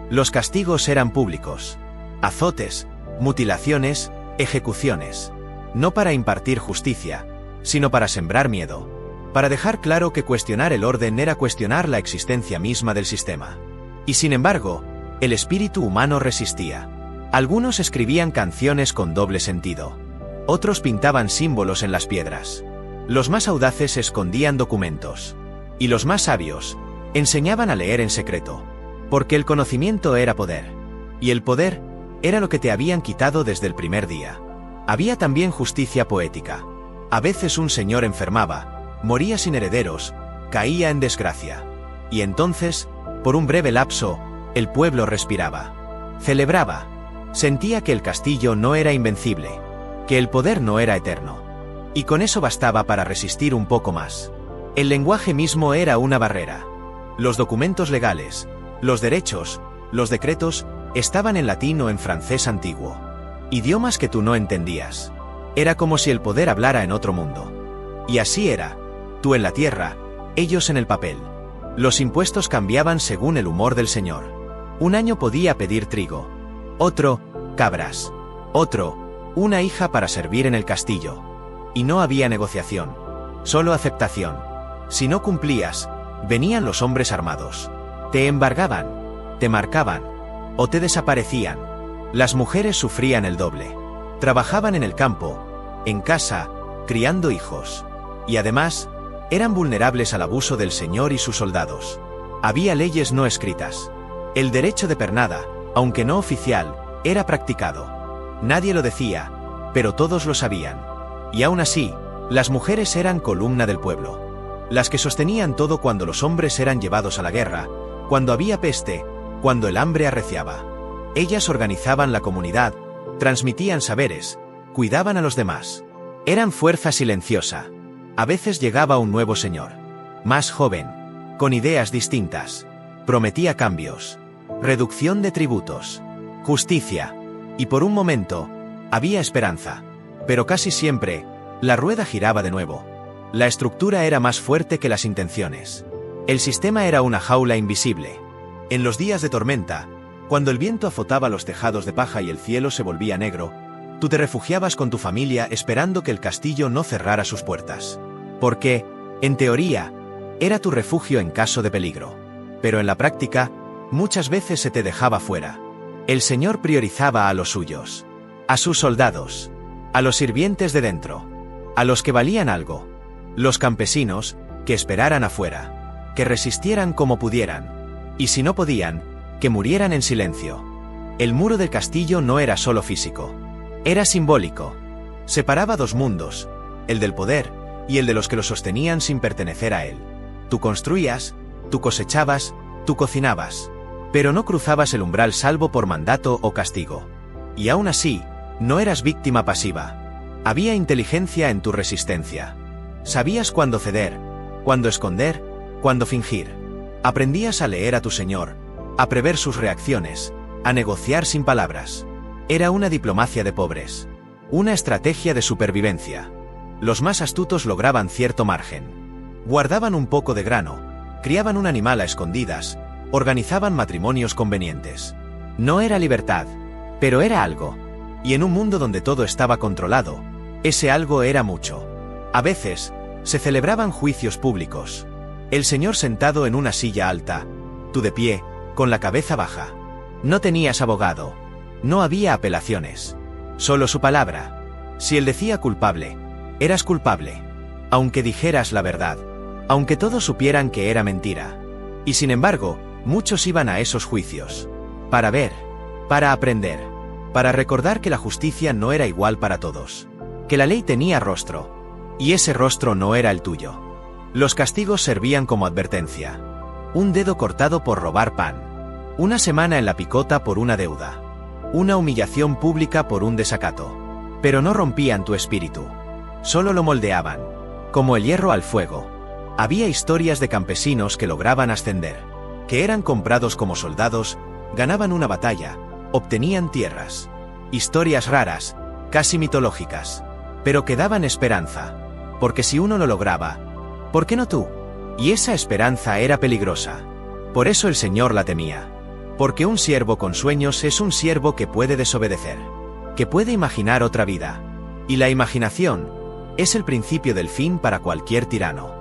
Speaker 1: Los castigos eran públicos. Azotes, mutilaciones, ejecuciones. No para impartir justicia, sino para sembrar miedo. Para dejar claro que cuestionar el orden era cuestionar la existencia misma del sistema. Y sin embargo, el espíritu humano resistía. Algunos escribían canciones con doble sentido. Otros pintaban símbolos en las piedras. Los más audaces escondían documentos. Y los más sabios enseñaban a leer en secreto. Porque el conocimiento era poder. Y el poder era lo que te habían quitado desde el primer día. Había también justicia poética. A veces un señor enfermaba, moría sin herederos, caía en desgracia. Y entonces, por un breve lapso, el pueblo respiraba. Celebraba. Sentía que el castillo no era invencible, que el poder no era eterno. Y con eso bastaba para resistir un poco más. El lenguaje mismo era una barrera. Los documentos legales, los derechos, los decretos, estaban en latín o en francés antiguo. Idiomas que tú no entendías. Era como si el poder hablara en otro mundo. Y así era. Tú en la tierra, ellos en el papel. Los impuestos cambiaban según el humor del señor. Un año podía pedir trigo. Otro, cabras. Otro, una hija para servir en el castillo. Y no había negociación. Solo aceptación. Si no cumplías, venían los hombres armados. Te embargaban, te marcaban, o te desaparecían. Las mujeres sufrían el doble. Trabajaban en el campo, en casa, criando hijos. Y además, eran vulnerables al abuso del señor y sus soldados. Había leyes no escritas. El derecho de pernada, aunque no oficial, era practicado. Nadie lo decía, pero todos lo sabían. Y aún así, las mujeres eran columna del pueblo. Las que sostenían todo cuando los hombres eran llevados a la guerra, cuando había peste, cuando el hambre arreciaba. Ellas organizaban la comunidad, transmitían saberes, cuidaban a los demás. Eran fuerza silenciosa. A veces llegaba un nuevo señor, más joven, con ideas distintas. Prometía cambios, reducción de tributos, justicia. Y por un momento, había esperanza. Pero casi siempre, la rueda giraba de nuevo. La estructura era más fuerte que las intenciones. El sistema era una jaula invisible. En los días de tormenta, cuando el viento azotaba los tejados de paja y el cielo se volvía negro, tú te refugiabas con tu familia esperando que el castillo no cerrara sus puertas. Porque, en teoría, era tu refugio en caso de peligro. Pero en la práctica, muchas veces se te dejaba fuera. El señor priorizaba a los suyos, a sus soldados, a los sirvientes de dentro, a los que valían algo, los campesinos, que esperaran afuera, que resistieran como pudieran, y si no podían, que murieran en silencio. El muro del castillo no era solo físico, era simbólico. Separaba dos mundos, el del poder y el de los que lo sostenían sin pertenecer a él. Tú construías, tú cosechabas, tú cocinabas, pero no cruzabas el umbral salvo por mandato o castigo. Y aún así, no eras víctima pasiva. Había inteligencia en tu resistencia. Sabías cuándo ceder, cuándo esconder, cuándo fingir. Aprendías a leer a tu señor, a prever sus reacciones, a negociar sin palabras. Era una diplomacia de pobres, una estrategia de supervivencia. Los más astutos lograban cierto margen. Guardaban un poco de grano, criaban un animal a escondidas, organizaban matrimonios convenientes. No era libertad, pero era algo. Y en un mundo donde todo estaba controlado, ese algo era mucho. A veces, se celebraban juicios públicos. El señor sentado en una silla alta, tú de pie, con la cabeza baja. No tenías abogado. No había apelaciones. Solo su palabra. Si él decía culpable, eras culpable. Aunque dijeras la verdad. Aunque todos supieran que era mentira. Y sin embargo, muchos iban a esos juicios. Para ver. Para aprender. Para recordar que la justicia no era igual para todos. Que la ley tenía rostro. Y ese rostro no era el tuyo. Los castigos servían como advertencia. Un dedo cortado por robar pan. Una semana en la picota por una deuda. Una humillación pública por un desacato. Pero no rompían tu espíritu. Solo lo moldeaban. Como el hierro al fuego. Había historias de campesinos que lograban ascender. Que eran comprados como soldados, ganaban una batalla, obtenían tierras. Historias raras, casi mitológicas. Pero que daban esperanza. Porque si uno lo lograba, ¿por qué no tú? Y esa esperanza era peligrosa. Por eso el Señor la temía. Porque un siervo con sueños es un siervo que puede desobedecer. Que puede imaginar otra vida. Y la imaginación es el principio del fin para cualquier tirano.